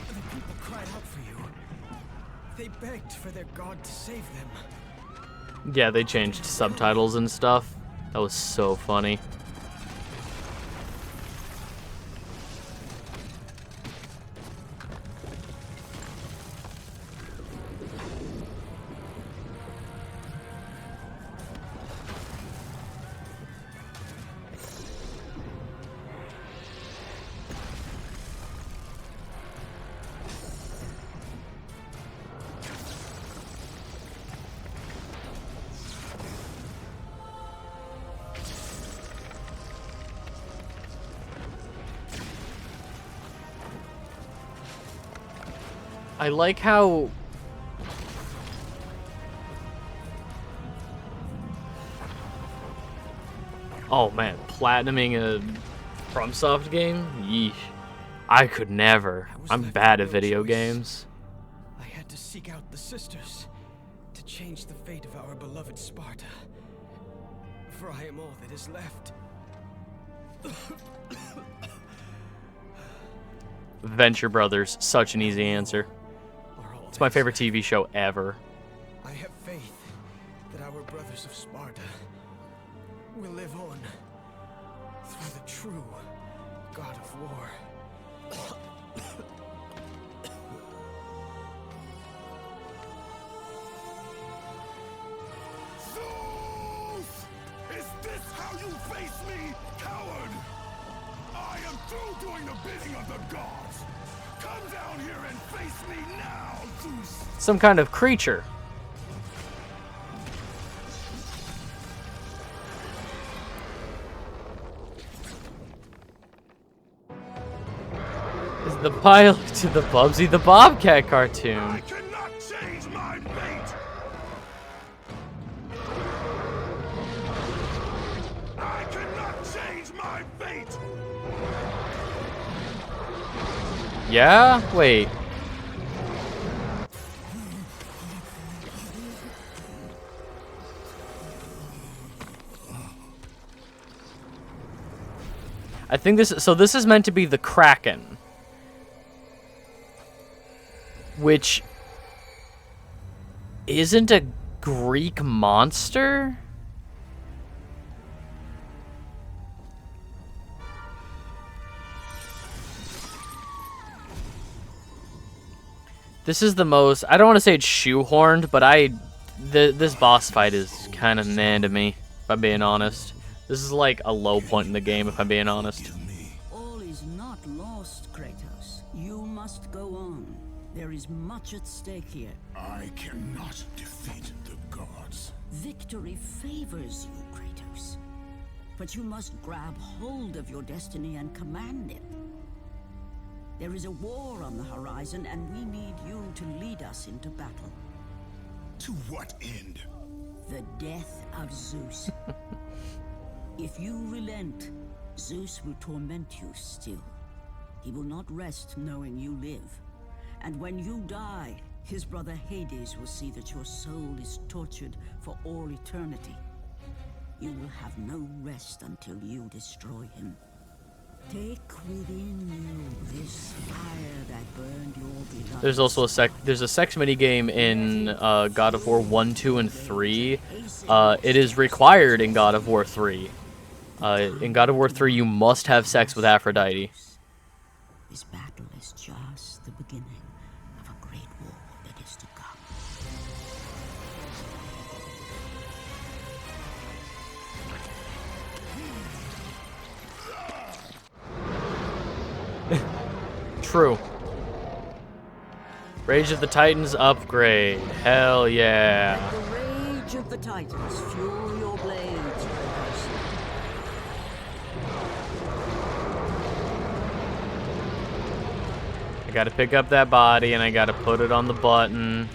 The people cried out for you. They begged for their god to save them. Yeah, they changed subtitles and stuff. That was so funny. I like how oh man, platinuming a FromSoft game? Yeesh. I could never. I'm bad at video games. I had to seek out the sisters to change the fate of our beloved Sparta. For I am all that is left. Venture Brothers, such an easy answer. It's my favorite TV show ever. I have faith that our brothers of Sparta will live on through the true God of War. Zeus! Is this how you face me, coward? I am through doing the bidding of the gods. Come down here and face me now, Zeus! Some kind of creature. Is the pilot to the Bubsy the Bobcat cartoon. I cannot change my fate! I cannot change my fate! Yeah? Wait. I think this is meant to be the Kraken, which isn't a Greek monster? This is the most, I don't want to say it's shoehorned, but this boss fight is kind of meh to me, if I'm being honest. This is like a low point in the game, if I'm being honest. All is not lost, Kratos. You must go on. There is much at stake here. I cannot defeat the gods. Victory favors you, Kratos. But you must grab hold of your destiny and command it. There is a war on the horizon, and we need you to lead us into battle. To what end? The death of Zeus. If you relent, Zeus will torment you still. He will not rest knowing you live. And when you die, his brother Hades will see that your soul is tortured for all eternity. You will have no rest until you destroy him. Take within you this fire that burned your beloved. There's also a sex mini game in God of War 1, 2, and 3. It is required in God of War 3. In God of War 3, you must have sex with Aphrodite. This battle is just the beginning of a great war that is to come. True. Rage of the Titans upgrade. Hell yeah. The rage Rage of the Titans, fuel your blades, riders. I gotta pick up that body and I gotta put it on the button.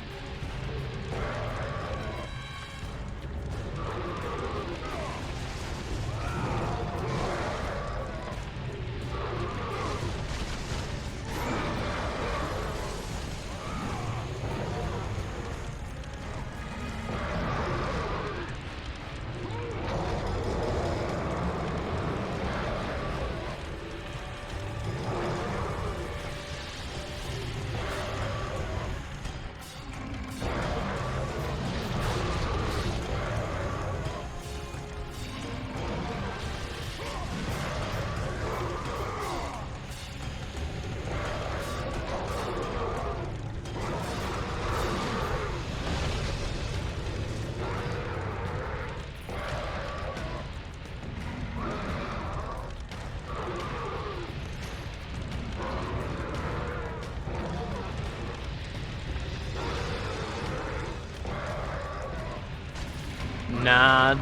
Nah,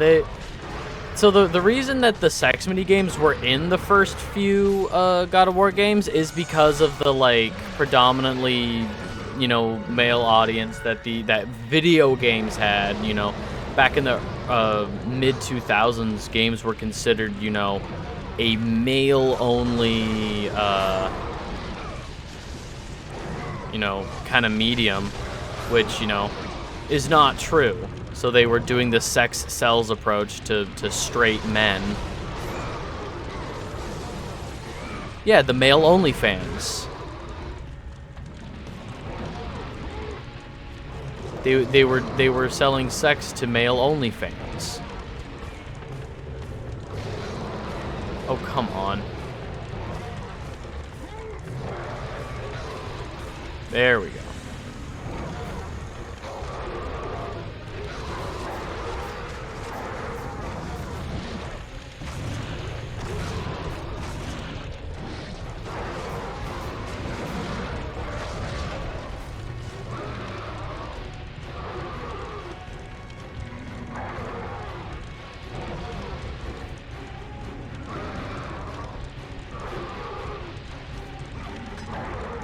So the reason that the sex mini games were in the first few God of War games is because of the like predominantly, you know, male audience that that video games had. You know, back in the mid 2000s, games were considered, you know, a male only, you know, kind of medium, which, you know, is not true. So they were doing the sex sells approach to straight men. Yeah, the male only fans. They were selling sex to male only fans. Oh, come on. There we go.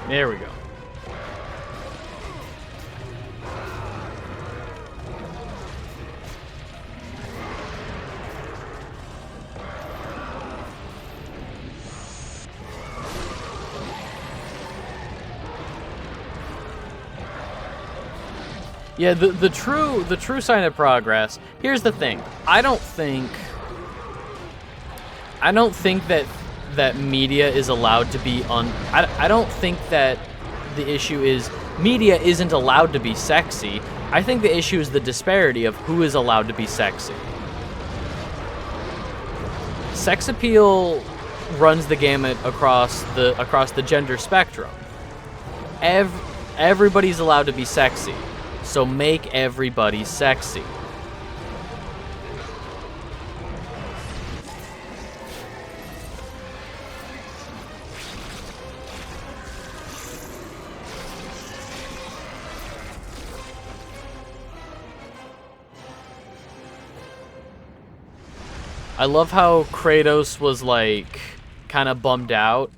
There we go. Yeah, the true sign of progress. Here's the thing. I don't think that media is allowed to be I don't think that the issue is media isn't allowed to be sexy. I think the issue is the disparity of who is allowed to be sexy. Sex appeal runs the gamut across the gender spectrum. Everybody's allowed to be sexy, so make everybody sexy. I love how Kratos was like kind of bummed out,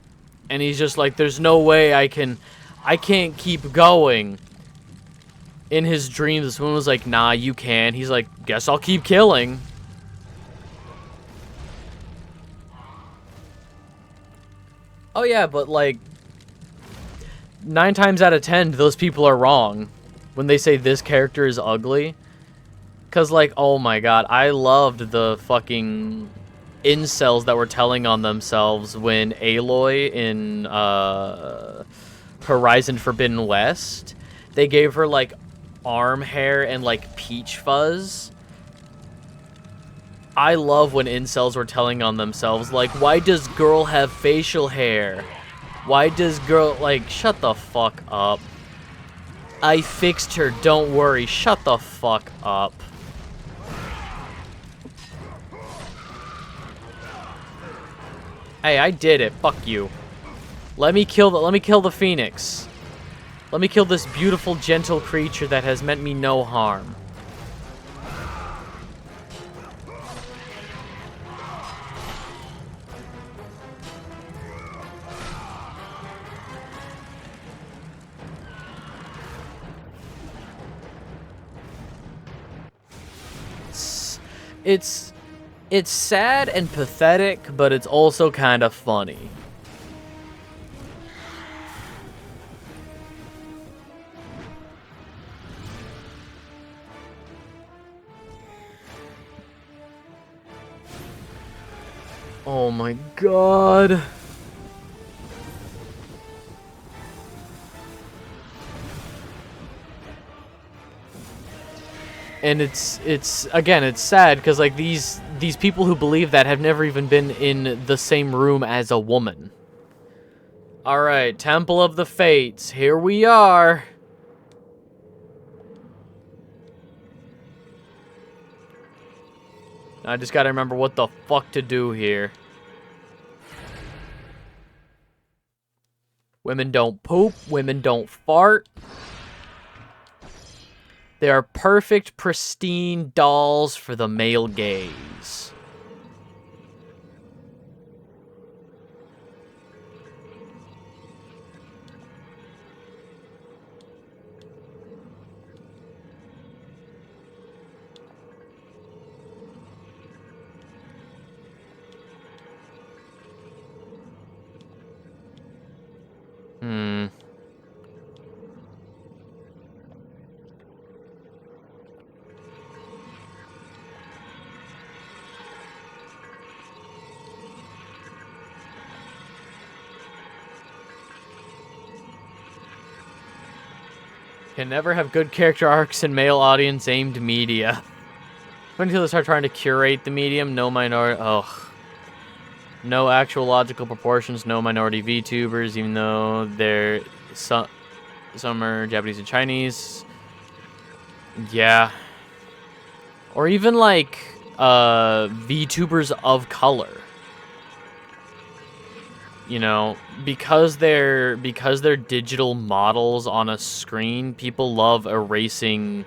and he's just like, there's no way I can't keep going. In his dreams, this one was like, nah, you can. He's like, guess I'll keep killing. Oh yeah, but like 9 times out of 10, those people are wrong when they say this character is ugly. Cause like, oh my god, I loved the fucking incels that were telling on themselves when Aloy in Horizon Forbidden West, they gave her like arm hair and like peach fuzz. I love when incels were telling on themselves, like, why does girl have facial hair? Why does girl, like, shut the fuck up. I fixed her, don't worry, shut the fuck up. Hey, I did it. Fuck you. Let me kill the Phoenix. Let me kill this beautiful, gentle creature that has meant me no harm. it's sad and pathetic, but it's also kind of funny. Oh my god. And it's again, it's sad because like these people who believe that have never even been in the same room as a woman. All right, Temple of the Fates, here we are. I just gotta remember what the fuck to do here. Women don't poop, women don't fart. They are perfect, pristine dolls for the male gaze. Can never have good character arcs in male audience aimed media. Until they start trying to curate the medium, no minority. Oh. No actual logical proportions, no minority VTubers, even though they're some are Japanese and Chinese. Yeah. Or even like VTubers of color. You know, because they're digital models on a screen, people love erasing.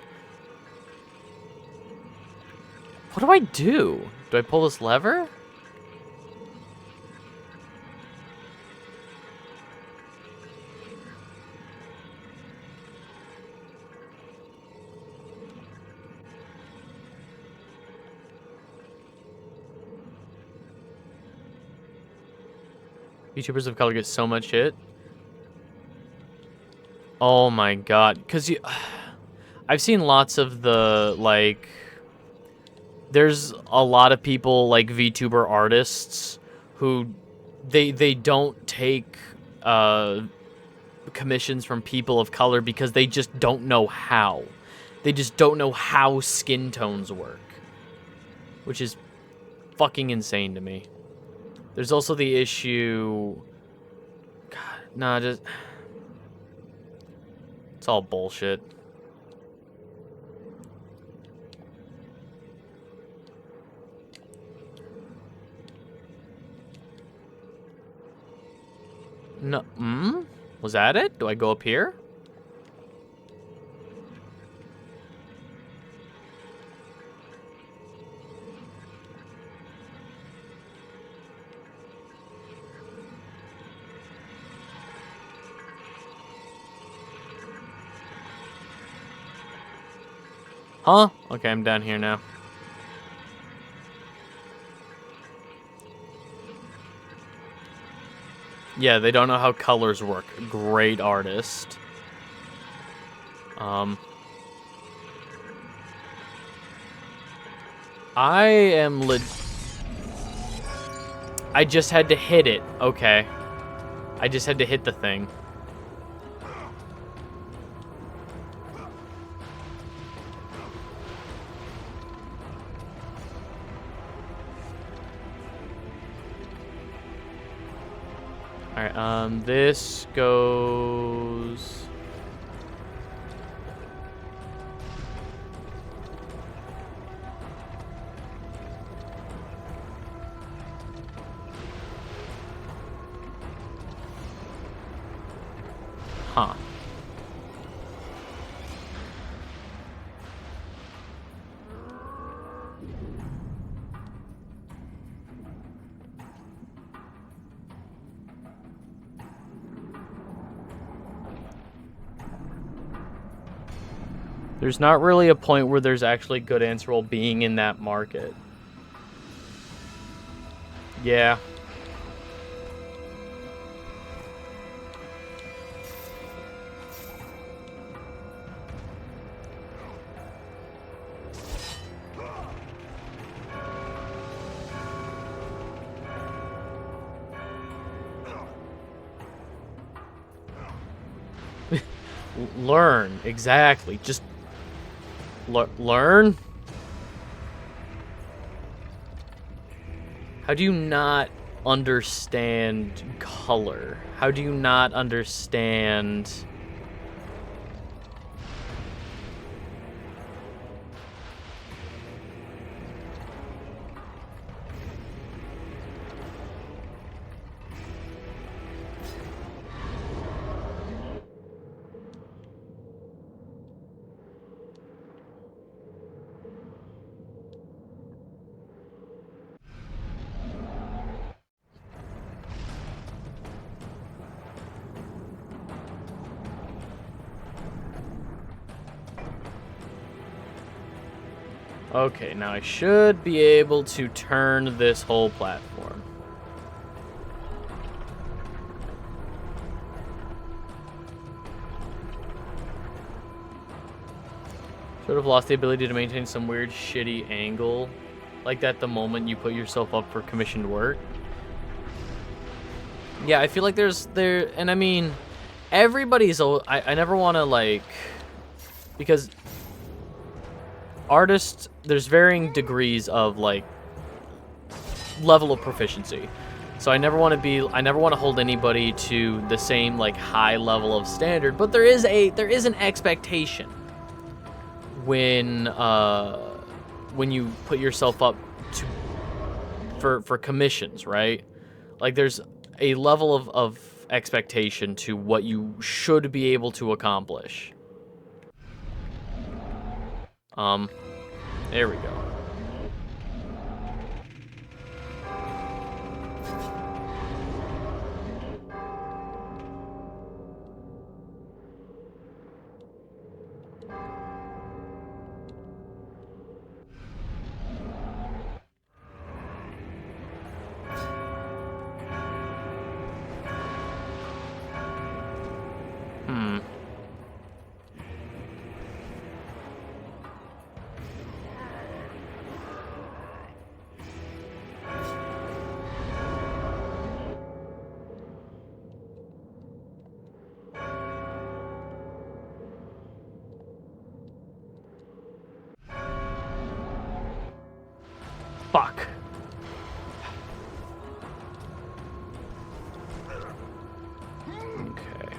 What do I do? Do I pull this lever? YouTubers of color get so much shit. Oh my god. Because I've seen lots of the, like... There's a lot of people, like VTuber artists, who... They don't take commissions from people of color because they just don't know how. They just don't know how skin tones work. Which is fucking insane to me. There's also the issue... God, nah, just... It's all bullshit. No, Was that it? Do I go up here? Huh? Okay, I'm down here now. Yeah, they don't know how colors work. Great artist. I am I just had to hit it. Okay. I just had to hit the thing. Alright, this goes... Huh. There's not really a point where there's actually good answerable being in that market. Yeah. Learn, exactly. Just learn? How do you not understand color? How do you not understand... Okay, now I should be able to turn this whole platform. Sort of lost the ability to maintain some weird, shitty angle like that the moment you put yourself up for commissioned work. Yeah, I feel like and I mean, everybody's, I never want to, like, because artists, there's varying degrees of, like, level of proficiency. So I never want to hold anybody to the same, like, high level of standard, but there is an expectation when you put yourself up for commissions, right? Like, there's a level of expectation to what you should be able to accomplish. There we go. Fuck. Okay.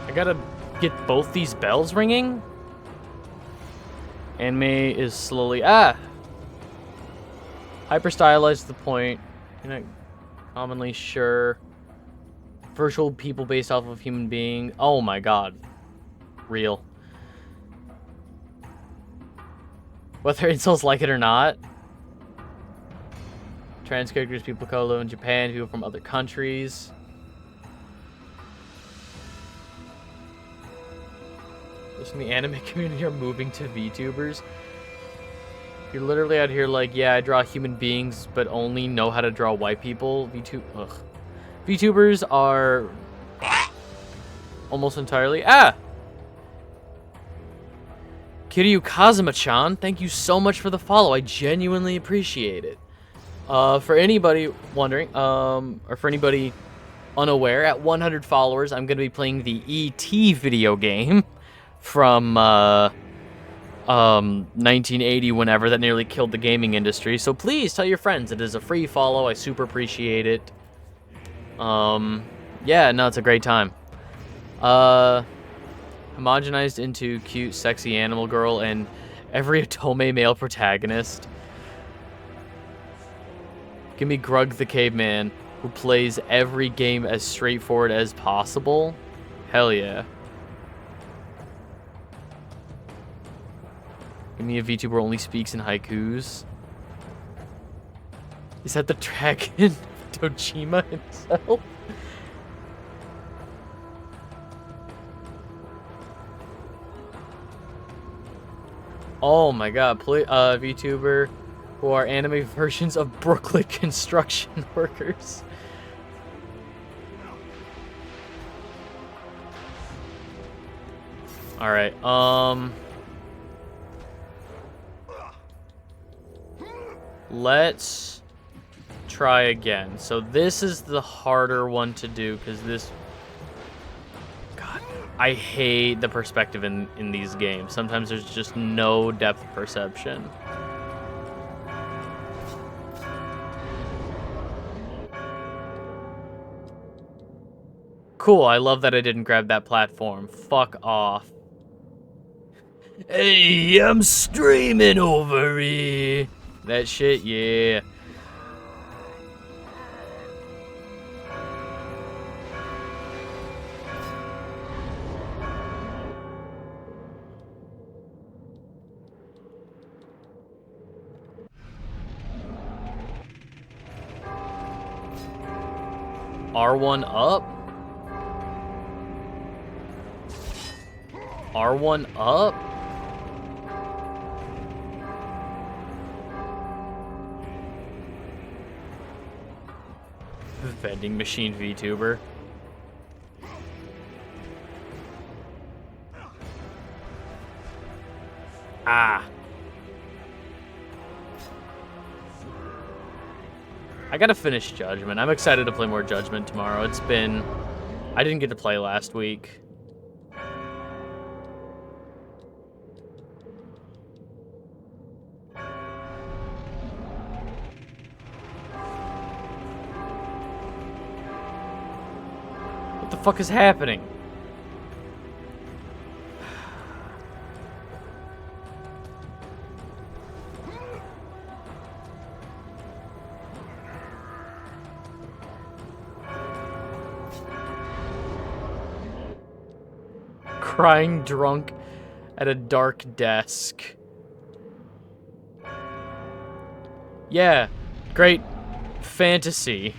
I gotta get both these bells ringing? Anime is slowly hyper stylized to the point. You're not commonly sure. Virtual people based off of human being. Oh my god. Real. Whether incels like it or not. Trans characters, people of color in Japan, people from other countries. Those in the anime community are moving to VTubers. You're literally out here like, yeah, I draw human beings, but only know how to draw white people. VTubers are almost entirely... Kiryu Kazuma-chan, thank you so much for the follow. I genuinely appreciate it. For anybody wondering, or for anybody unaware, at 100 followers, I'm going to be playing the E.T. video game from 1980, whenever, that nearly killed the gaming industry. So please tell your friends. It is a free follow. I super appreciate it. Yeah, no, it's a great time. Homogenized into cute, sexy animal girl and every Otome male protagonist. Give me Grug the Caveman, who plays every game as straightforward as possible. Hell yeah. Give Give me a VTuber only speaks in haikus. Is that the dragon Dojima himself? Oh my god, VTuber who are anime versions of Brooklyn construction workers. Alright, let's try again. So this is the harder one to do because this... God, I hate the perspective in these games. Sometimes there's just no depth perception. Cool, I love that I didn't grab that platform. Fuck off. Hey, I'm streaming over here. That shit, yeah. R1 up? R1 up? Vending machine VTuber. Ah. I gotta finish Judgment. I'm excited to play more Judgment tomorrow. It's been... I didn't get to play last week. What the fuck is happening? Crying drunk at a dark desk. Yeah, great fantasy.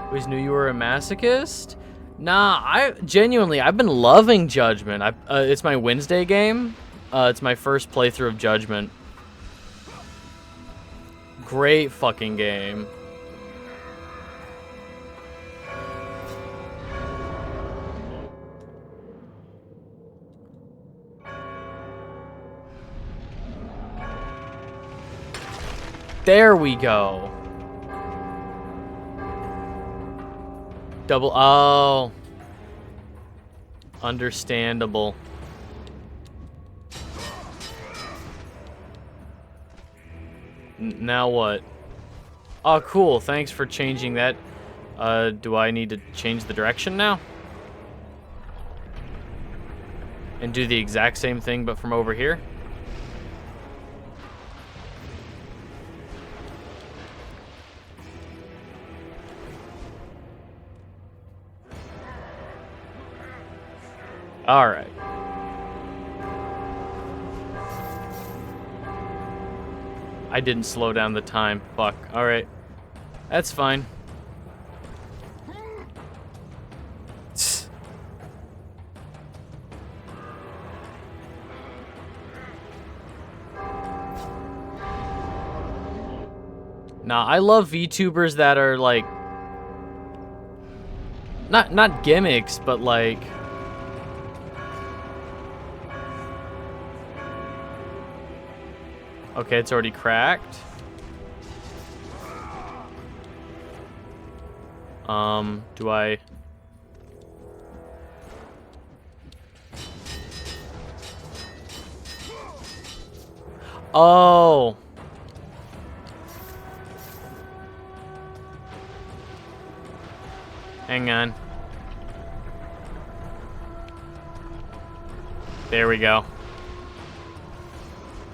Always knew you were a masochist? Nah, I've been loving Judgment. It's my Wednesday game. It's my first playthrough of Judgment. Great fucking game. There we go. Double. Oh. Understandable. Now what? Oh, cool. Thanks for changing that. Do I need to change the direction now? And do the exact same thing, but from over here? All right. I didn't slow down the time. Fuck. All right. That's fine. Nah, I love VTubers that are like not gimmicks, but like okay, it's already cracked. Do I... Oh! Hang on. There we go.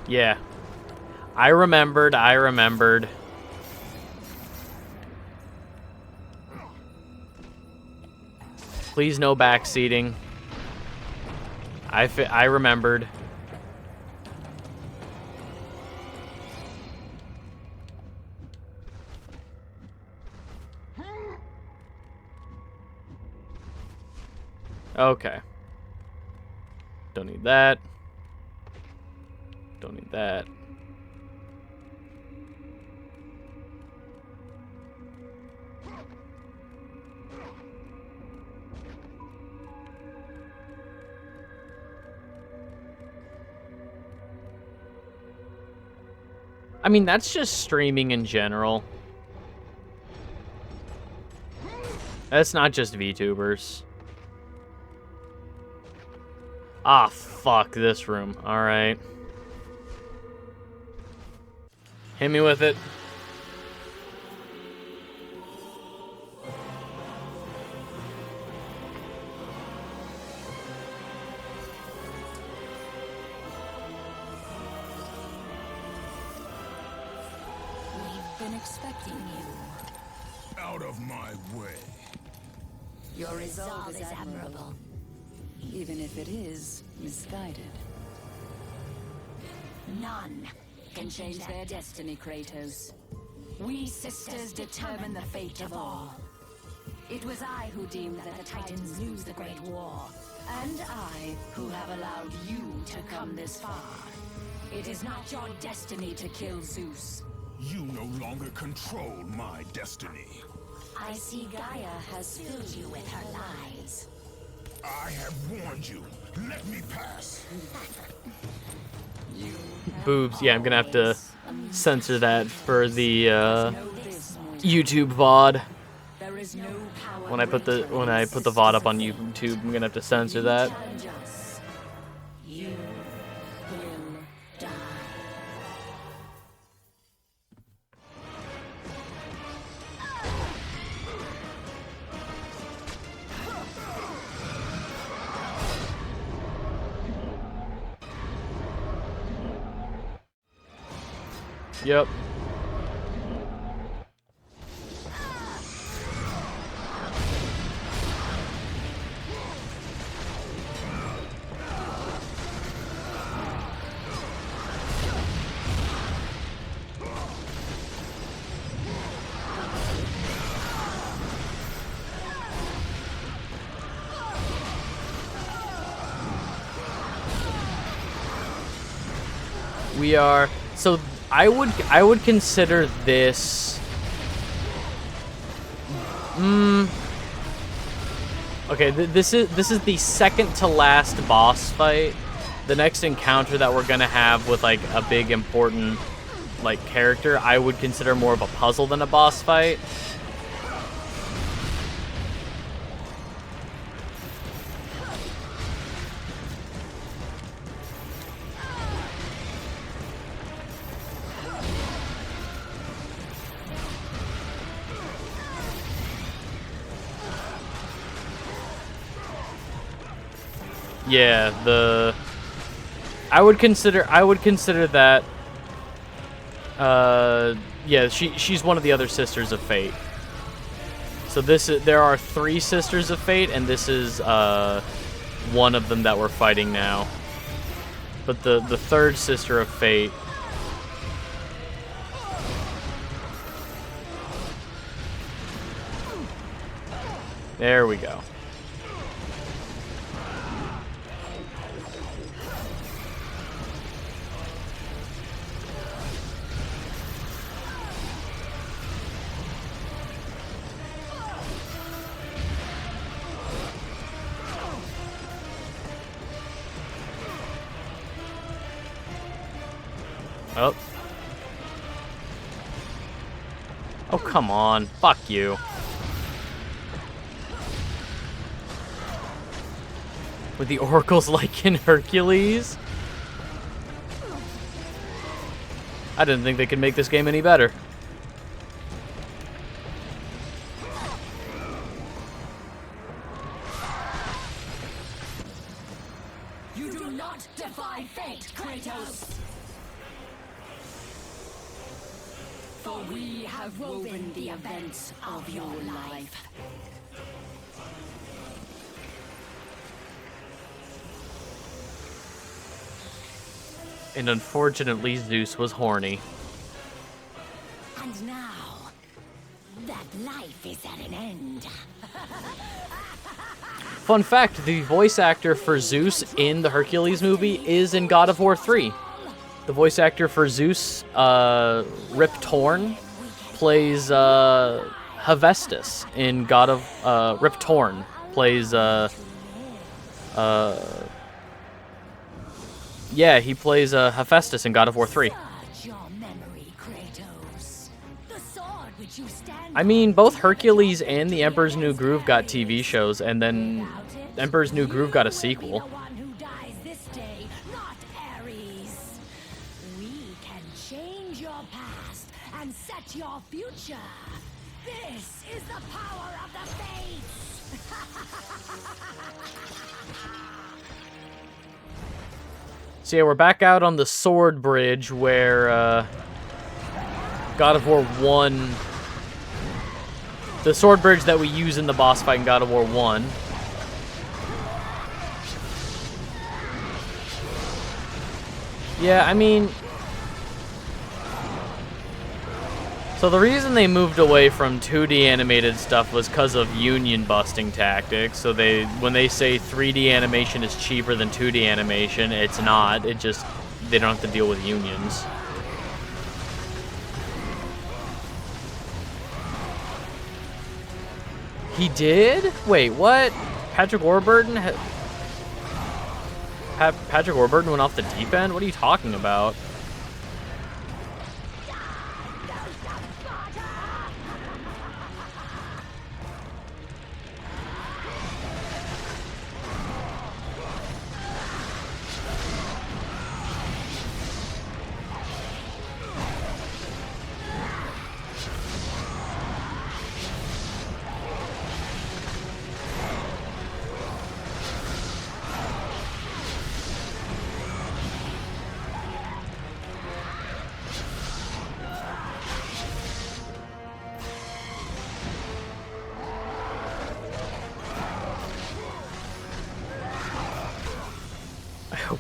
Yeah. I remembered. Please no backseating. I remembered. Okay. Don't need that. Don't need that. I mean, that's just streaming in general. That's not just VTubers. Ah, fuck this room. Alright. Hit me with it. We've been expecting you. Out of my way. Your resolve is admirable, even if it is misguided. None can change their destiny, Kratos. We sisters determine the fate of all. It was I who deemed that the Titans lose the Great War, and I who have allowed you to come this far. It is not your destiny to kill Zeus. You no longer control my destiny. I see Gaia has filled you with her lies. I have warned you. Let me pass. Boobs. Yeah, I'm gonna have to censor that for the Know this, mortal. YouTube VOD. There is no power When I put the VOD up on YouTube, I'm gonna have to censor that. challenge us. You will die. Yep. We are so I would consider this okay, this is the second to last boss fight. The next encounter that we're gonna have with like a big important like character, I would consider more of a puzzle than a boss fight. Yeah, I would consider that yeah, she's one of the other Sisters of Fate. So there are 3 Sisters of Fate, and this is one of them that we're fighting now. But the third Sister of Fate, there we go. Oh. Oh, come on. Fuck you. With the oracles like in Hercules? I didn't think they could make this game any better. You do not defy fate, Kratos! For we have woven the events of your life. And unfortunately, Zeus was horny. And now, that life is at an end. Fun fact, the voice actor for Zeus in the Hercules movie is in God of War 3. The voice actor for Zeus, Rip Torn, plays Hephaestus in God of... Rip Torn plays... yeah, he plays Hephaestus in God of War 3. I mean, both Hercules and The Emperor's New Groove got TV shows, and then Emperor's New Groove got a sequel. We can change your past and set your future. This is the power of the Fates. So yeah, we're back out on the Sword Bridge where God of War 1... The Sword Bridge that we use in the boss fight in God of War 1. Yeah, I mean... So the reason they moved away from 2D animated stuff was because of union busting tactics. So when they say 3D animation is cheaper than 2D animation, it's not. It just, they don't have to deal with unions. He did? Wait, what? Patrick Warburton? Patrick Warburton went off the deep end? What are you talking about?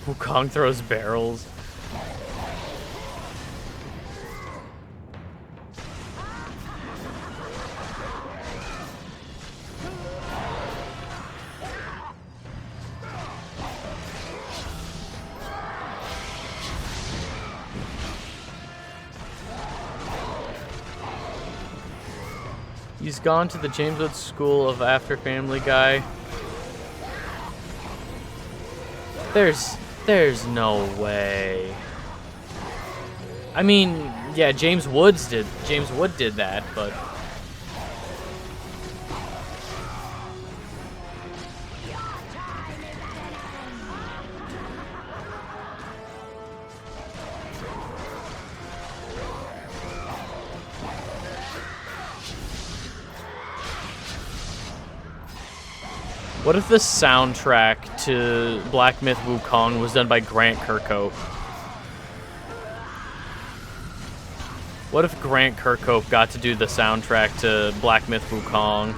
Wukong throws barrels. He's gone to the James Woods School of After Family Guy. There's no way. I mean, yeah, James Wood did that, but what if the soundtrack to Black Myth Wukong was done by Grant Kirkhope? What if Grant Kirkhope got to do the soundtrack to Black Myth Wukong?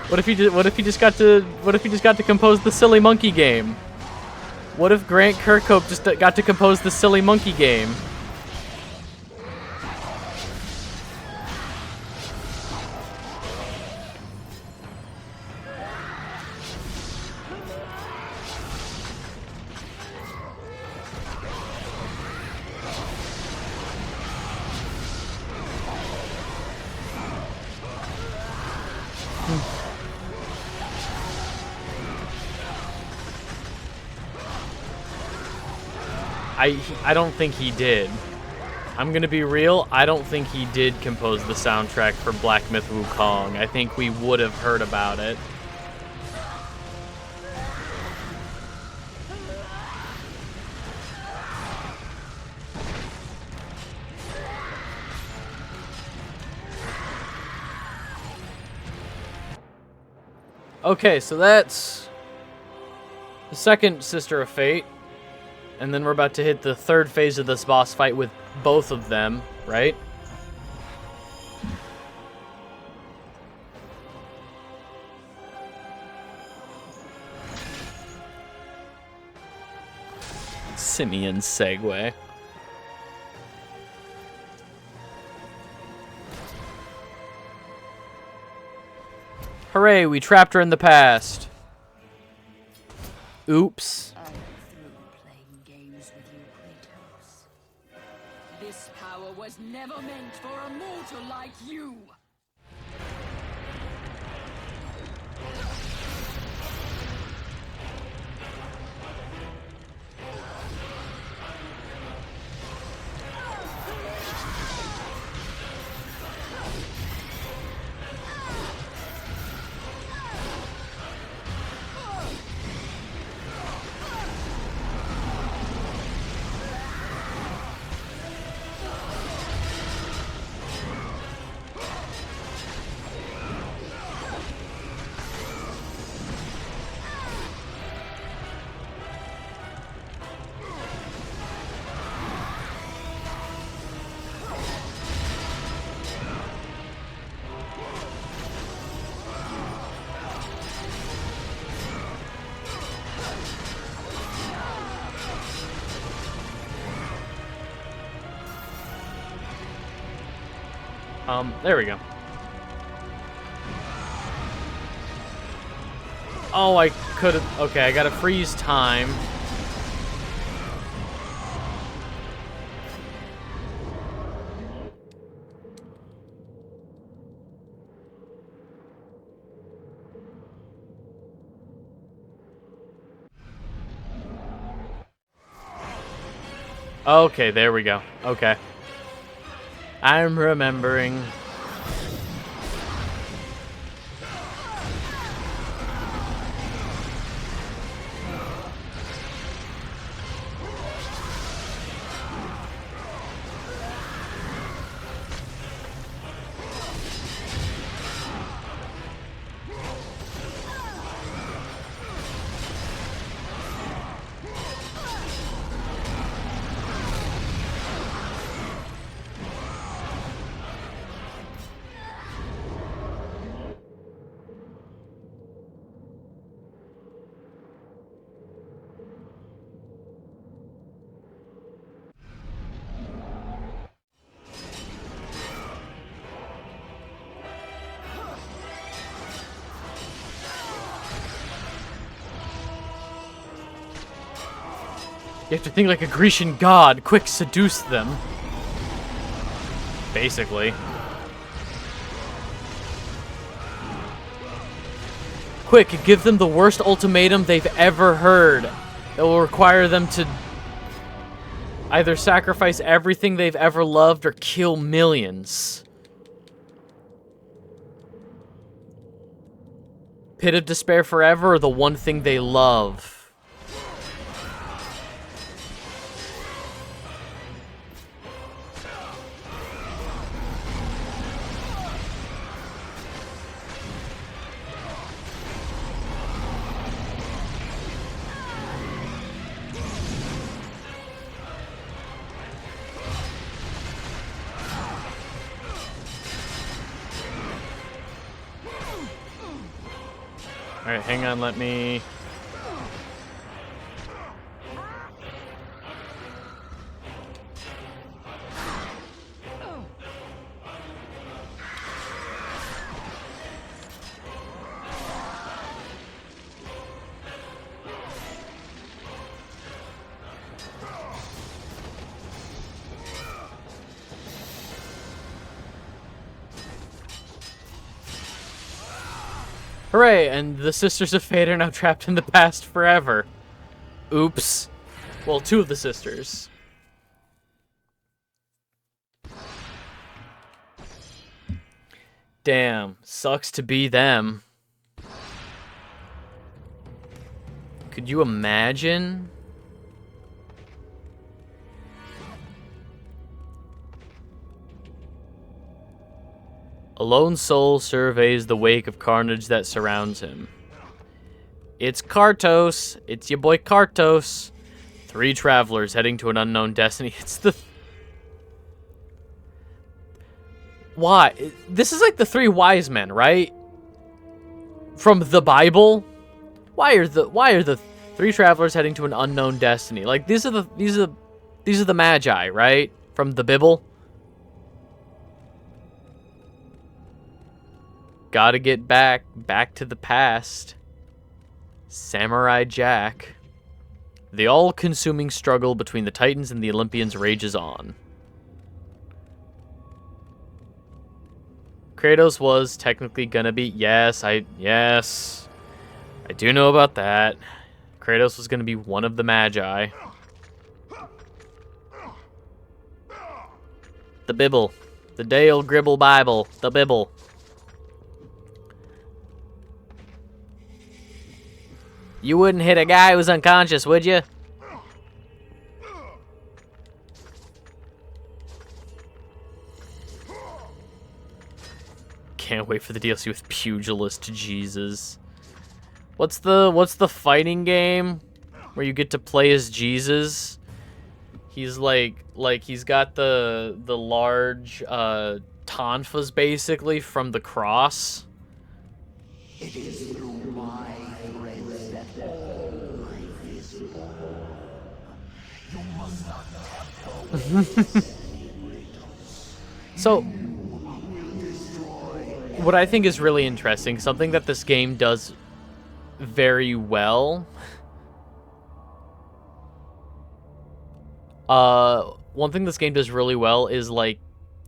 What if he just got to compose the Silly Monkey game? What if Grant Kirkhope just got to compose the Silly Monkey game? I don't think he did. I'm gonna be real, I don't think he did compose the soundtrack for Black Myth Wukong. I think we would have heard about it. Okay, so that's the second Sister of Fate. And then we're about to hit the third phase of this boss fight with both of them, right? Simian segue. Hooray, we trapped her in the past. Oops. I'm through playing games with you, Kratos. This power was never meant for a mortal like you. There we go. Oh, I could have... Okay, I gotta freeze time. Okay, there we go. Okay. I'm remembering. You have to think like a Grecian god. Quick, seduce them. Basically. Quick, give them the worst ultimatum they've ever heard. It will require them to either sacrifice everything they've ever loved or kill millions. Pit of despair forever or the one thing they love? Alright, hang on, let me... Hooray! And the Sisters of Fate are now trapped in the past forever. Oops. Well, two of the sisters. Damn. Sucks to be them. Could you imagine? A lone soul surveys the wake of carnage that surrounds him. It's Kartos. It's your boy Kartos. 3 travelers heading to an unknown destiny. It's the... Why? This is like the 3 wise men, right? From the Bible? Why are the 3 travelers heading to an unknown destiny? Like, these are the Magi, right? From the Bible. Gotta get back to the past. Samurai Jack. The all-consuming struggle between the Titans and the Olympians rages on. Kratos was technically gonna be... Yes, I do know about that. Kratos was gonna be one of the Magi. The Bibble. The Dale Gribble Bible. The Bibble. You wouldn't hit a guy who was unconscious, would you? Can't wait for the DLC with Pugilist Jesus. What's the fighting game where you get to play as Jesus? He's like he's got the large tonfas basically from the cross. It is through my threads that all life is born. You must not temper. So, what I think is really interesting, something that this game does very well. One thing this game does really well is, like,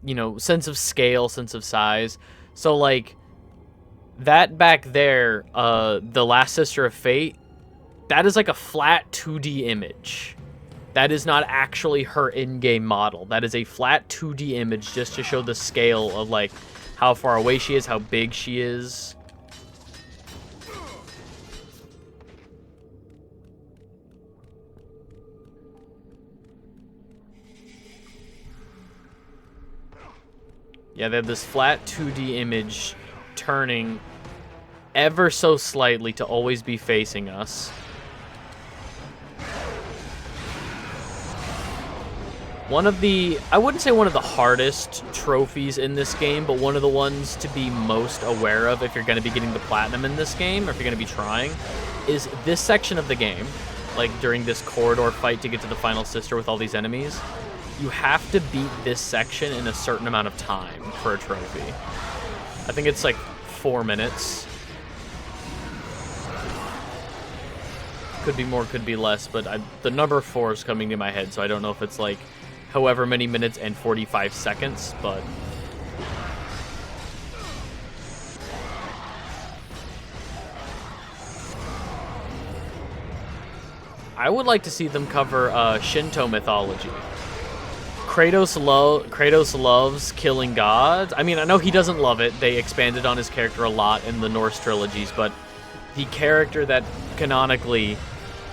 you know, sense of scale, sense of size. So, like, that back there, the Last Sister of Fate, that is like a flat 2D image. That is not actually her in-game model. That is a flat 2D image just to show the scale of, like, how far away she is, how big she is. Yeah, they have this flat 2D image turning ever so slightly to always be facing us. One of the, I wouldn't say one of the hardest trophies in this game, but one of the ones to be most aware of if you're going to be getting the platinum in this game, or if you're going to be trying, is this section of the game, like during this corridor fight to get to the final sister with all these enemies. You have to beat this section in a certain amount of time for a trophy. I think it's like 4 minutes. Could be more, could be less, but the number 4 is coming to my head, so I don't know if it's like however many minutes and 45 seconds, but... I would like to see them cover Shinto mythology. Kratos loves killing gods. I mean, I know he doesn't love it. They expanded on his character a lot in the Norse trilogies, but the character that canonically,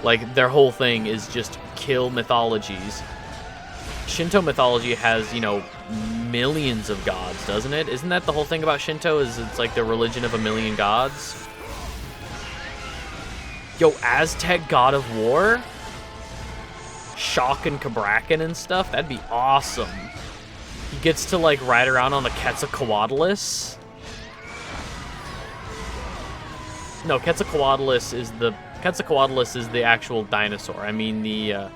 like, their whole thing is just kill mythologies. Shinto mythology has, you know, millions of gods, doesn't it? Isn't that the whole thing about Shinto, is it's like the religion of a million gods? Yo, Aztec god of war? Shock and Cabrakan and stuff? That'd be awesome. He gets to, like, ride around on the Quetzalcoatlus. No, Quetzalcoatlus is the actual dinosaur. I mean the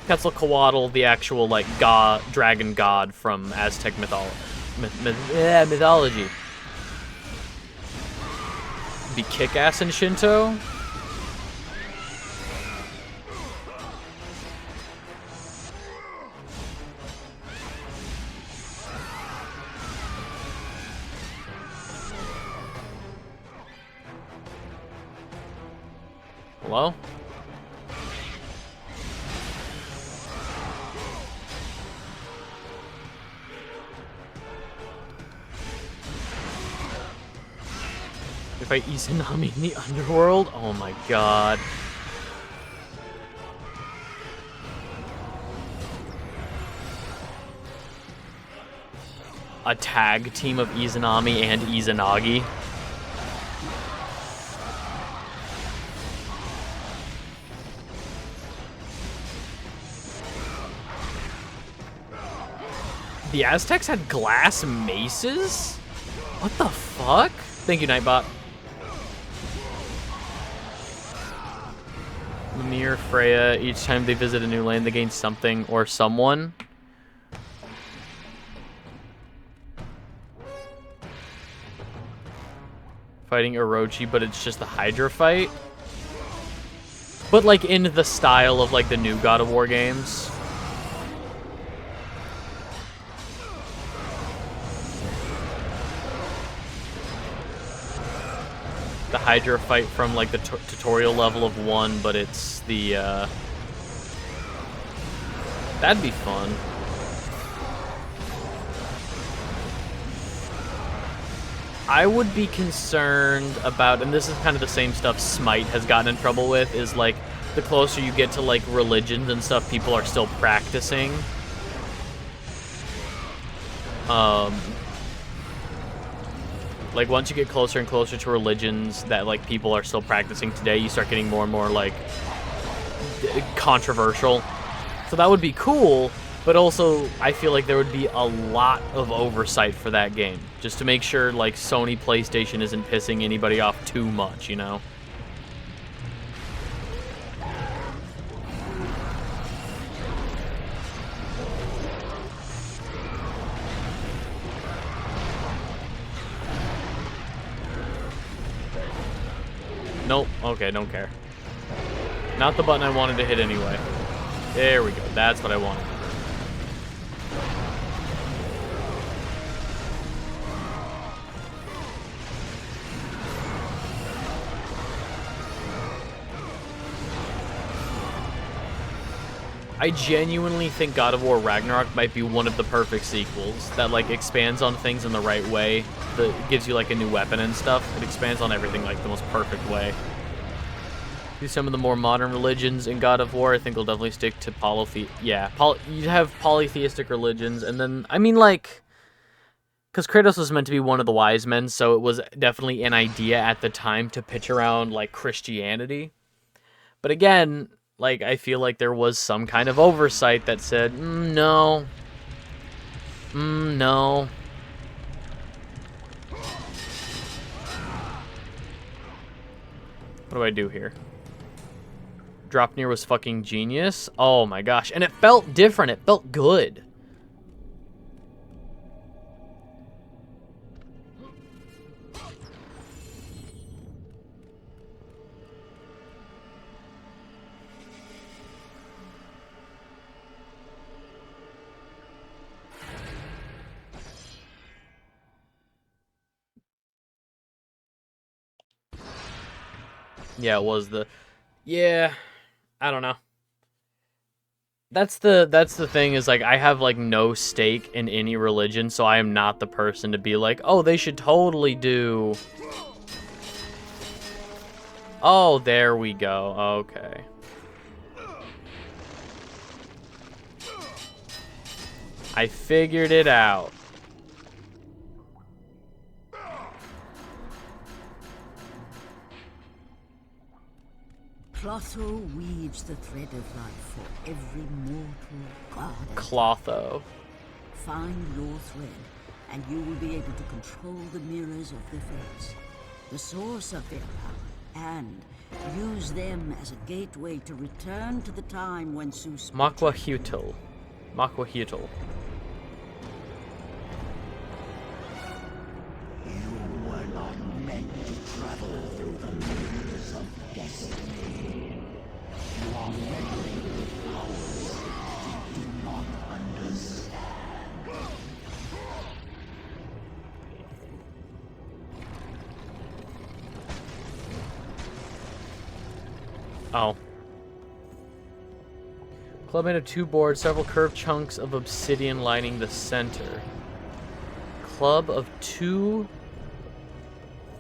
Quetzalcoatl, the actual, like, god, dragon god from Aztec mythology. Be kick-ass in Shinto. Hello? We fight Izanami in the underworld? Oh my god. A tag team of Izanami and Izanagi. The Aztecs had glass maces? What the fuck? Thank you, Nightbot. Mimir, Freya, each time they visit a new land, they gain something or someone. Fighting Orochi, but it's just the Hydra fight. But like in the style of like the new God of War games. The Hydra fight from like the tutorial level of 1, but it's the that'd be fun. I would be concerned about, and this is kind of the same stuff Smite has gotten in trouble with, is like the closer you get to like religions and stuff, people are still practicing. Like once you get closer and closer to religions that like people are still practicing today, you start getting more and more like controversial. So that would be cool, but also I feel like there would be a lot of oversight for that game, just to make sure like Sony PlayStation isn't pissing anybody off too much, you know? Nope. Okay, don't care. Not the button I wanted to hit anyway. There we go. That's what I wanted. I genuinely think God of War Ragnarok might be one of the perfect sequels that like expands on things in the right way, that gives you like a new weapon and stuff. It expands on everything like the most perfect way. Do some of the more modern religions in God of War, I think will definitely stick to you'd have polytheistic religions, and then I mean like, because Kratos was meant to be one of the wise men, so it was definitely an idea at the time to pitch around like Christianity. But again, like, I feel like there was some kind of oversight that said, no. No. What do I do here? Dropnir was fucking genius. Oh my gosh. And it felt different. It felt good. Yeah, it was the... Yeah, I don't know. That's the thing, is like I have like no stake in any religion, so I am not the person to be like, oh, they should totally do... Oh, there we go. Okay. I figured it out. Clotho weaves the thread of life for every mortal god. Clotho. Find your thread, and you will be able to control the mirrors of the fates, the source of their power, and use them as a gateway to return to the time when Zeus... Makwahuitl. Makwahuitl. You were not meant to travel through the mirrors of destiny. You are meddling with powers you do not understand. Oh. Club made of 2 boards, several curved chunks of obsidian lining the center. Club of 2...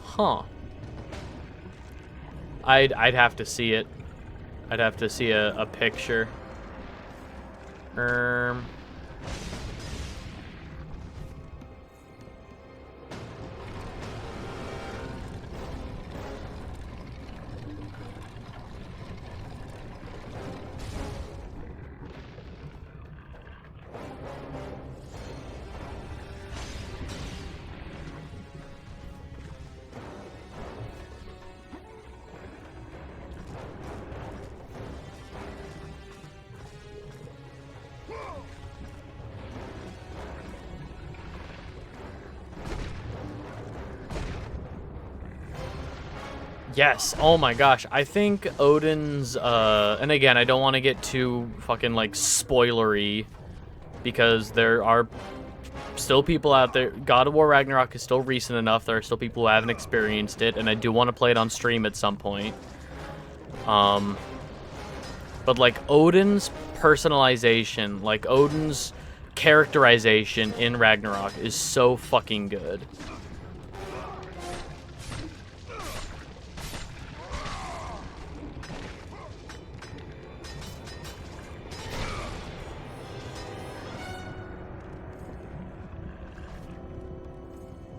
Huh. I'd have to see it. I'd have to see a picture. Yes. Oh my gosh. I think Odin's, and again, I don't want to get too fucking, like, spoilery, because there are still people out there. God of War Ragnarok is still recent enough. There are still people who haven't experienced it, and I do want to play it on stream at some point. But, like, Odin's personalization, like, Odin's characterization in Ragnarok is so fucking good.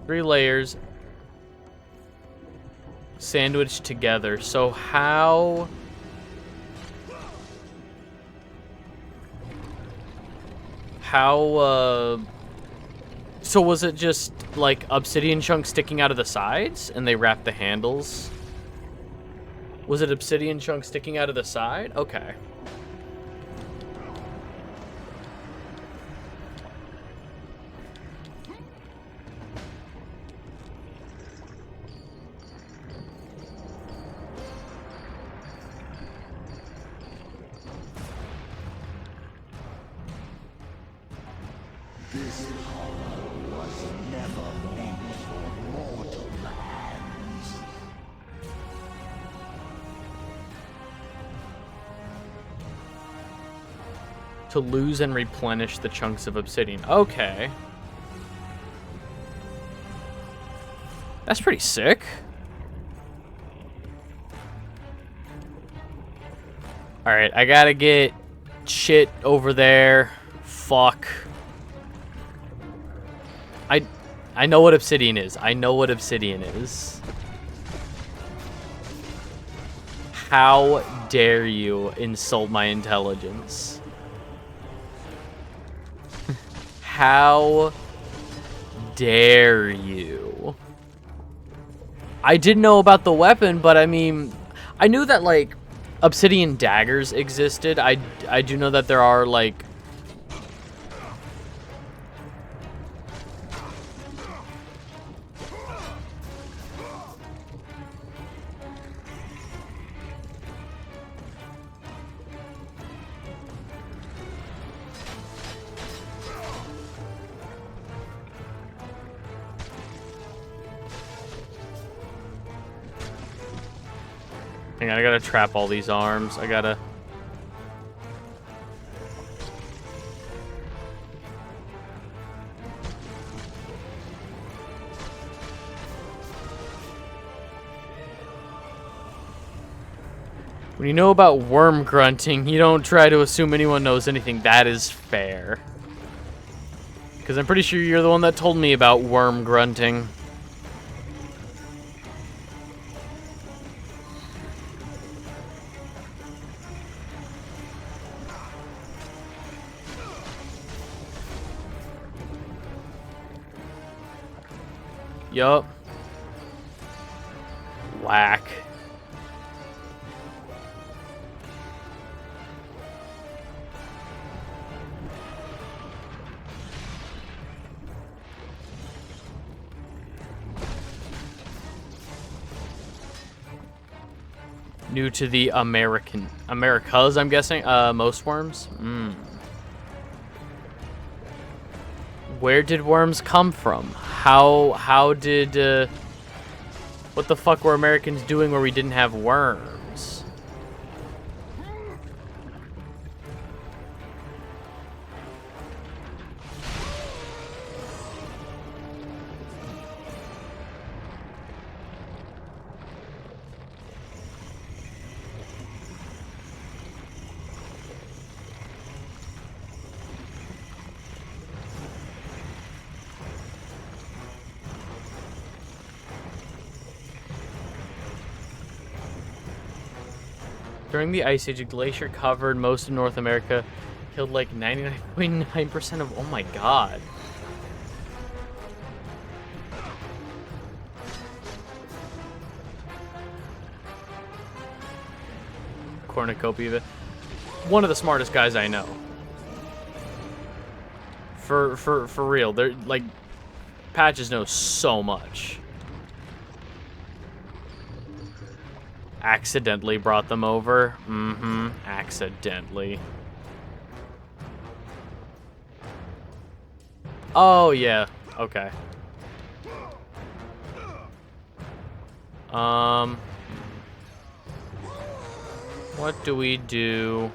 Three layers sandwiched together. So how... So was it just, like, obsidian chunks sticking out of the sides, and they wrapped the handles? Was it obsidian chunks sticking out of the side? Okay. This hollow was never meant for mortal hands. To lose and replenish the chunks of obsidian. Okay. That's pretty sick. Alright, I gotta get shit over there. Fuck. I know what obsidian is. I know what obsidian is. How dare you insult my intelligence? How dare you? I didn't know about the weapon, but I mean, I knew that, like, obsidian daggers existed. I do know that there are, like... Hang on, I gotta trap all these arms. I gotta... When you know about worm grunting, you don't try to assume anyone knows anything. That is fair. Because I'm pretty sure you're the one that told me about worm grunting. Yup. Whack. New to the Americas, I'm guessing. Most worms? Where did worms come from? How did, what the fuck were Americans doing where we didn't have worms? During the Ice Age, a glacier covered most of North America, killed like 99.9% of... Oh my god. Cornucopia. One of the smartest guys I know. For real. They're like... Patches knows so much. Accidentally brought them over. Mm-hmm. Accidentally. Oh, yeah. Okay. What do we do?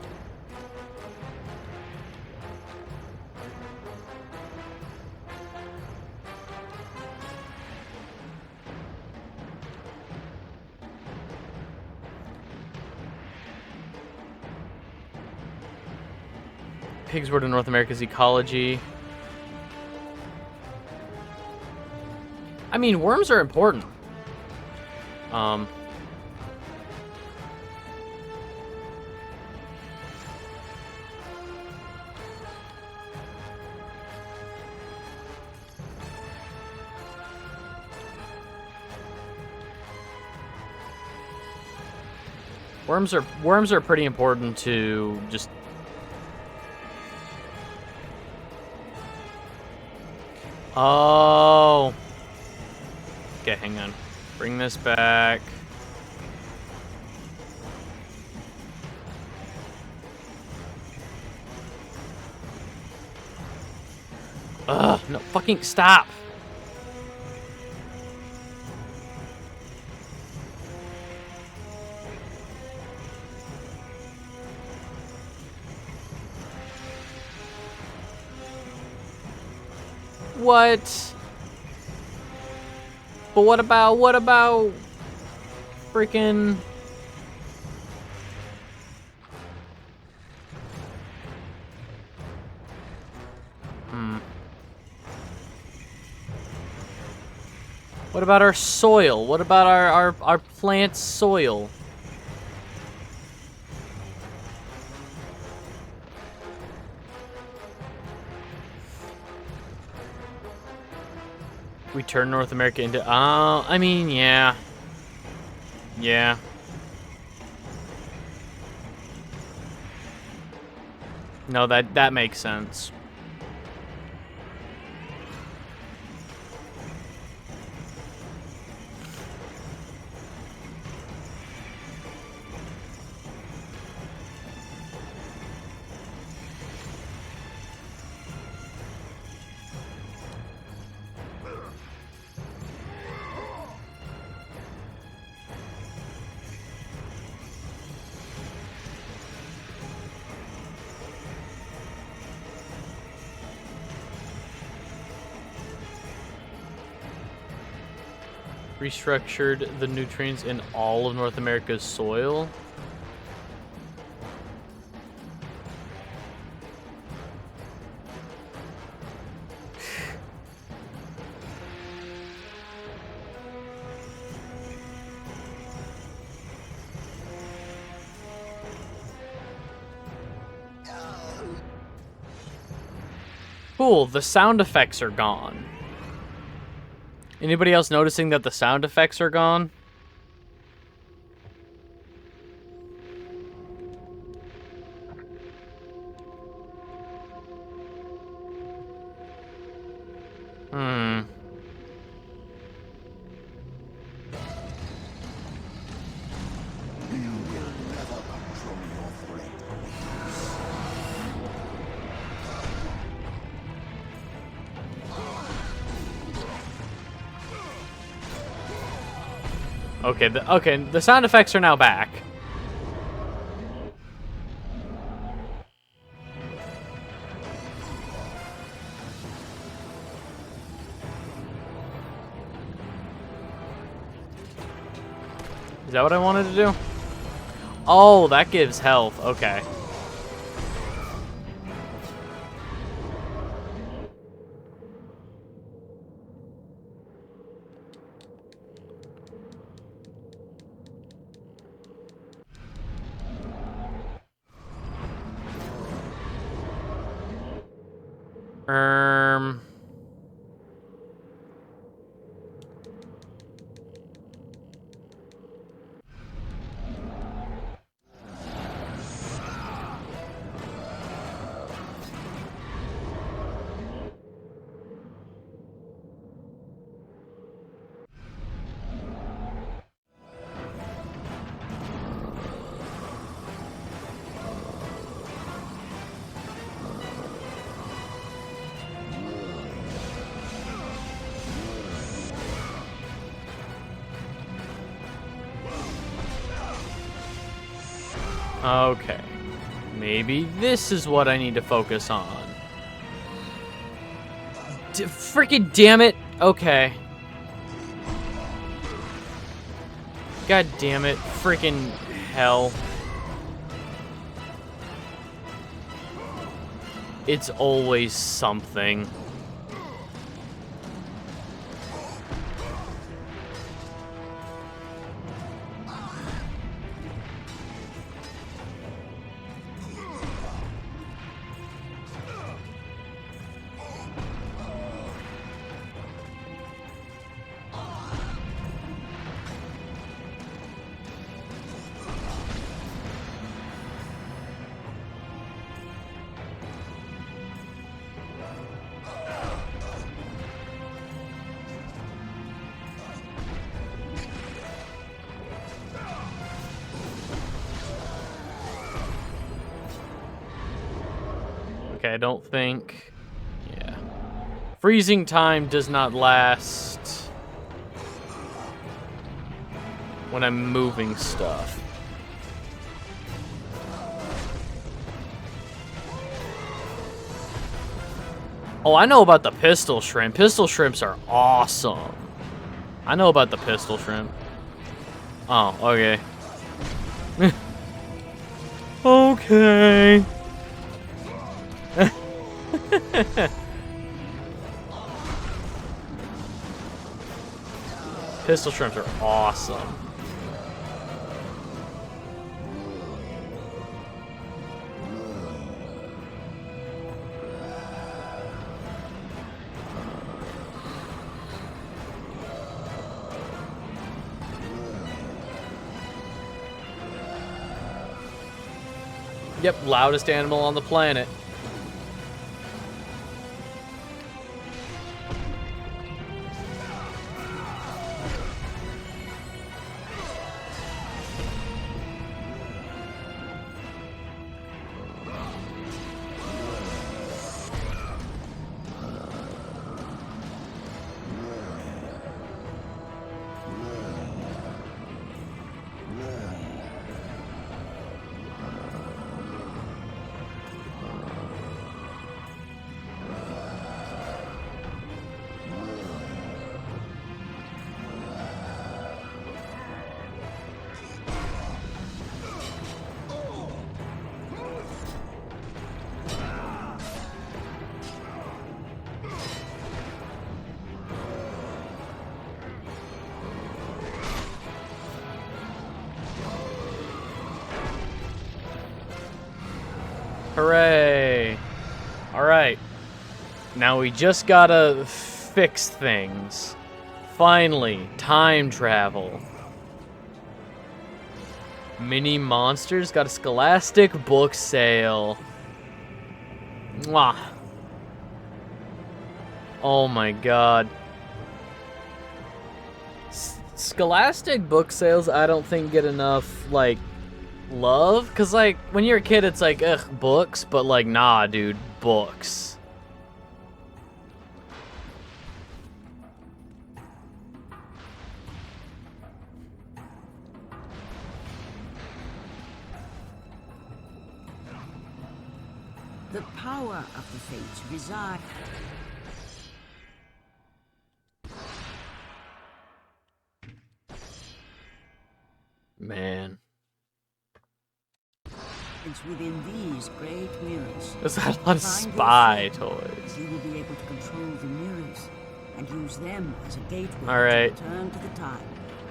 Pigs were to North America's ecology. I mean, worms are important. Worms are pretty important to just. Oh. Okay, hang on. Bring this back. Ugh, no, fucking stop. What? But what about freaking What about our soil? What about our plant soil? We turn North America into... I mean, yeah. Yeah. No, that makes sense. Restructured the nutrients in all of North America's soil. Cool, the sound effects are gone. Anybody else noticing that the sound effects are gone? Okay, the sound effects are now back. Is that what I wanted to do? Oh, that gives health. Okay. Okay. Maybe this is what I need to focus on. Freaking damn it! Okay. God damn it. Freaking hell. It's always something. Okay, I don't think... Yeah. Freezing time does not last when I'm moving stuff. Oh, I know about the pistol shrimp. Pistol shrimps are awesome. I know about the pistol shrimp. Oh, okay. Okay. Pistol shrimps are awesome. Yep, loudest animal on the planet. Hooray! Alright. Now we just gotta fix things. Finally, time travel. Mini Monsters got a Scholastic book sale. Mwah. Oh my god. Scholastic book sales, I don't think get enough, like, love, because like when you're a kid it's like ugh, books, but like nah dude, books. The power of the Fates reside. Man, It's within these great mirrors. there's a lot of Find spy your friend. toys. You will be able to control the mirrors and use them as a gateway All right. to return to the time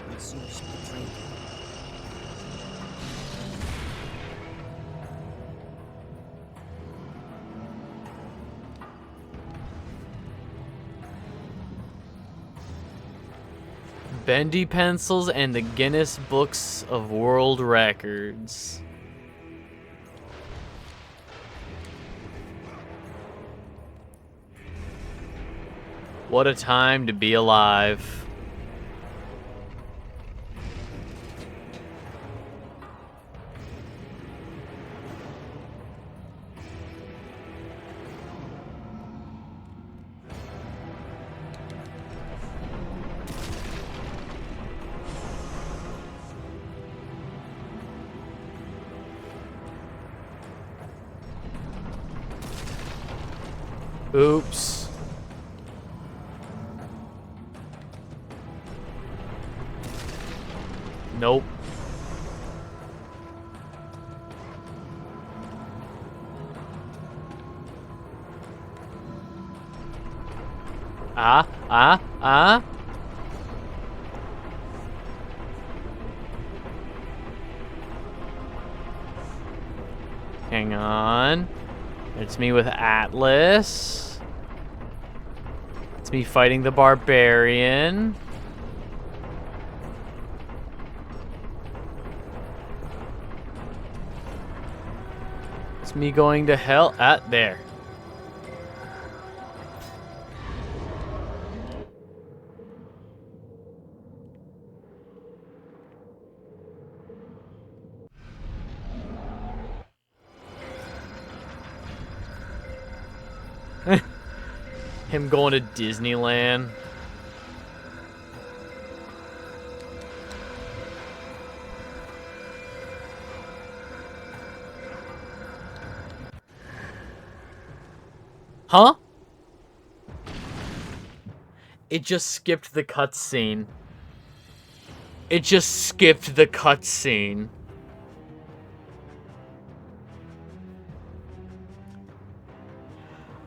when Zeus betrayed you. Bendy pencils and the Guinness Books of World Records. What a time to be alive. Oops. Nope. Ah. Hang on. It's me with Atlas. It's me fighting the barbarian. It's me going to hell. There. Him going to Disneyland. Huh? It just skipped the cutscene. It just skipped the cutscene.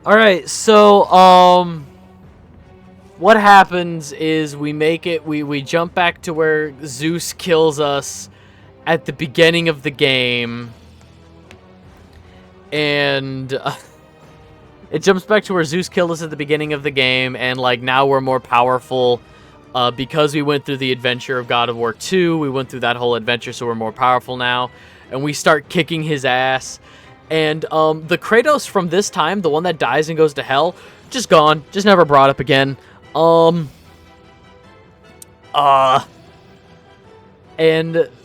Alright, so, what happens is we jump back to where Zeus kills us at the beginning of the game. And, it jumps back to where Zeus killed us at the beginning of the game, and, like, now we're more powerful, because we went through the adventure of God of War 2, we went through that whole adventure, so we're more powerful now, and we start kicking his ass. And, the Kratos from this time, the one that dies and goes to hell, just gone. Just never brought up again. And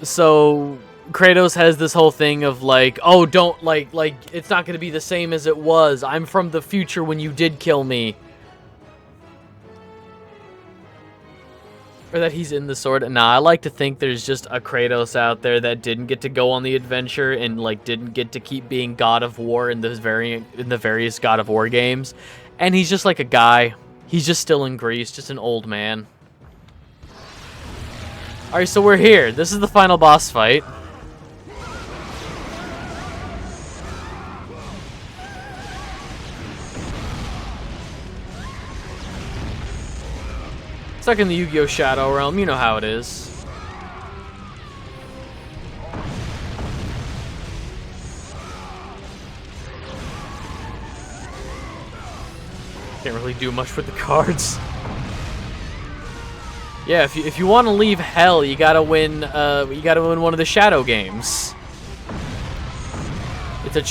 so Kratos has this whole thing of like, oh, don't, like, it's not gonna be the same as it was. I'm from the future when you did kill me. Or that he's in the sword. Nah, I like to think there's just a Kratos out there that didn't get to go on the adventure and like didn't get to keep being God of War in the various God of War games, and he's just like a guy. He's just still in Greece, just an old man. All right, so we're here. This is the final boss fight. Stuck in the Yu-Gi-Oh! Shadow Realm, you know how it is. Can't really do much with the cards. Yeah, if you want to leave hell, you gotta win. You gotta win one of the Shadow games. It's a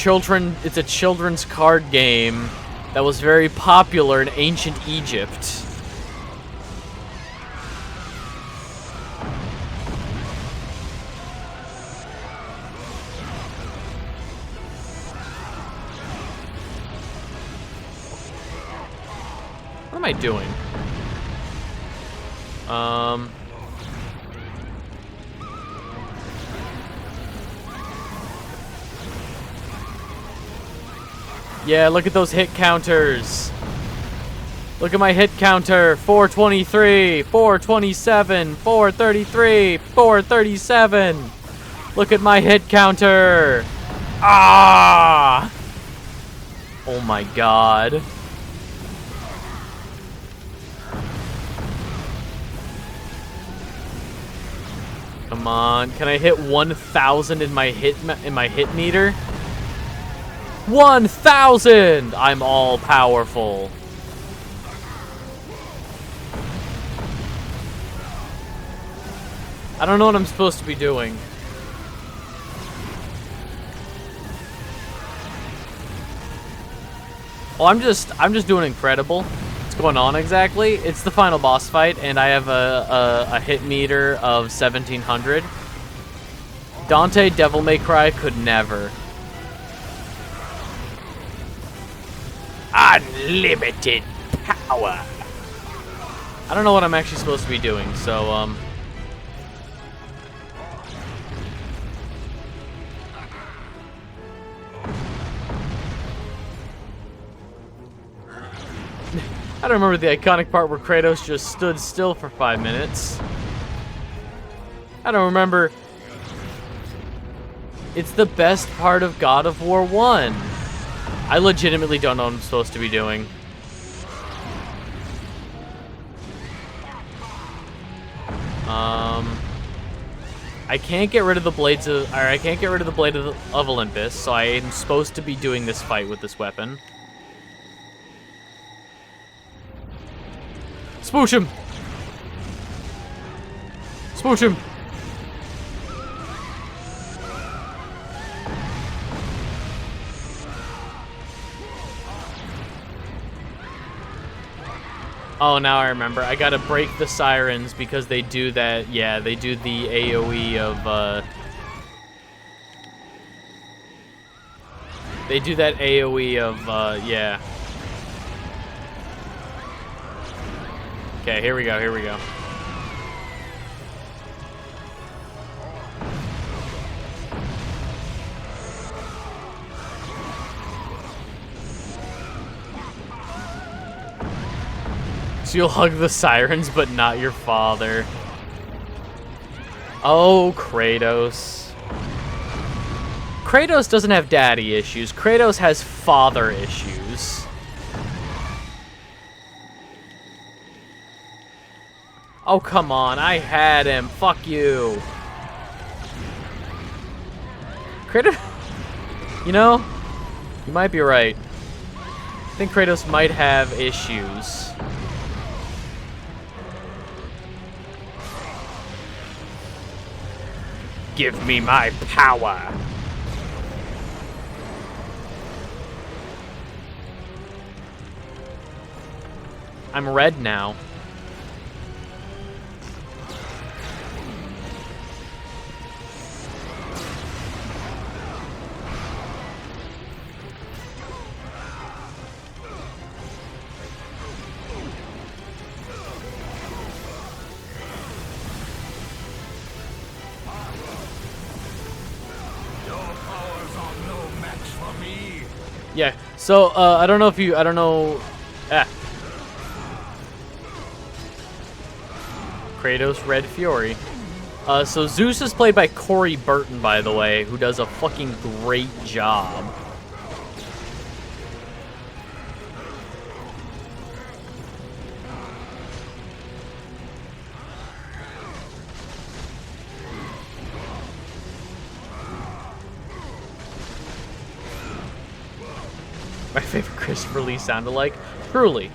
children's card game that was very popular in ancient Egypt. What am I doing? Yeah, look at those hit counters. Look at my hit counter. 423, 427, 433, 437. Look at my hit counter. Ah! Oh my god. Come on, can I hit 1,000 in my hit meter? 1,000! I'm all powerful. I don't know what I'm supposed to be doing. Oh, I'm just doing incredible. What's going on exactly? It's the final boss fight, and I have a hit meter of 1,700. Dante Devil May Cry could never. Unlimited power. I don't know what I'm actually supposed to be doing, so I don't remember the iconic part where Kratos just stood still for 5 minutes. I don't remember. It's the best part of God of War 1. I legitimately don't know what I'm supposed to be doing. I can't get rid of the blades of, or I can't get rid of the blade of Olympus, so I am supposed to be doing this fight with this weapon. Spoosh him! Spoosh him! Oh, now I remember. I gotta break the sirens because they do that. Yeah, they do the AoE of, They do that AoE of, yeah. Okay, here we go, here we go. So you'll hug the sirens, but not your father. Oh, Kratos. Kratos doesn't have daddy issues. Kratos has father issues. Oh, come on. I had him. Fuck you. Kratos... You know, you might be right. I think Kratos might have issues. Give me my power. I'm red now. Yeah, so, I don't know if you, Kratos Red Fury. So Zeus is played by Corey Burton, by the way, who does a fucking great job. My favorite Christopher Lee sound-alike? Truly.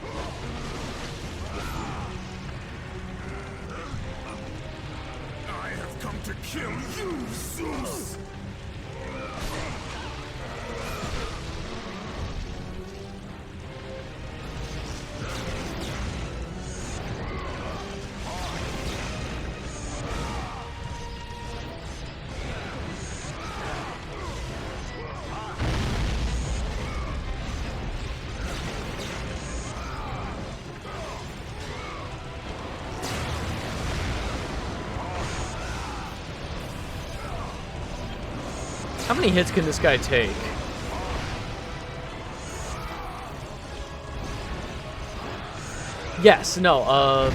I have come to kill you, Zeus! How many hits can this guy take? Yes, no,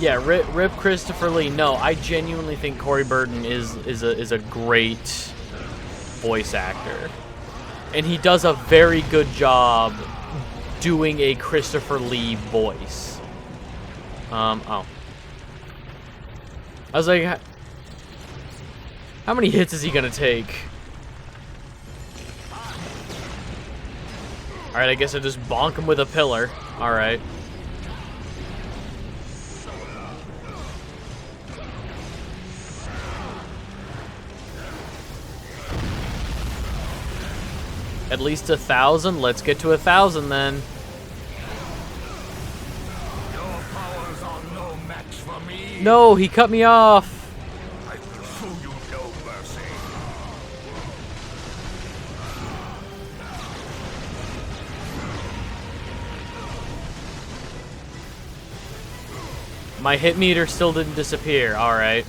yeah, rip Christopher Lee. No, I genuinely think Corey Burton is a great voice actor. And he does a very good job doing a Christopher Lee voice. Oh. I was like, how many hits is he gonna take? Alright, I guess I just bonk him with a pillar. Alright. At least 1,000? Let's get to 1,000 then. Your powers are no match for me. No, he cut me off. I will show you no mercy. My hit meter still didn't disappear. Alright.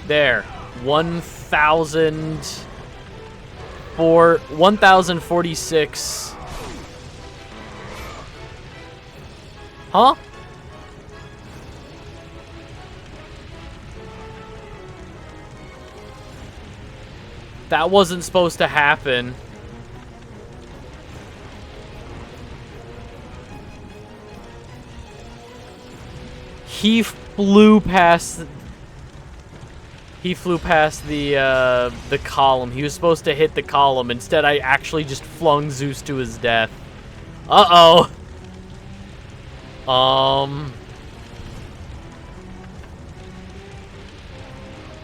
There. 1046. Huh? That wasn't supposed to happen. He flew past the column. He was supposed to hit the column. Instead, I actually just flung Zeus to his death. Uh-oh.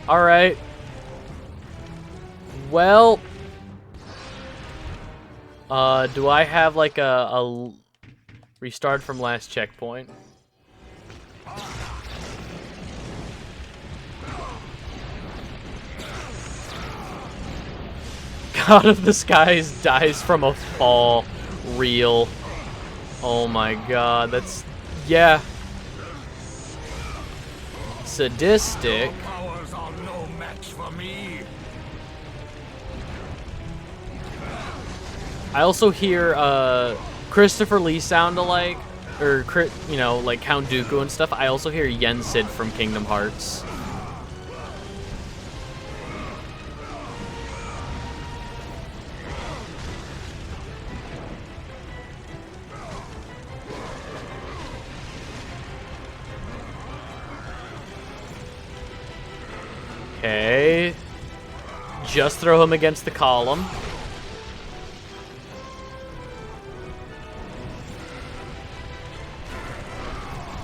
Alright. Well, do I have like a restart from last checkpoint? God of the Skies dies from a fall. Real. Oh my god, that's... yeah. Sadistic. Powers are no match for me. I also hear Christopher Lee sound alike, or you know, like Count Dooku and stuff. I also hear Yensid from Kingdom Hearts. Okay. Just throw him against the column.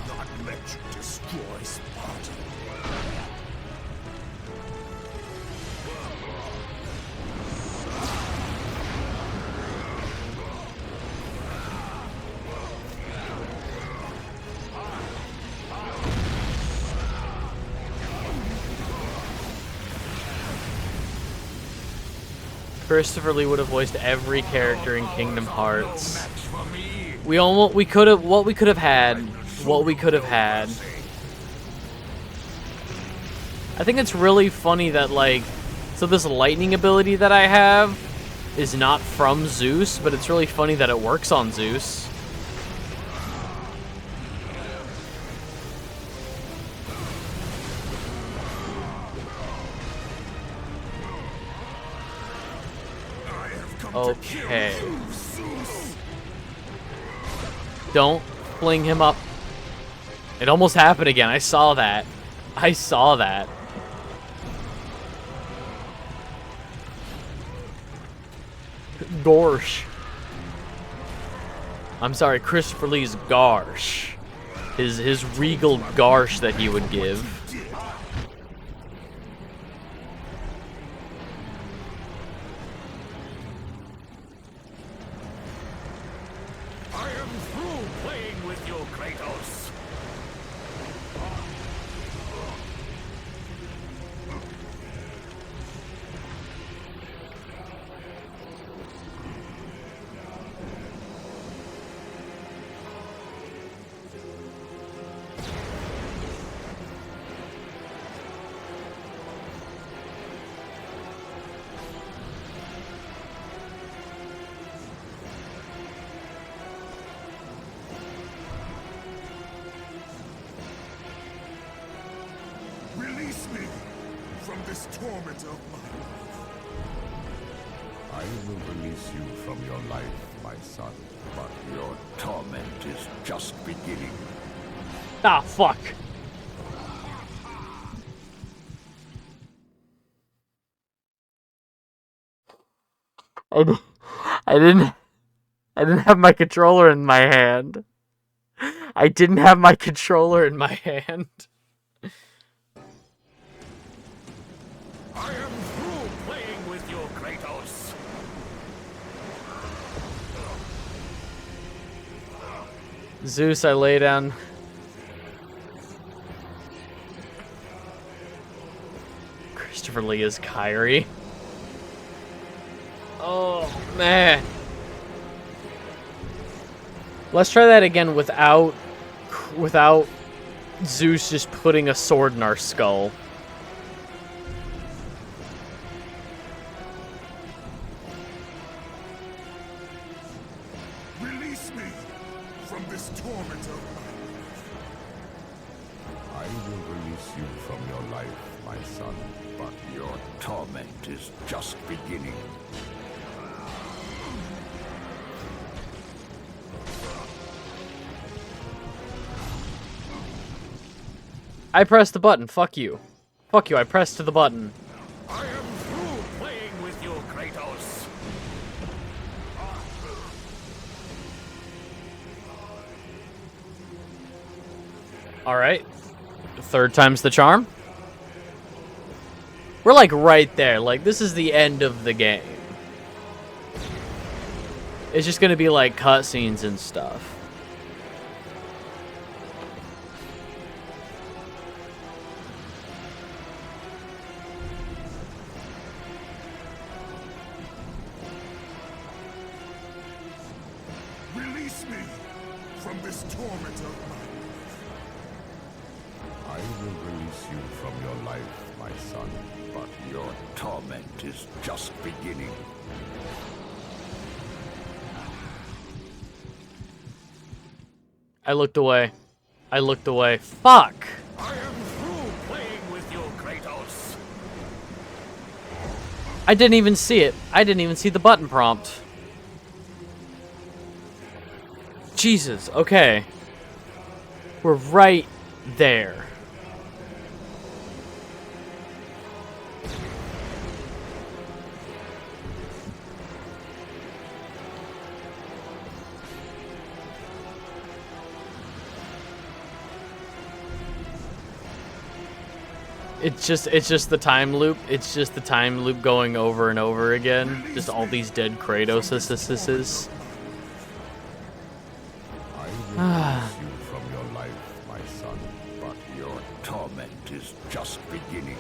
Not let you destroy Sparta. Christopher Lee would have voiced every character in Kingdom Hearts. Match for me. What we could have had. I think it's really funny that, like, so this lightning ability that I have is not from Zeus, but it's really funny that it works on Zeus. Okay. Don't fling him up. It almost happened again. I saw that. Gorsh. I'm sorry, Christopher Lee's Garsh. His regal Garsh that he would give. I am through playing with you, Kratos. Release me from this torment of my life. I will release you from your life, my son, but your torment is just beginning. Ah, fuck. I didn't have my controller in my hand. I didn't have my controller in my hand. I am through playing with you, Kratos. Zeus, I lay down. Christopher Lee is Kyrie. Oh, man. Let's try that again without Zeus just putting a sword in our skull. from your life, my son, but your torment is just beginning. I pressed the button. Fuck you. Fuck you, I pressed the button. I am through playing with you, Kratos. Alright. Third time's the charm. We're like right there. Like, this is the end of the game. It's just gonna be like cutscenes and stuff. Release me from this torment of mine. I will release you from your life, my son, but your torment is just beginning. I looked away. I looked away. Fuck! I am through playing with you, Kratos. I didn't even see it. I didn't even see the button prompt. Jesus, okay. We're right there. It's just the time loop. It's just the time loop going over and over again. Just all these dead Kratos-esses. I will release you from your life, my son, but your torment is just beginning.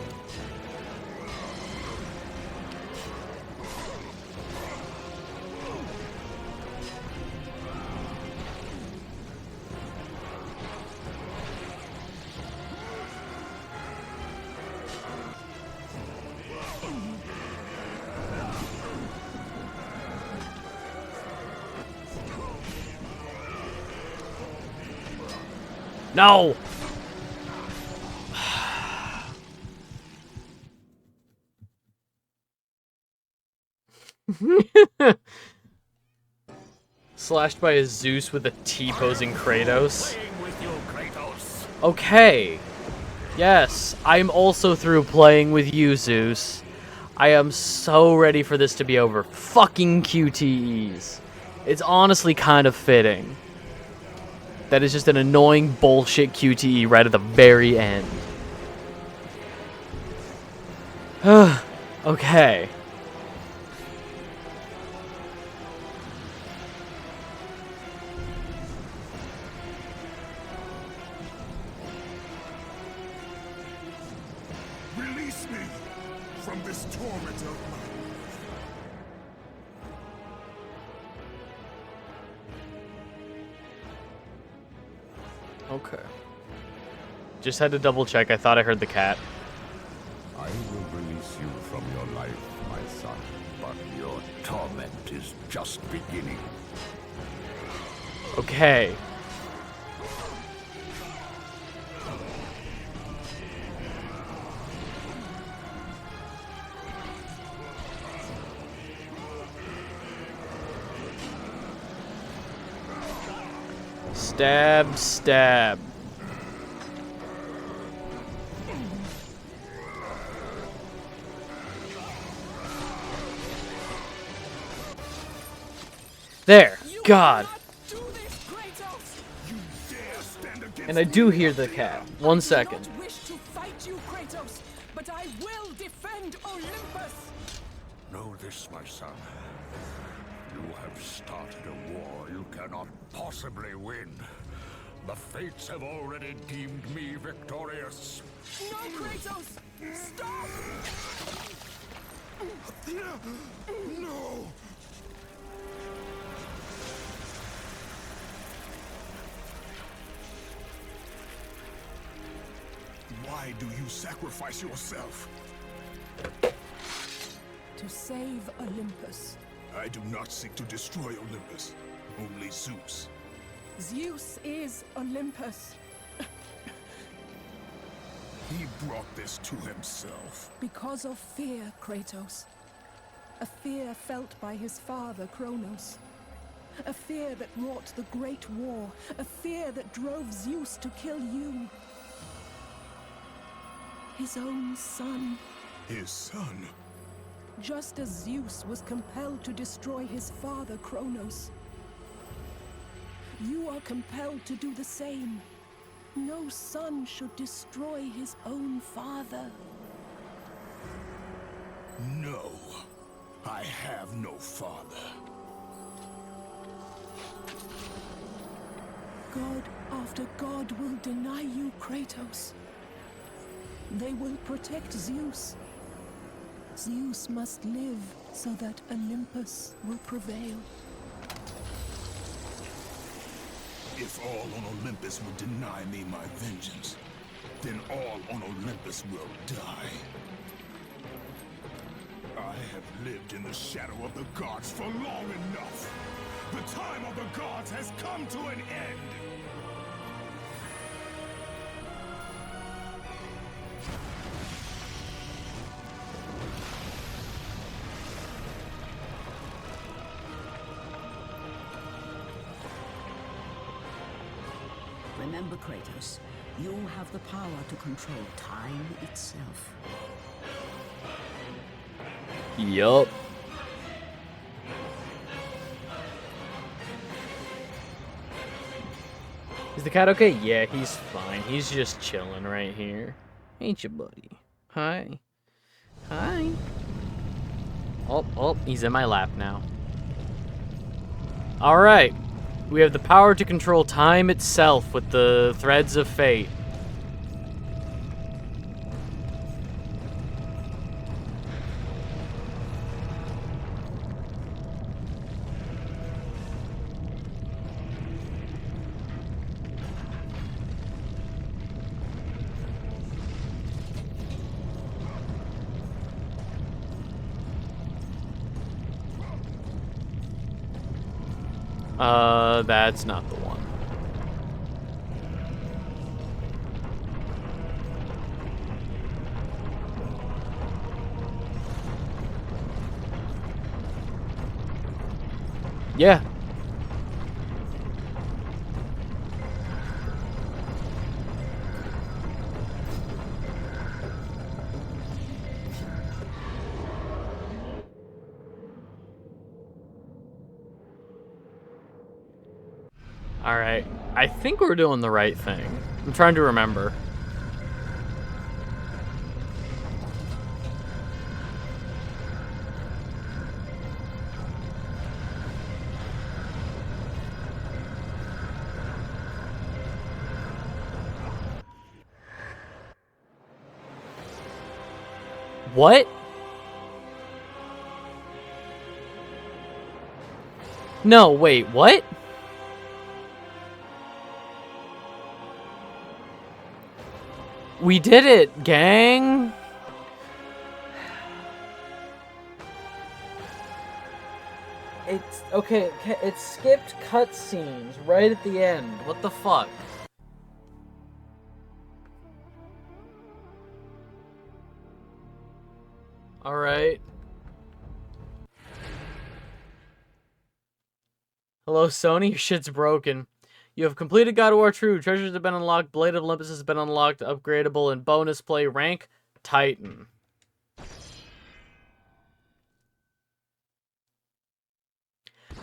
No! Slashed by a Zeus with a T-posing Kratos. Playing with you, Kratos. Okay. Yes, I'm also through playing with you, Zeus. I am so ready for this to be over. Fucking QTEs. It's honestly kind of fitting. That is just an annoying bullshit QTE right at the very end. Okay. Release me from this torment of mine. Okay. Just had to double check. I thought I heard the cat. I will release you from your life, my son, but your torment is just beginning. Okay. Stab, stab. There. God. And I do hear the cat. 1 second. I do not wish to fight you, Kratos, but I will defend Olympus. Know this, my son. You have started a war you cannot possibly win. The fates have already deemed me victorious. No, Kratos! Stop! No! Why do you sacrifice yourself? To save Olympus. I do not seek to destroy Olympus, only Zeus. Zeus is Olympus. He brought this to himself. Because of fear, Kratos. A fear felt by his father, Kronos. A fear that wrought the Great War. A fear that drove Zeus to kill you. His own son. His son? Just as Zeus was compelled to destroy his father, Kronos. You are compelled to do the same. No son should destroy his own father. No. I have no father. God after God will deny you, Kratos. They will protect Zeus. Zeus must live so that Olympus will prevail. If all on Olympus would deny me my vengeance, then all on Olympus will die. I have lived in the shadow of the gods for long enough. The time of the gods has come to an end. Remember, Kratos, you have the power to control time itself. Yup. Is the cat okay? Yeah, he's fine. He's just chilling right here. Ain't you, buddy? Hi. Hi. Oh, he's in my lap now. Alright. We have the power to control time itself with the threads of fate. That's not the one. Yeah. Alright, I think we're doing the right thing. I'm trying to remember. What? No, wait, what? We did it, gang! It's okay. It skipped cutscenes right at the end. What the fuck? All right. Hello, Sony. Your shit's broken. You have completed God of War True. Treasures have been unlocked. Blade of Olympus has been unlocked. Upgradable and bonus play. Rank Titan.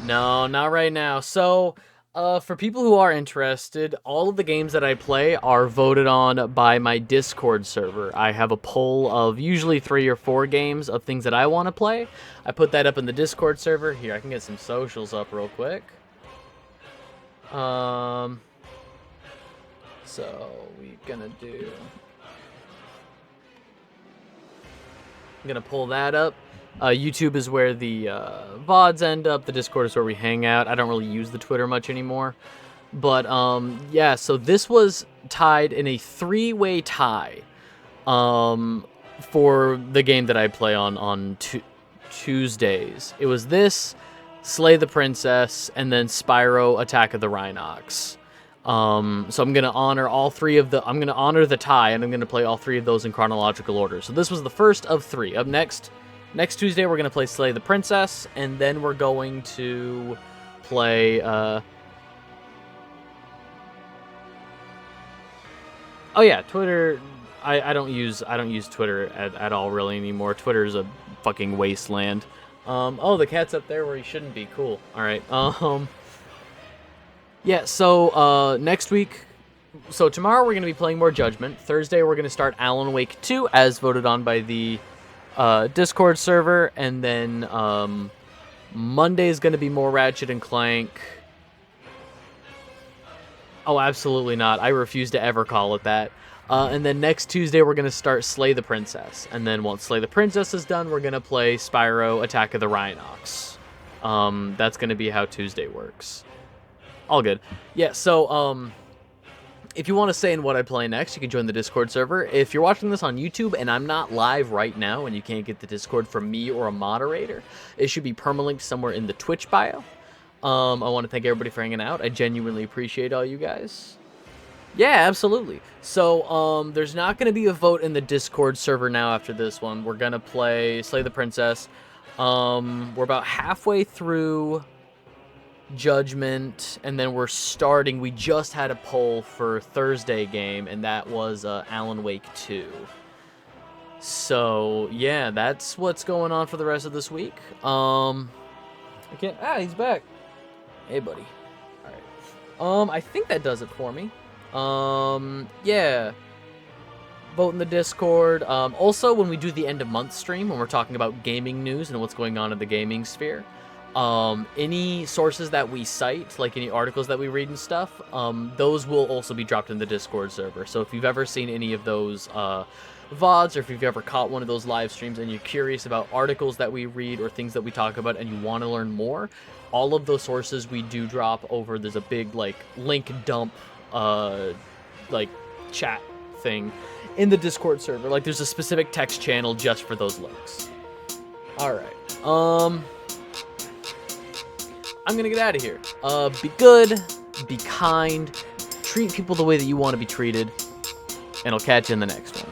No, not right now. So, for people who are interested, all of the games that I play are voted on by my Discord server. I have a poll of usually 3 or 4 games of things that I want to play. I put that up in the Discord server. Here, I can get some socials up real quick. So we're gonna do... I'm gonna pull that up. YouTube is where the VODs end up. The Discord is where we hang out. I don't really use the Twitter much anymore. But, yeah, so this was tied in a 3-way tie for the game that I play on Tuesdays. It was this, Slay the Princess, and then Spyro Attack of the Rhinox. So I'm gonna honor all three of the. I'm gonna honor the tie, and I'm gonna play all three of those in chronological order. So this was the first of three. Up next Tuesday we're gonna play Slay the Princess, and then we're going to play. Oh yeah, Twitter. I don't use Twitter at all really anymore. Twitter is a fucking wasteland. Oh, the cat's up there where he shouldn't be. Cool. All right. Yeah, so next week, so tomorrow we're going to be playing more Judgment. Thursday we're going to start Alan Wake 2 as voted on by the Discord server, and then Monday is going to be more Ratchet and Clank. Oh, absolutely not. I refuse to ever call it that. And then next Tuesday we're going to start Slay the Princess, and then once Slay the Princess is done, we're going to play Spyro Attack of the Rhinox. That's going to be how Tuesday works. All good. Yeah, so, if you want to say in what I play next, you can join the Discord server. If you're watching this on YouTube and I'm not live right now and you can't get the Discord from me or a moderator, it should be permalinked somewhere in the Twitch bio. I want to thank everybody for hanging out. I genuinely appreciate all you guys. Yeah, absolutely. So, there's not going to be a vote in the Discord server now after this one. We're going to play Slay the Princess. We're about halfway through Judgment, and then we're starting. We just had a poll for Thursday game, and that was Alan Wake 2. So yeah, that's what's going on for the rest of this week. I can't. He's back. Hey, buddy. All right. I think that does it for me. Yeah. Vote in the Discord. Also, when we do the end of month stream, when we're talking about gaming news and what's going on in the gaming sphere. Any sources that we cite, like any articles that we read and stuff, those will also be dropped in the Discord server. So if you've ever seen any of those VODs, or if you've ever caught one of those live streams and you're curious about articles that we read or things that we talk about and you want to learn more, all of those sources we do drop over. There's a big like link dump like chat thing in the Discord server. Like there's a specific text channel just for those links. Alright. I'm gonna get out of here. Be good, be kind, treat people the way that you want to be treated, and I'll catch you in the next one.